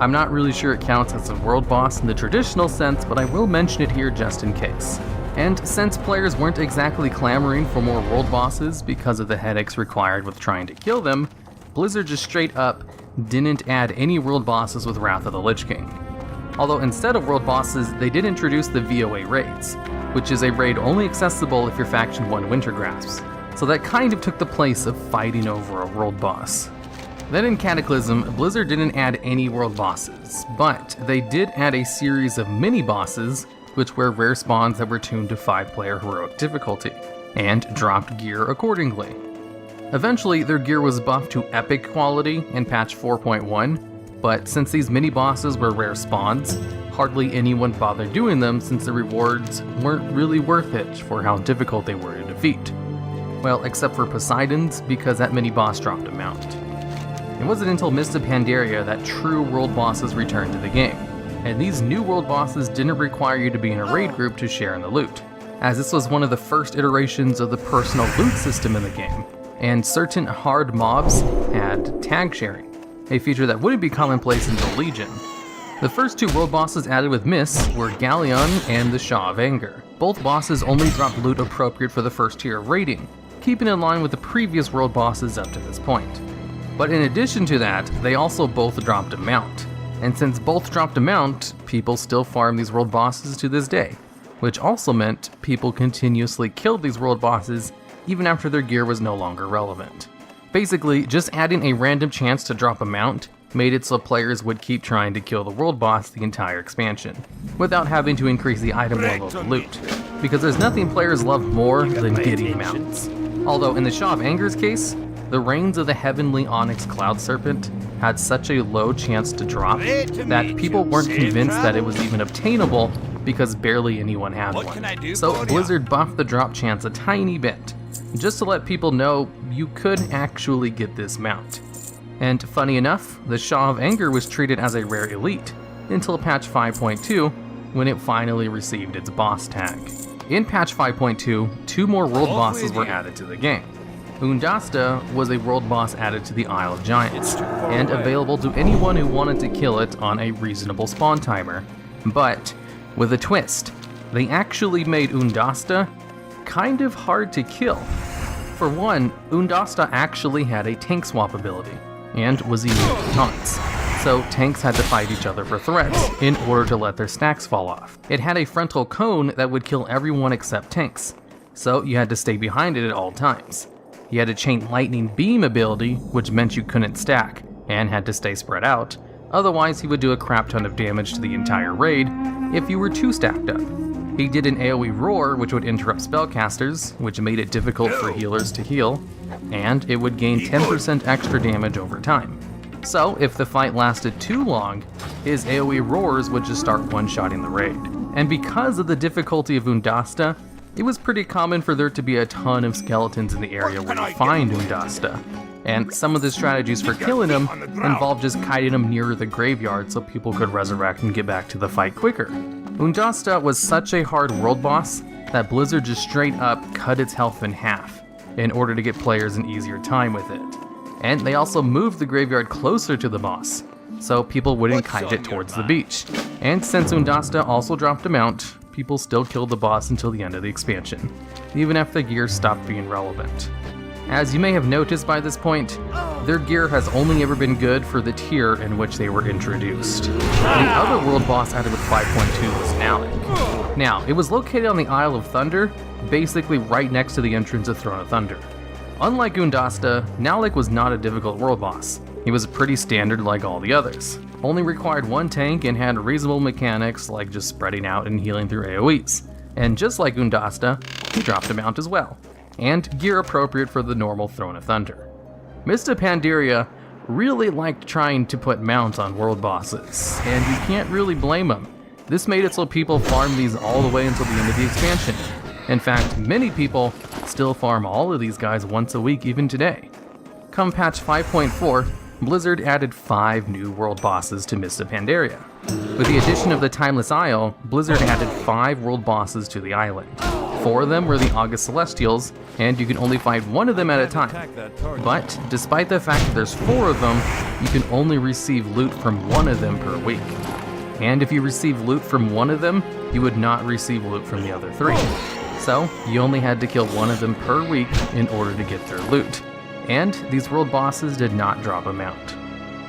I'm not really sure it counts as a world boss in the traditional sense, but I will mention it here just in case. And since players weren't exactly clamoring for more world bosses because of the headaches required with trying to kill them, Blizzard just straight up didn't add any world bosses with Wrath of the Lich King. Although instead of world bosses, they did introduce the VOA raids, which is a raid only accessible if your faction won Winter Grasps. So that kind of took the place of fighting over a world boss. Then in Cataclysm, Blizzard didn't add any world bosses, but they did add a series of mini-bosses, which were rare spawns that were tuned to 5-player heroic difficulty, and dropped gear accordingly. Eventually, their gear was buffed to epic quality in patch 4.1, but since these mini-bosses were rare spawns, hardly anyone bothered doing them since the rewards weren't really worth it for how difficult they were to defeat. Well, except for Poseidon's, because that mini-boss dropped a mount. It wasn't until Mist of Pandaria that true world bosses returned to the game, and these new world bosses didn't require you to be in a raid group to share in the loot, as this was one of the first iterations of the personal loot system in the game, and certain hard mobs had tag sharing, a feature that wouldn't be commonplace until Legion. The first two world bosses added with Mist were Galleon and the Shaw of Anger. Both bosses only dropped loot appropriate for the first tier of raiding, keeping in line with the previous world bosses up to this point. But in addition to that, they also both dropped a mount. And since both dropped a mount, people still farm these world bosses to this day, which also meant people continuously killed these world bosses even after their gear was no longer relevant. Basically, just adding a random chance to drop a mount made it so players would keep trying to kill the world boss the entire expansion, without having to increase the item level of the loot, because there's nothing players love more than getting mounts. Although in the Shaw of Anger's case, the reigns of the Heavenly Onyx Cloud Serpent had such a low chance to drop that people weren't convinced that it was even obtainable because barely anyone had one. So Blizzard buffed the drop chance a tiny bit, just to let people know you could actually get this mount. And funny enough, the Shaw of Anger was treated as a rare elite until patch 5.2 when it finally received its boss tag. In patch 5.2, 2 more world bosses were added to the game. Undasta was a world boss added to the Isle of Giants, and available to anyone who wanted to kill it on a reasonable spawn timer. But with a twist, they actually made Undasta kind of hard to kill. For one, Undasta actually had a tank swap ability, and was immune to taunts, so tanks had to fight each other for threats in order to let their stacks fall off. It had a frontal cone that would kill everyone except tanks, so you had to stay behind it at all times. You had a chain lightning beam ability, which meant you couldn't stack, and had to stay spread out, otherwise he would do a crap ton of damage to the entire raid if you were too stacked up. He did an AoE roar, which would interrupt spellcasters, which made it difficult for healers to heal, and it would gain 10% extra damage over time. So if the fight lasted too long, his AoE roars would just start one-shotting the raid. And because of the difficulty of Undasta, it was pretty common for there to be a ton of skeletons in the area where you find Undasta, and some of the strategies for killing him involved just kiting him nearer the graveyard so people could resurrect and get back to the fight quicker. Undasta was such a hard world boss that Blizzard just straight up cut its health in half in order to get players an easier time with it. And they also moved the graveyard closer to the boss, so people wouldn't kite it towards the beach. And since Undasta also dropped a mount, people still killed the boss until the end of the expansion, even after the gear stopped being relevant. As you may have noticed by this point, their gear has only ever been good for the tier in which they were introduced. The other world boss added with 5.2 was Nalik. Now, it was located on the Isle of Thunder, basically right next to the entrance of Throne of Thunder. Unlike Undasta, Nalik was not a difficult world boss. He was pretty standard like all the others. Only required one tank and had reasonable mechanics like just spreading out and healing through AoEs. And just like Undasta, he dropped a mount as well, and gear appropriate for the normal Throne of Thunder. Mist of Pandaria really liked trying to put mounts on world bosses, and you can't really blame them. This made it so people farm these all the way until the end of the expansion. In fact, many people still farm all of these guys once a week even today. Come patch 5.4,
Blizzard added 5 new world bosses to Mist of Pandaria. With the addition of the Timeless Isle, Blizzard added 5 world bosses to the island. 4 of them were the August Celestials, and you can only fight one of them at a time. But, despite the fact that there's 4 of them, you can only receive loot from one of them per week. And if you receive loot from one of them, you would not receive loot from the other 3. So, you only had to kill one of them per week in order to get their loot. And these world bosses did not drop a mount.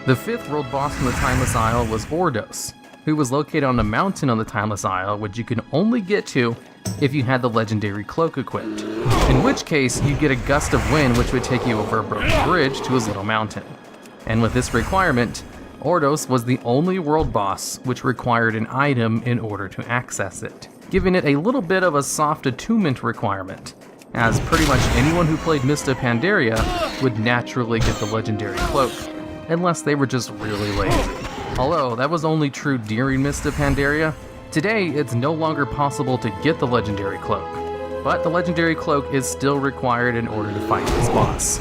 The 5th world boss from the Timeless Isle was Ordos, who was located on a mountain on the Timeless Isle, which you can only get to if you had the legendary cloak equipped, in which case you'd get a gust of wind which would take you over a broken bridge to his little mountain. And with this requirement, Ordos was the only world boss which required an item in order to access it, giving it a little bit of a soft attunement requirement, as pretty much anyone who played Mist of Pandaria would naturally get the legendary cloak, unless they were just really lazy. Although that was only true during Mist of Pandaria, today it's no longer possible to get the legendary cloak, but the legendary cloak is still required in order to fight this boss,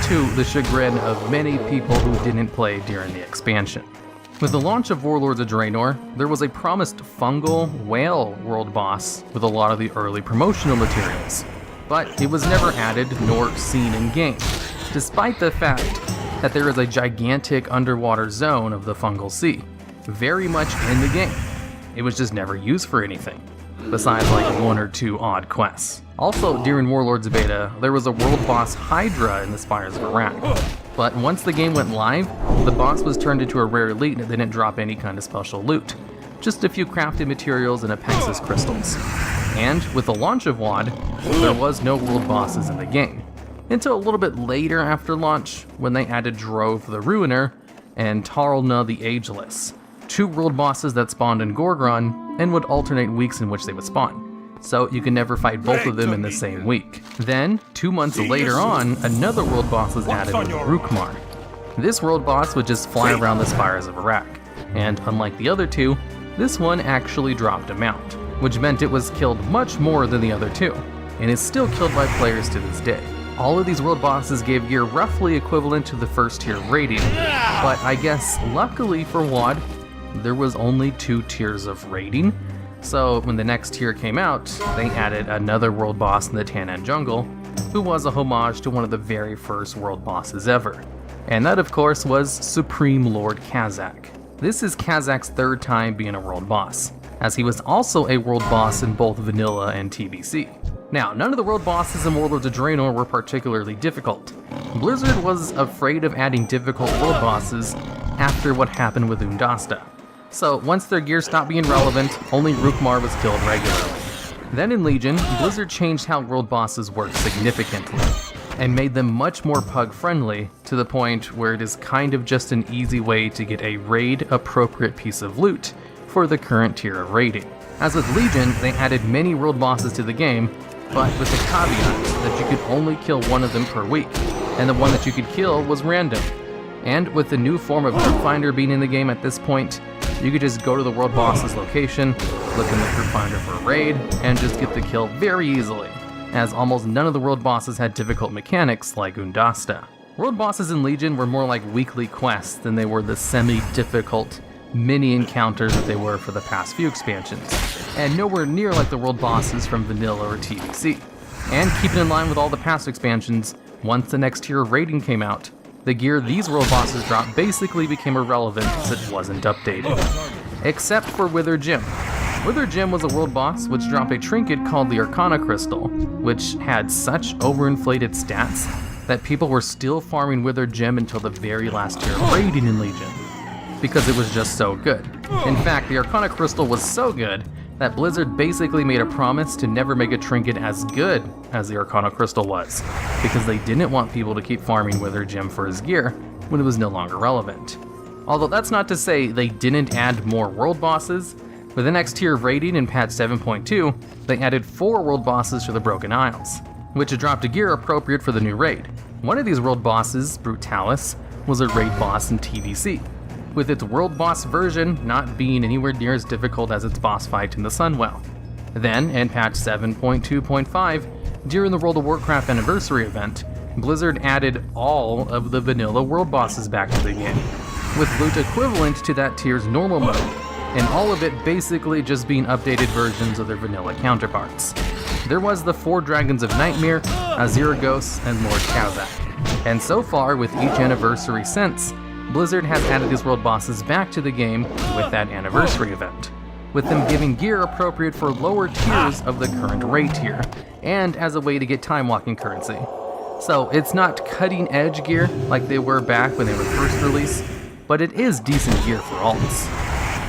to the chagrin of many people who didn't play during the expansion. With the launch of Warlords of Draenor, there was a promised fungal whale world boss with a lot of the early promotional materials, but it was never added nor seen in game, despite the fact that there is a gigantic underwater zone of the fungal sea, very much in the game. It was just never used for anything, besides like 1 or 2 odd quests. Also, during Warlords Beta, there was a world boss Hydra in the Spires of Iraq. But once the game went live, the boss was turned into a rare elite and it didn't drop any kind of special loot. Just a few crafted materials and Apexis crystals. And with the launch of WoD, there was no world bosses in the game. Until a little bit later after launch, when they added Drove the Ruiner and Tarlna the Ageless, 2 world bosses that spawned in Gorgron and would alternate weeks in which they would spawn. So you can never fight both of them in the same week. Then, 2 months later on, another world boss was added with Rukmar. This world boss would just fly around the Spires of Iraq, and unlike the other 2, this one actually dropped a mount, which meant it was killed much more than the other 2, and is still killed by players to this day. All of these world bosses gave gear roughly equivalent to the first tier rating, but I guess luckily for WoD, there was only 2 tiers of rating, so when the next tier came out, they added another world boss in the Tannan Jungle, who was a homage to one of the very first world bosses ever. And that of course was Supreme Lord Kazak. This is Kazak's 3rd time being a world boss, as he was also a world boss in both Vanilla and TBC. Now, none of the world bosses in Warlords of Draenor were particularly difficult. Blizzard was afraid of adding difficult world bosses after what happened with Undasta. So once their gear stopped being relevant, only Rukmar was killed regularly. Then in Legion, Blizzard changed how world bosses work significantly, and made them much more pug-friendly, to the point where it is kind of just an easy way to get a raid-appropriate piece of loot for the current tier of raiding. As with Legion, they added many world bosses to the game, but with the caveat that you could only kill one of them per week, and the one that you could kill was random. And with the new form of Group Finder being in the game at this point, you could just go to the world boss's location, look in the Group Finder for a raid, and just get the kill very easily, as almost none of the world bosses had difficult mechanics like Undasta. World bosses in Legion were more like weekly quests than they were the semi-difficult mini encounters that they were for the past few expansions, and nowhere near like the world bosses from Vanilla or TBC. And keeping in line with all the past expansions, once the next tier of raiding came out, the gear these world bosses dropped basically became irrelevant as it wasn't updated. Except for Wither Gem. Wither Gem was a world boss which dropped a trinket called the Arcana Crystal, which had such overinflated stats that people were still farming Wither Gem until the very last tier of raiding in Legion, because it was just so good. In fact, the Arcana Crystal was so good that Blizzard basically made a promise to never make a trinket as good as the Arcana Crystal was, because they didn't want people to keep farming Wither Gem for his gear when it was no longer relevant. Although that's not to say they didn't add more world bosses. With the next tier of raiding in patch 7.2, they added 4 world bosses to the Broken Isles, which dropped a gear appropriate for the new raid. One of these world bosses, Brutalis, was a raid boss in TBC, with its world boss version not being anywhere near as difficult as its boss fight in the Sunwell. Then, in patch 7.2.5, during the World of Warcraft anniversary event,
Blizzard added all of the vanilla world bosses back to the game, with loot equivalent to that tier's normal mode, and all of it basically just being updated versions of their vanilla counterparts. There was the 4 Dragons of Nightmare, Aziragos, and Lord Kazak. And so far, with each anniversary since, Blizzard has added these world bosses back to the game with that anniversary event, with them giving gear appropriate for lower tiers of the current raid tier, and as a way to get time walking currency. So it's not cutting edge gear like they were back when they were first released, but it is decent gear for alts.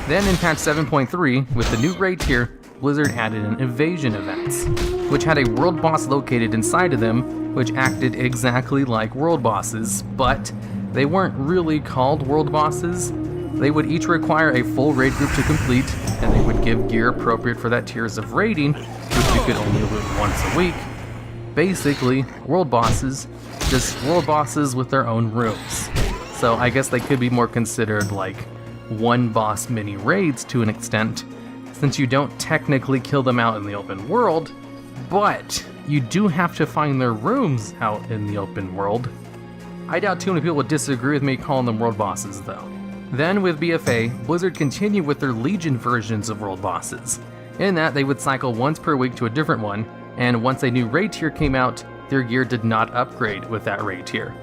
Then in patch 7.3, with the new raid tier, Blizzard added an invasion events, which had a world boss located inside of them, which acted exactly like world bosses, but they weren't really called world bosses. They would each require a full raid group to complete, and they would give gear appropriate for that tiers of raiding, which you could only loot once a week. Basically, world bosses, just world bosses with their own rooms. So I guess they could be more considered like one boss mini raids to an extent, since you don't technically kill them out in the open world, but you do have to find their rooms out in the open world. I doubt too many people would disagree with me calling them world bosses though. Then with BFA, Blizzard continued with their Legion versions of world bosses, in that they would cycle once per week to a different one, and once a new raid tier came out, their gear did not upgrade with that raid tier.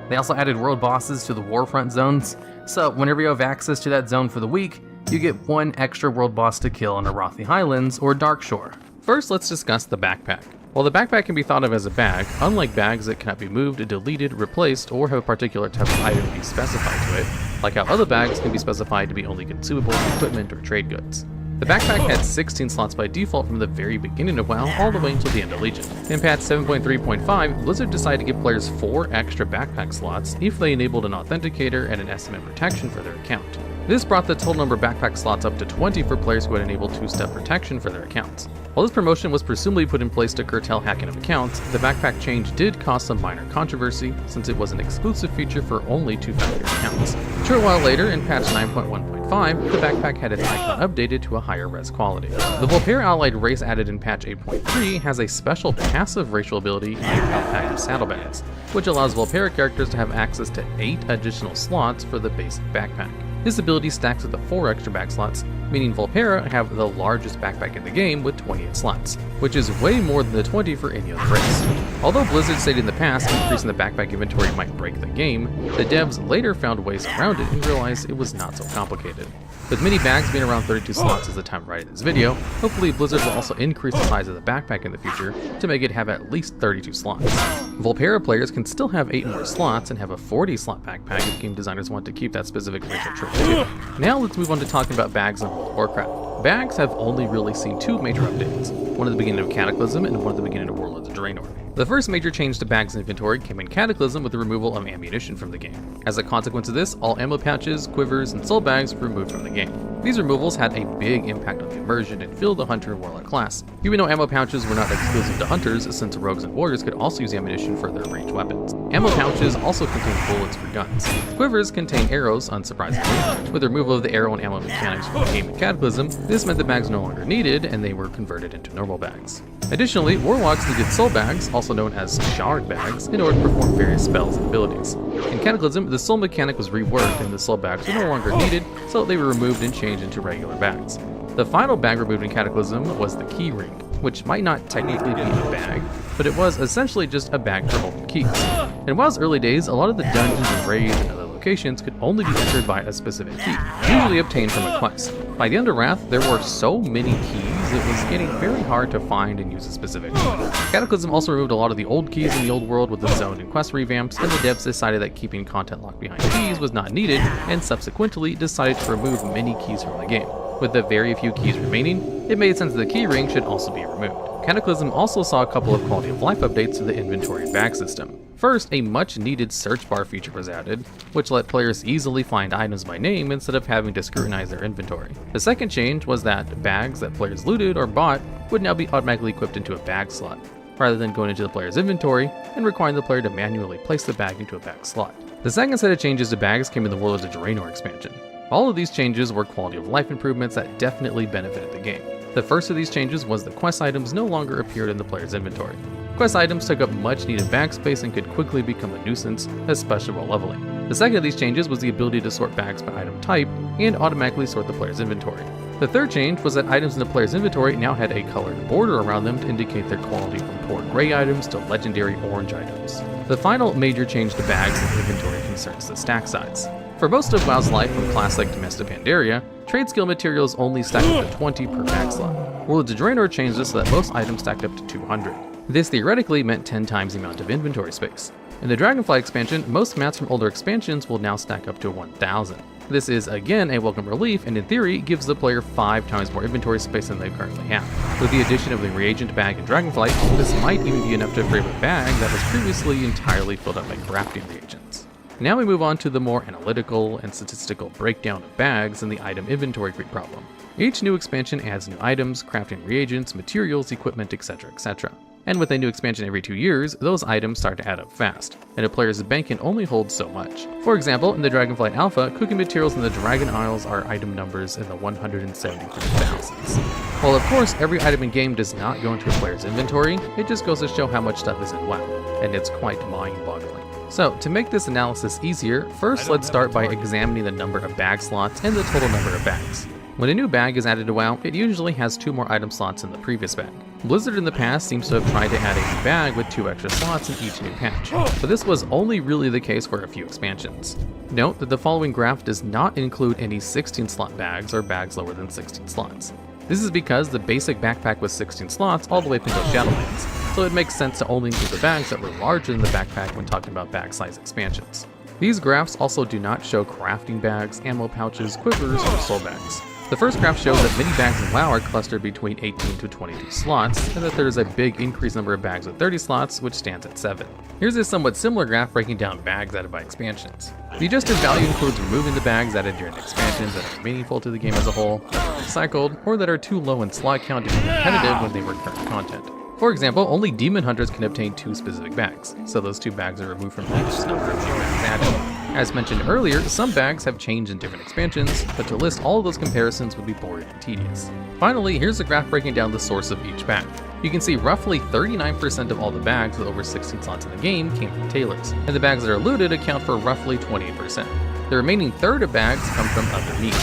They also added world bosses to the Warfront zones, so whenever you have access to that zone for the week, you get one extra world boss to kill on Arathi Highlands or Darkshore.
First, let's discuss the backpack. While the backpack can be thought of as a bag, unlike bags that cannot be moved, deleted, replaced, or have a particular type of item be specified to it, like how other bags can be specified to be only consumables, equipment, or trade goods. The backpack had 16 slots by default from the very beginning of WoW all the way until the end of Legion. In patch 7.3.5, Blizzard decided to give players 4 extra backpack slots if they enabled an authenticator and an SMM protection for their account. This brought the total number of backpack slots up to 20 for players who had enabled 2-step protection for their accounts. While this promotion was presumably put in place to curtail hacking of accounts, the backpack change did cause some minor controversy since it was an exclusive feature for only 2-factor accounts. A short while later, in patch 9.1.5, the backpack had its icon updated to a higher res quality. The Volpera allied race added in patch 8.3 has a special passive racial ability named Alpaca Saddlebags, which allows Volpera characters to have access to 8 additional slots for the basic backpack. This ability stacks with the 4 extra back slots, meaning Volpera have the largest backpack in the game with 28 slots, which is way more than the 20 for any other race. Although Blizzard stated in the past increasing the backpack inventory might break the game, the devs later found ways around it and realized it was not so complicated. With many bags being around 32 slots at the time of writing this video, hopefully Blizzard will also increase the size of the backpack in the future to make it have at least 32 slots. Volpera players can still have 8 more slots and have a 40 slot backpack if game designers want to keep that specific racial trait too. Now let's move on to talking about bags in World of Warcraft. Bags have only really seen 2 major updates, one at the beginning of Cataclysm and one at the beginning of Warlords of Draenor. The first major change to bags inventory came in Cataclysm with the removal of ammunition from the game. As a consequence of this, all ammo pouches, quivers, and soul bags were removed from the game. These removals had a big impact on the immersion and filled the Hunter and Warlock class, even though ammo pouches were not exclusive to Hunters, since Rogues and Warriors could also use ammunition for their ranged weapons. Ammo pouches also contain bullets for guns. Quivers contain arrows, unsurprisingly. With the removal of the arrow and ammo mechanics from the game in Cataclysm, this meant the bags no longer needed, and they were converted into normal bags. Additionally, Warlocks needed soul bags, also known as shard bags, in order to perform various spells and abilities. In Cataclysm, the soul mechanic was reworked and the soul bags were no longer needed, so they were removed and changed into regular bags. The final bag removed in Cataclysm was the key ring, which might not technically be a bag, but it was essentially just a bag for holding keys. In WoW's early days, a lot of the dungeons and raids and other locations could only be entered by a specific key, usually obtained from a quest. By the end of Wrath, there were so many keys, it was getting very hard to find and use a specific key. Cataclysm also removed a lot of the old keys in the old world with the zone and quest revamps, and the devs decided that keeping content locked behind keys was not needed, and subsequently decided to remove many keys from the game. With the very few keys remaining, it made sense that the key ring should also be removed. Cataclysm also saw a couple of quality of life updates to the inventory and bag system. First, a much needed search bar feature was added, which let players easily find items by name instead of having to scrutinize their inventory. The second change was that bags that players looted or bought would now be automatically equipped into a bag slot, rather than going into the player's inventory and requiring the player to manually place the bag into a bag slot. The second set of changes to bags came in the Warlords of Draenor expansion. All of these changes were quality of life improvements that definitely benefited the game. The first of these changes was that quest items no longer appeared in the player's inventory. Quest items took up much needed bag space and could quickly become a nuisance, especially while leveling. The second of these changes was the ability to sort bags by item type and automatically sort the player's inventory. The third change was that items in the player's inventory now had a colored border around them to indicate their quality from poor gray items to legendary orange items. The final major change to bags and inventory concerns the stack size. For most of WoW's life from Classic to Mist of Pandaria, trade skill materials only stack up to 20 per bag slot. World of Draenor changed this so that most items stacked up to 200. This theoretically meant 10 times the amount of inventory space. In the Dragonfly expansion, most mats from older expansions will now stack up to 1000. This is again a welcome relief and in theory gives the player 5 times more inventory space than they currently have. With the addition of the reagent bag and Dragonflight, this might even be enough to frame a bag that was previously entirely filled up by crafting reagents. Now we move on to the more analytical and statistical breakdown of bags and the item inventory creep problem. Each new expansion adds new items, crafting reagents, materials, equipment, etc., etc. And with a new expansion every 2 years, those items start to add up fast, and a player's bank can only hold so much. For example, in the Dragonflight Alpha, cooking materials in the Dragon Isles are item numbers in the 173,000s. While of course every item in game does not go into a player's inventory, it just goes to show how much stuff is in WoW, and it's quite mind-boggling. So, to make this analysis easier, first let's start by examining the number of bag slots and the total number of bags. When a new bag is added to WoW, it usually has 2 more item slots than the previous bag. Blizzard in the past seems to have tried to add a new bag with 2 extra slots in each new patch, but this was only really the case for a few expansions. Note that the following graph does not include any 16 slot bags or bags lower than 16 slots. This is because the basic backpack was 16 slots all the way up until Shadowlands, so it makes sense to only include the bags that were larger than the backpack when talking about bag size expansions. These graphs also do not show crafting bags, ammo pouches, quivers, or soul bags. The first graph shows that many bags in WoW are clustered between 18 to 22 slots, and that there is a big increased number of bags with 30 slots, which stands at 7. Here's a somewhat similar graph breaking down bags added by expansions. The adjusted value includes removing the bags added during expansions that are meaningful to the game as a whole, that are recycled, or that are too low in slot count to be competitive when they were current content. For example, only Demon Hunters can obtain 2 specific bags, so those 2 bags are removed from each number of new bags added. As mentioned earlier, some bags have changed in different expansions, but to list all of those comparisons would be boring and tedious. Finally, here's a graph breaking down the source of each bag. You can see roughly 39% of all the bags with over 16 slots in the game came from tailors, and the bags that are looted account for roughly 28%. The remaining third of bags come from other means.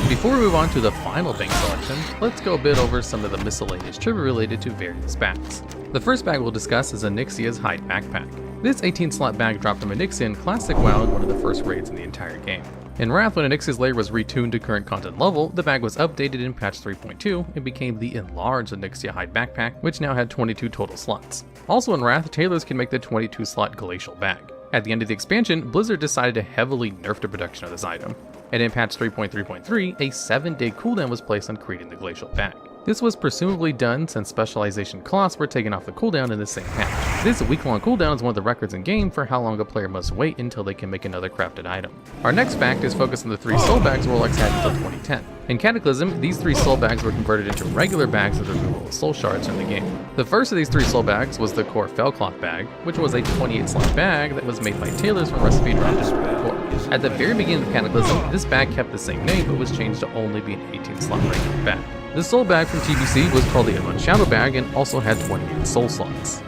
Before we move on to the final bank selection, let's go a bit over some of the miscellaneous trivia related to various bags. The first bag we'll discuss is Onyxia's Hide Backpack. This 18-slot bag dropped from Onyxia in Classic WoW in one of the first raids in the entire game. In Wrath, when Onyxia's lair was retuned to current content level, the bag was updated in patch 3.2 and became the enlarged Onyxia Hide Backpack, which now had 22 total slots. Also in Wrath, tailors can make the 22-slot Glacial bag. At the end of the expansion, Blizzard decided to heavily nerf the production of this item, and in patch 3.3.3, a 7-day cooldown was placed on creating the Glacial bag. This was presumably done since specialization costs were taken off the cooldown in the same patch. This week-long cooldown is one of the records in game for how long a player must wait until they can make another crafted item. Our next fact is focused on the 3 soul bags Warlocks had until 2010. In Cataclysm, these 3 soul bags were converted into regular bags with the removal of soul shards in the game. The first of these 3 soul bags was the core Fellcloth bag, which was a 28-slot bag that was made by tailors from recipe drops from the core. At the very beginning of Cataclysm, this bag kept the same name but was changed to only be an 18-slot regular bag. The soul bag from TBC was called the Unrun Shadow bag and also had 28 soul slots.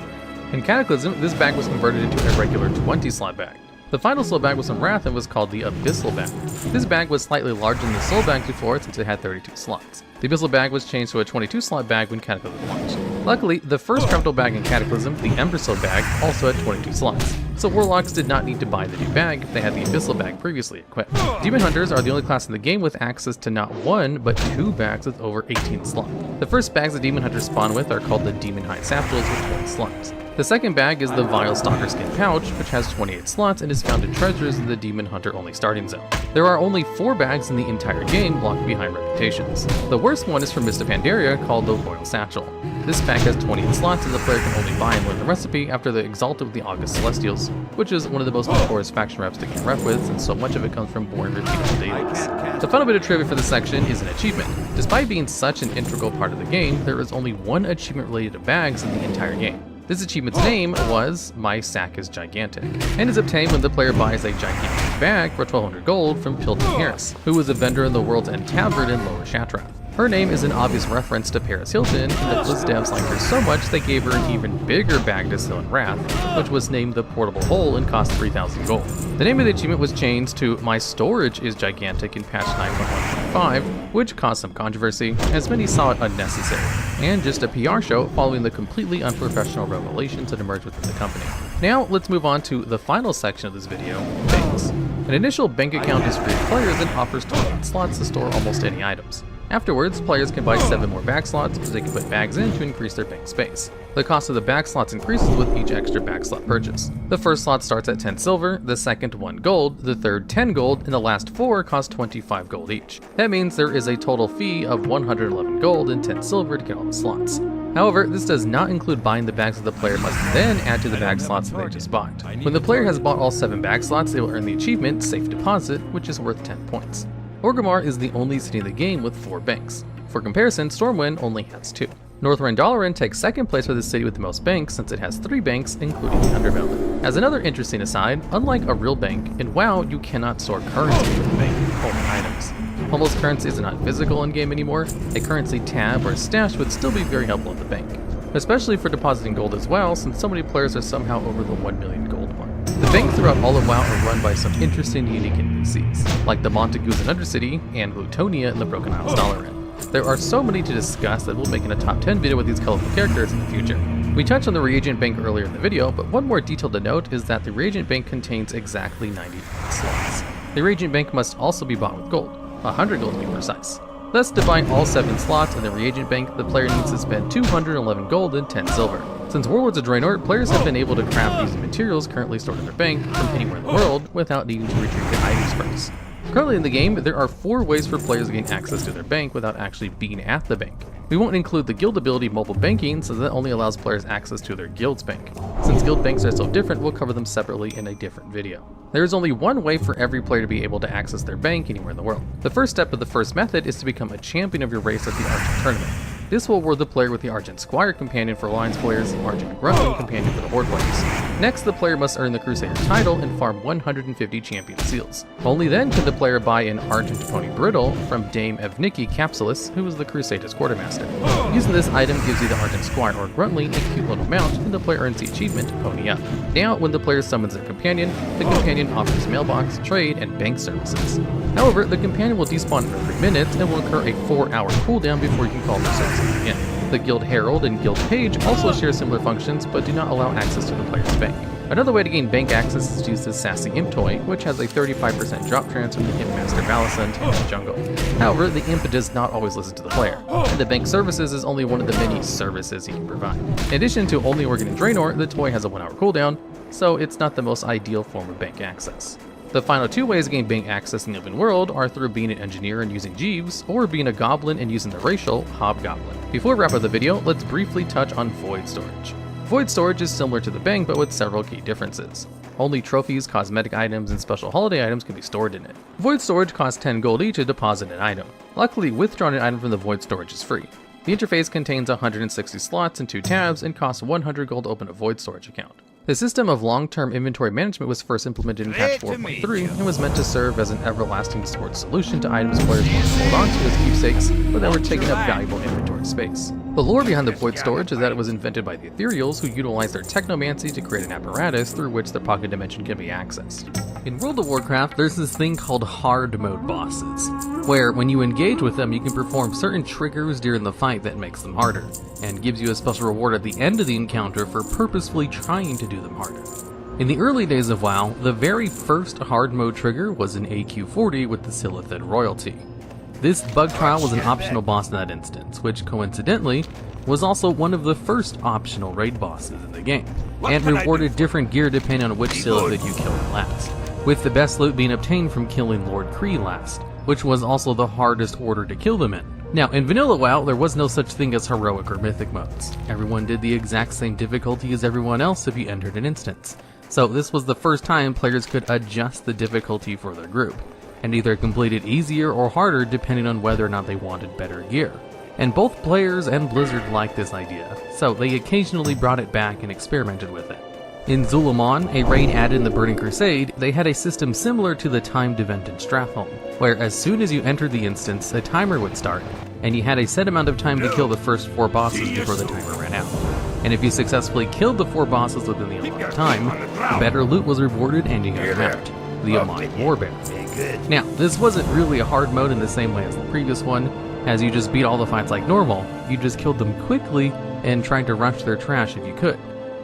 In Cataclysm, this bag was converted into a regular 20-slot bag. The final soul bag was from Wrath and was called the Abyssal bag. This bag was slightly larger than the soul bag before since it had 32 slots. The Abyssal bag was changed to a 22-slot bag when Cataclysm launched. Luckily, the first craftable bag in Cataclysm, the Embersoul bag, also had 22 slots, so Warlocks did not need to buy the new bag if they had the Abyssal bag previously equipped. Demon Hunters are the only class in the game with access to not 1, but 2 bags with over 18 slots. The first bags that Demon Hunters spawn with are called the Demon Hide Sapsules with 20 slots. The second bag is the Vile Stalker Skin Pouch, which has 28 slots and is found in treasures in the Demon Hunter only starting zone. There are only 4 bags in the entire game locked behind reputations. The worst one is from Mist of Pandaria called the Royal Satchel. This bag has 28 slots and the player can only buy and learn the recipe after the Exalted with the August Celestials, which is one of the most notorious faction reps to get rep with since so much of it comes from boring repeatable dailies. The final bit of trivia for this section is an achievement. Despite being such an integral part of the game, there is only one achievement related to bags in the entire game. This achievement's name was My Sack is Gigantic, and is obtained when the player buys a gigantic bag for 1200 gold from Pilton Harris, who was a vendor in the World's End Tavern in Lower Shatrath. Her name is an obvious reference to Paris Hilton, and the Blizz devs liked her so much they gave her an even bigger bag to seal in Wrath, which was named the Portable Hole and cost 3,000 gold. The name of the achievement was changed to My Storage is Gigantic in patch 9.1.5, which caused some controversy, as many saw it unnecessary, and just a PR show following the completely unprofessional revelations that emerged within the company. Now, let's move on to the final section of this video, banks. An initial bank account is free to players and offers 28 slots to store almost any items. Afterwards, players can buy 7 more bag slots, which they can put bags in to increase their bank space. The cost of the bag slots increases with each extra bag slot purchase. The first slot starts at 10 silver, the second 1 gold, the third 10 gold, and the last 4 cost 25 gold each. That means there is a total fee of 111 gold and 10 silver to get all the slots. However, this does not include buying the bags that the player must then add to the bag slots that they just bought. When the player has bought all 7 bag slots, they will earn the achievement Safe Deposit, which is worth 10 points. Orgrimmar is the only city in the game with 4 banks. For comparison, Stormwind only has 2. Northrend-Dalaran takes second place for the city with the most banks since it has 3 banks, including the Underveld. As another interesting aside, unlike a real bank, in WoW you cannot store currency with the bank, only items. Almost currency is not physical in-game anymore, a currency tab or stash would still be very helpful at the bank. Especially for depositing gold as well, since so many players are somehow over the 1 million gold mark. The banks throughout all of WoW are run by some interesting unique NPCs, like the Montagues in Undercity and Glutonia in the Broken Isles Dalaran. There are so many to discuss that we'll make in a top 10 video with these colorful characters in the future. We touched on the reagent bank earlier in the video, but one more detail to note is that the reagent bank contains exactly 99 slots. The reagent bank must also be bought with gold, 100 gold to be precise. Thus, to buy all 7 slots in the reagent bank, the player needs to spend 211 gold and 10 silver. Since Warlords of Draenor, players have been able to craft these materials currently stored in their bank from anywhere in the world without needing to retrieve the items first. Currently in the game, there are 4 ways for players to gain access to their bank without actually being at the bank. We won't include the guild ability mobile banking, since that only allows players access to their guild's bank. Since guild banks are so different, we'll cover them separately in a different video. There is only one way for every player to be able to access their bank anywhere in the world. The first step of the first method is to become a champion of your race at the Argent tournament. This will award the player with the Argent Squire companion for Alliance players, Argent Gruntling companion for the Horde players. Next, the player must earn the Crusader title and farm 150 champion seals. Only then can the player buy an Argent Pony Brittle from Dame Evniki Capsulus, who is the Crusader's quartermaster. Using this item gives you the Argent Squire or Gruntling a cute little mount, and the player earns the achievement Pony Up. Now, when the player summons a companion, the companion offers mailbox, trade, and bank services. However, the companion will despawn for 3 minutes and will incur a 4-hour cooldown before you can call their services again. The Guild Herald and Guild Page also share similar functions, but do not allow access to the player's bank. Another way to gain bank access is to use the Sassy Imp toy, which has a 35% drop chance from the Imp Master Valicent in the jungle. However, the Imp does not always listen to the player, and the bank services is only one of the many services he can provide. In addition to only working in Draenor, the toy has a 1-hour cooldown, so it's not the most ideal form of bank access. The final 2 ways to gain bank access in the open world are through being an engineer and using Jeeves, or being a goblin and using the racial Hobgoblin. Before we wrap up the video, let's briefly touch on Void Storage. Void Storage is similar to the bank, but with several key differences. Only trophies, cosmetic items, and special holiday items can be stored in it. Void Storage costs 10 gold each to deposit an item. Luckily, withdrawing an item from the Void Storage is free. The interface contains 160 slots and 2 tabs and costs 100 gold to open a Void Storage account. The system of long-term inventory management was first implemented in patch 4.3 and was meant to serve as an everlasting storage solution to items players want to hold onto as keepsakes, but that were taking up valuable inventory space. The lore behind the Void Storage is that it was invented by the Ethereals, who utilized their technomancy to create an apparatus through which the pocket dimension can be accessed. In World of Warcraft, there's this thing called hard mode bosses, where when you engage with them, you can perform certain triggers during the fight that makes them harder, and gives you a special reward at the end of the encounter for purposefully trying to do them harder. In the early days of WoW, the very first hard mode trigger was an AQ40 with the Silithid royalty. This bug trial was an optional boss in that instance, which coincidentally was also one of the first optional raid bosses in the game, and rewarded different gear depending on which Silithid you killed last, with the best loot being obtained from killing Lord Kree last, which was also the hardest order to kill them in. Now, in vanilla WoW, there was no such thing as heroic or mythic modes. Everyone did the exact same difficulty as everyone else if you entered an instance. So this was the first time players could adjust the difficulty for their group, and either complete it easier or harder depending on whether or not they wanted better gear. And both players and Blizzard liked this idea, so they occasionally brought it back and experimented with it. In Zul'Aman, a raid added in the Burning Crusade, they had a system similar to the timed event in Stratholme, where as soon as you entered the instance, a timer would start, and you had a set amount of time to kill the first 4 bosses before the timer ran out. And if you successfully killed the 4 bosses within the allotted time, better loot was rewarded and you got a mount, the Amani Warbear. Now, this wasn't really a hard mode in the same way as the previous one, as you just beat all the fights like normal, you just killed them quickly and tried to rush their trash if you could.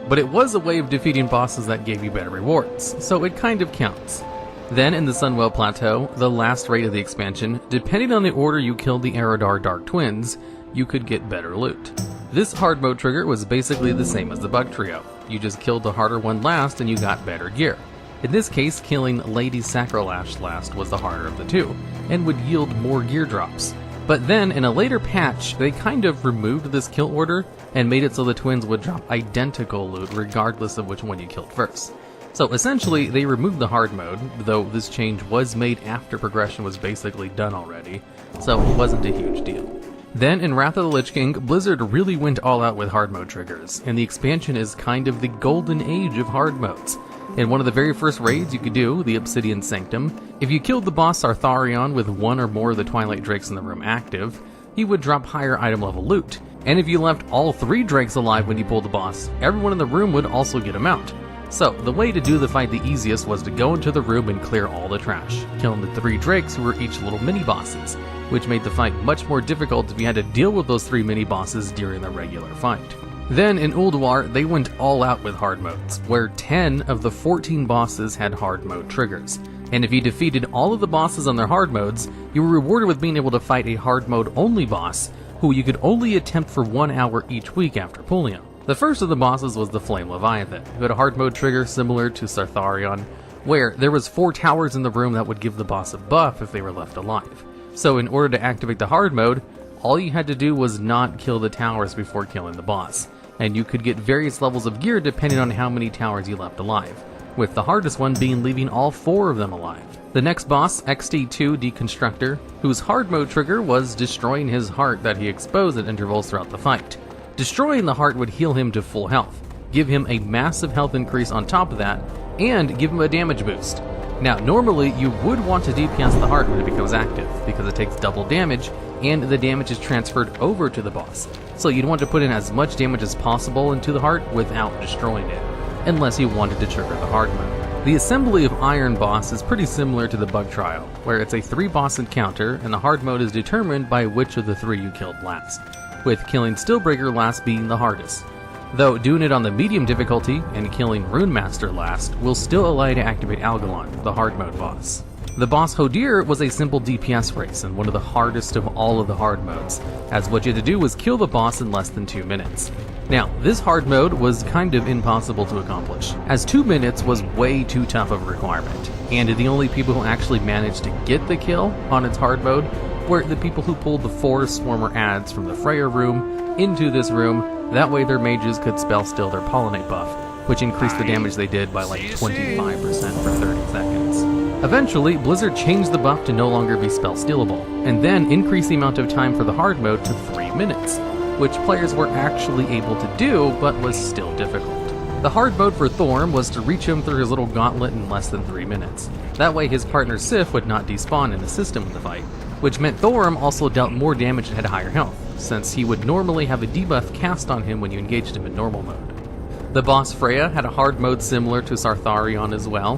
But it was a way of defeating bosses that gave you better rewards, so it kind of counts. Then in the Sunwell Plateau, the last raid of the expansion, depending on the order you killed the Eridar Dark Twins, you could get better loot. This hard mode trigger was basically the same as the Bug Trio. You just killed the harder one last and you got better gear. In this case, killing Lady Sacrolash last was the harder of the two, and would yield more gear drops. But then, in a later patch, they kind of removed this kill order and made it so the twins would drop identical loot regardless of which one you killed first. So essentially, they removed the hard mode, though this change was made after progression was basically done already, so it wasn't a huge deal. Then in Wrath of the Lich King, Blizzard really went all out with hard mode triggers, and the expansion is kind of the golden age of hard modes. In one of the very first raids you could do, the Obsidian Sanctum, if you killed the boss Sartharion with 1 or more of the Twilight Drakes in the room active, he would drop higher item level loot. And if you left all 3 Drakes alive when you pulled the boss, everyone in the room would also get a mount. So, the way to do the fight the easiest was to go into the room and clear all the trash, killing the 3 Drakes who were each little mini-bosses, which made the fight much more difficult if you had to deal with those 3 mini-bosses during the regular fight. Then in Ulduar, they went all out with hard modes, where 10 of the 14 bosses had hard mode triggers. And if you defeated all of the bosses on their hard modes, you were rewarded with being able to fight a hard mode only boss, who you could only attempt for 1 hour each week after pulling him. The first of the bosses was the Flame Leviathan, who had a hard mode trigger similar to Sartharion, where there was 4 towers in the room that would give the boss a buff if they were left alive. So in order to activate the hard mode, all you had to do was not kill the towers before killing the boss, and you could get various levels of gear depending on how many towers you left alive, with the hardest one being leaving all 4 of them alive. The next boss, XT2 Deconstructor, whose hard mode trigger was destroying his heart that he exposed at intervals throughout the fight. Destroying the heart would heal him to full health, give him a massive health increase on top of that, and give him a damage boost. Now, normally you would want to DPS the heart when it becomes active, because it takes double damage, and the damage is transferred over to the boss. So you'd want to put in as much damage as possible into the heart without destroying it, unless you wanted to trigger the hard mode. The Assembly of Iron boss is pretty similar to the Bug Trial, where it's a 3-boss encounter, and the hard mode is determined by which of the 3 you killed last, with killing Steelbreaker last being the hardest. Though doing it on the medium difficulty and killing Runemaster last will still allow you to activate Algalon, the hard mode boss. The boss Hodir was a simple DPS race and one of the hardest of all of the hard modes, as what you had to do was kill the boss in less than 2 minutes. Now, this hard mode was kind of impossible to accomplish, as 2 minutes was way too tough of a requirement, and the only people who actually managed to get the kill on its hard mode were the people who pulled the 4 Swarmer ads from the Freya room into this room. That way their mages could spell still their Pollinate buff, which increased the damage they did by like 25% for 30 seconds. Eventually, Blizzard changed the buff to no longer be spell stealable, and then increased the amount of time for the hard mode to 3 minutes, which players were actually able to do, but was still difficult. The hard mode for Thorm was to reach him through his little gauntlet in less than 3 minutes. That way his partner Sif would not despawn in the system in the fight, which meant Thorm also dealt more damage and had higher health, since he would normally have a debuff cast on him when you engaged him in normal mode. The boss Freya had a hard mode similar to Sartharion as well,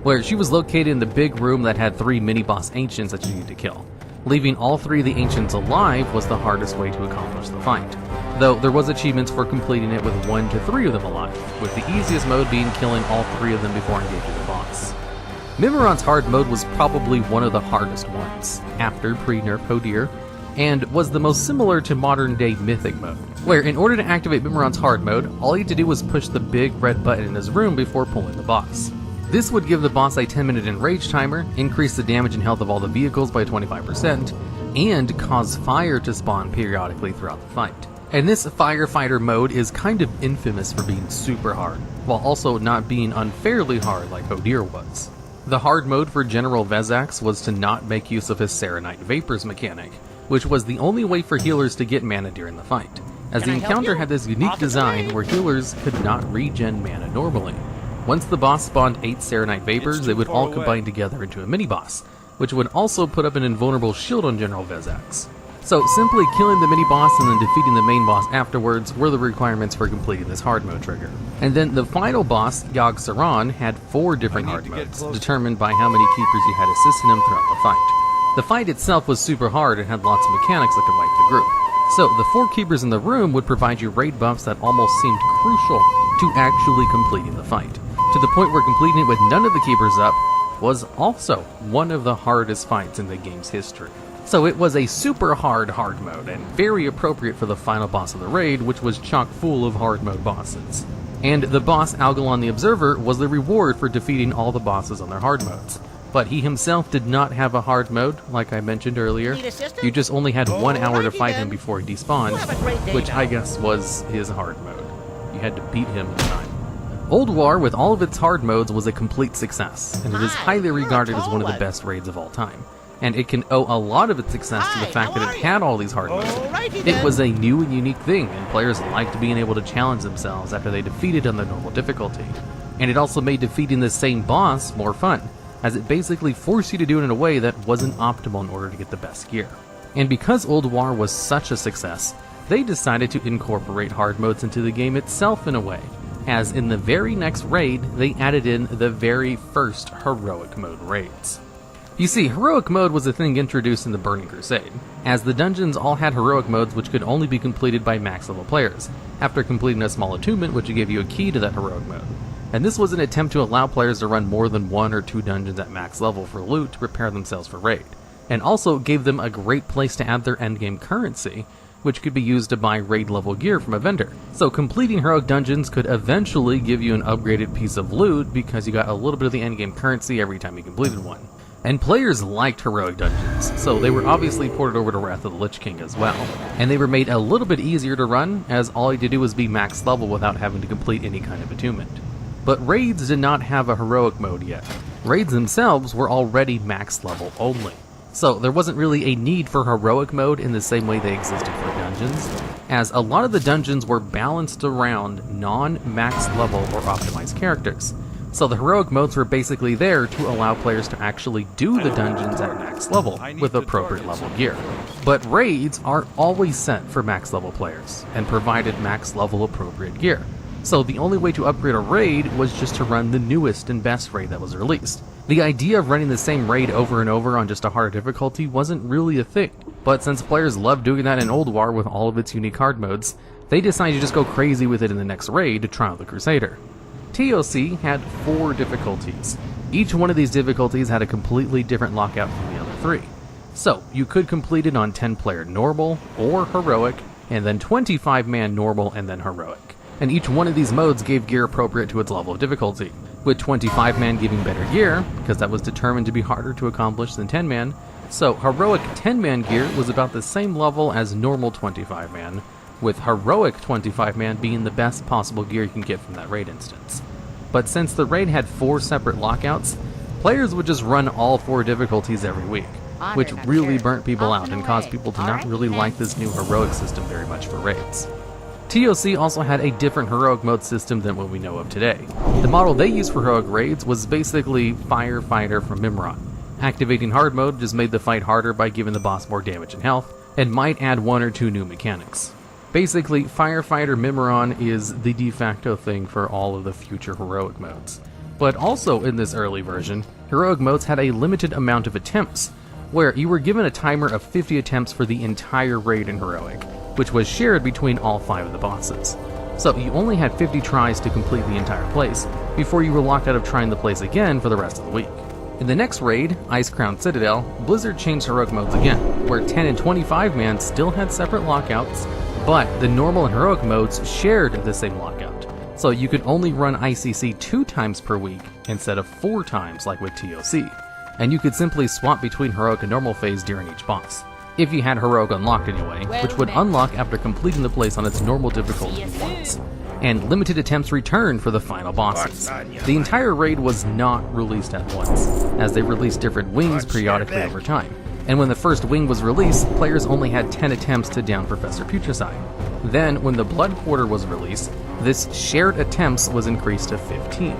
where she was located in the big room that had 3 mini-boss ancients that you need to kill. Leaving all 3 of the ancients alive was the hardest way to accomplish the fight, though there was achievements for completing it with 1 to 3 of them alive, with the easiest mode being killing all 3 of them before engaging the boss. Mimiron's hard mode was probably one of the hardest ones, after pre-nerf Hodir, and was the most similar to modern-day Mythic mode, where in order to activate Mimiron's hard mode, all you had to do was push the big red button in his room before pulling the boss. This would give the boss a 10-minute enrage timer, increase the damage and health of all the vehicles by 25%, and cause fire to spawn periodically throughout the fight. And this firefighter mode is kind of infamous for being super hard, while also not being unfairly hard like Hodir was. The hard mode for General Vezax was to not make use of his Serenite Vapors mechanic, which was the only way for healers to get mana during the fight. as the encounter had this unique design where healers could not regen mana normally. Once the boss spawned 8 Serenite Vapors, they would all combine together into a mini-boss, which would also put up an invulnerable shield on General Vezax. So simply killing the mini-boss and then defeating the main boss afterwards were the requirements for completing this hard mode trigger. And then the final boss, Yogg-Saron, had 4 different hard modes, determined by how many keepers you had assisting him throughout the fight. The fight itself was super hard and had lots of mechanics that could wipe the group. So the 4 keepers in the room would provide you raid buffs that almost seemed crucial to actually completing the fight, to the point where completing it with none of the keepers up was also one of the hardest fights in the game's history. So it was a super hard mode, and very appropriate for the final boss of the raid, which was chock full of hard mode bosses. And the boss Algalon the Observer was the reward for defeating all the bosses on their hard modes. But he himself did not have a hard mode, like I mentioned earlier. You just only had 1 hour to fight him before he despawned, which I guess was his hard mode. You had to beat him in time. Old War, with all of its hard modes, was a complete success, and it is highly regarded as one of the best raids of all time. And it can owe a lot of its success to the fact that it had all these hard modes. It was a new and unique thing, and players liked being able to challenge themselves after they defeated on the normal difficulty. And it also made defeating the same boss more fun, as it basically forced you to do it in a way that wasn't optimal in order to get the best gear. And because Old War was such a success, they decided to incorporate hard modes into the game itself in a way, as in the very next raid, they added in the very first heroic mode raids. You see, heroic mode was a thing introduced in the Burning Crusade, as the dungeons all had heroic modes which could only be completed by max level players, after completing a small attunement which would give you a key to that heroic mode. And this was an attempt to allow players to run more than 1 or 2 dungeons at max level for loot to prepare themselves for raid, and also gave them a great place to add their endgame currency, which could be used to buy raid level gear from a vendor. So completing heroic dungeons could eventually give you an upgraded piece of loot because you got a little bit of the endgame currency every time you completed one. And players liked heroic dungeons, so they were obviously ported over to Wrath of the Lich King as well. And they were made a little bit easier to run, as all you had to do was be max level without having to complete any kind of attunement. But raids did not have a heroic mode yet. Raids themselves were already max level only. So there wasn't really a need for heroic mode in the same way they existed for dungeons, as a lot of the dungeons were balanced around non-max level or optimized characters. So the heroic modes were basically there to allow players to actually do the dungeons at max level with appropriate level gear. But raids are always set for max level players and provided max level appropriate gear. So the only way to upgrade a raid was just to run the newest and best raid that was released. The idea of running the same raid over and over on just a harder difficulty wasn't really a thing, but since players loved doing that in Old War with all of its unique hard modes, they decided to just go crazy with it in the next raid, Trial of the Crusader. TOC had 4 difficulties. Each one of these difficulties had a completely different lockout from the other 3. So you could complete it on 10-player normal or heroic, and then 25-man normal and then heroic. And each one of these modes gave gear appropriate to its level of difficulty, with 25-man giving better gear, because that was determined to be harder to accomplish than 10-man, so heroic 10-man gear was about the same level as normal 25-man, with heroic 25-man being the best possible gear you can get from that raid instance. But since the raid had 4 separate lockouts, players would just run all 4 difficulties every week, which really burnt people out and caused people to not really like this new heroic system very much for raids. TOC also had a different heroic mode system than what we know of today. The model they used for heroic raids was basically Firefighter from Mimron. Activating hard mode just made the fight harder by giving the boss more damage and health, and might add 1 or 2 new mechanics. Basically, Firefighter Mimron is the de facto thing for all of the future heroic modes. But also in this early version, heroic modes had a limited amount of attempts, where you were given a timer of 50 attempts for the entire raid in heroic, which was shared between all 5 of the bosses. So you only had 50 tries to complete the entire place, before you were locked out of trying the place again for the rest of the week. In the next raid, Icecrown Citadel, Blizzard changed heroic modes again, where 10 and 25-man still had separate lockouts, but the normal and heroic modes shared the same lockout. So you could only run ICC 2 times per week instead of 4 times like with TOC, and you could simply swap between heroic and normal phase during each boss. If you had heroic unlocked anyway, which would unlock after completing the place on its normal difficulty once. And limited attempts returned for the final bosses. The entire raid was not released at once, as they released different wings periodically over time. And when the first wing was released, players only had 10 attempts to down Professor Putricide. Then, when the Blood Quarter was released, this shared attempts was increased to 15.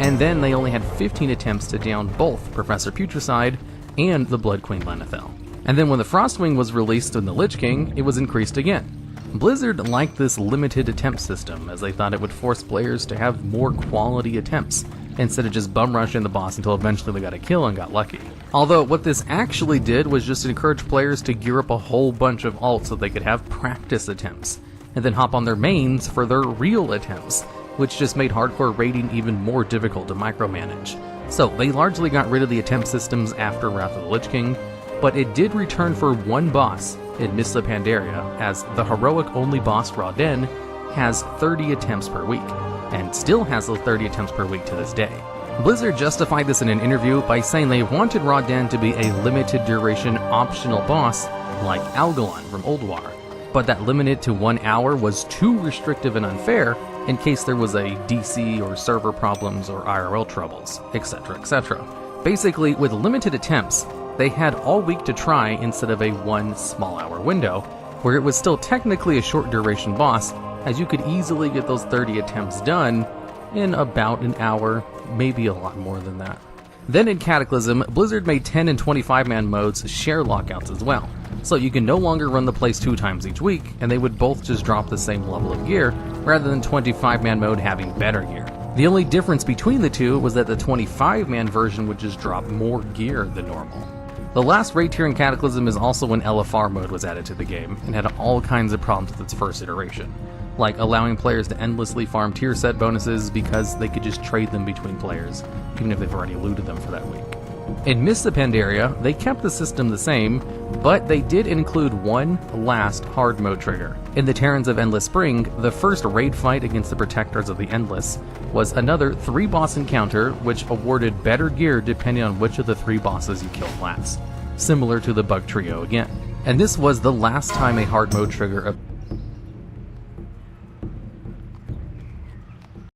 And then they only had 15 attempts to down both Professor Putricide and the Blood Queen Lenethel. And then when the Frostwing was released in the Lich King, it was increased again. Blizzard liked this limited attempt system, as they thought it would force players to have more quality attempts, instead of just bum rushing the boss until eventually they got a kill and got lucky. Although what this actually did was just encourage players to gear up a whole bunch of alts so they could have practice attempts, and then hop on their mains for their real attempts, which just made hardcore raiding even more difficult to micromanage. So they largely got rid of the attempt systems after Wrath of the Lich King, but it did return for one boss in Mists of Pandaria, as the heroic-only boss Rawden has 30 attempts per week, and still has those 30 attempts per week to this day. Blizzard justified this in an interview by saying they wanted Rawden to be a limited duration optional boss like Algalon from Old War, but that limited to 1 hour was too restrictive and unfair in case there was a DC or server problems or IRL troubles, etc, etc. Basically, with limited attempts, they had all week to try instead of a 1 small hour window, where it was still technically a short duration boss, as you could easily get those 30 attempts done in about an hour, maybe a lot more than that. Then in Cataclysm, Blizzard made 10 and 25-man modes share lockouts as well, so you can no longer run the place 2 times each week, and they would both just drop the same level of gear, rather than 25-man mode having better gear. The only difference between the two was that the 25-man version would just drop more gear than normal. The last raid tier in Cataclysm is also when LFR mode was added to the game, and had all kinds of problems with its first iteration, like allowing players to endlessly farm tier set bonuses because they could just trade them between players, even if they've already looted them for that week. In Mists of Pandaria, they kept the system the same, but they did include one last hard mode trigger. In the Terrans of Endless Spring, the first raid fight against the Protectors of the Endless was another 3-boss encounter which awarded better gear depending on which of the 3 bosses you killed last, similar to the Bug Trio again. And this was the last time a hard mode trigger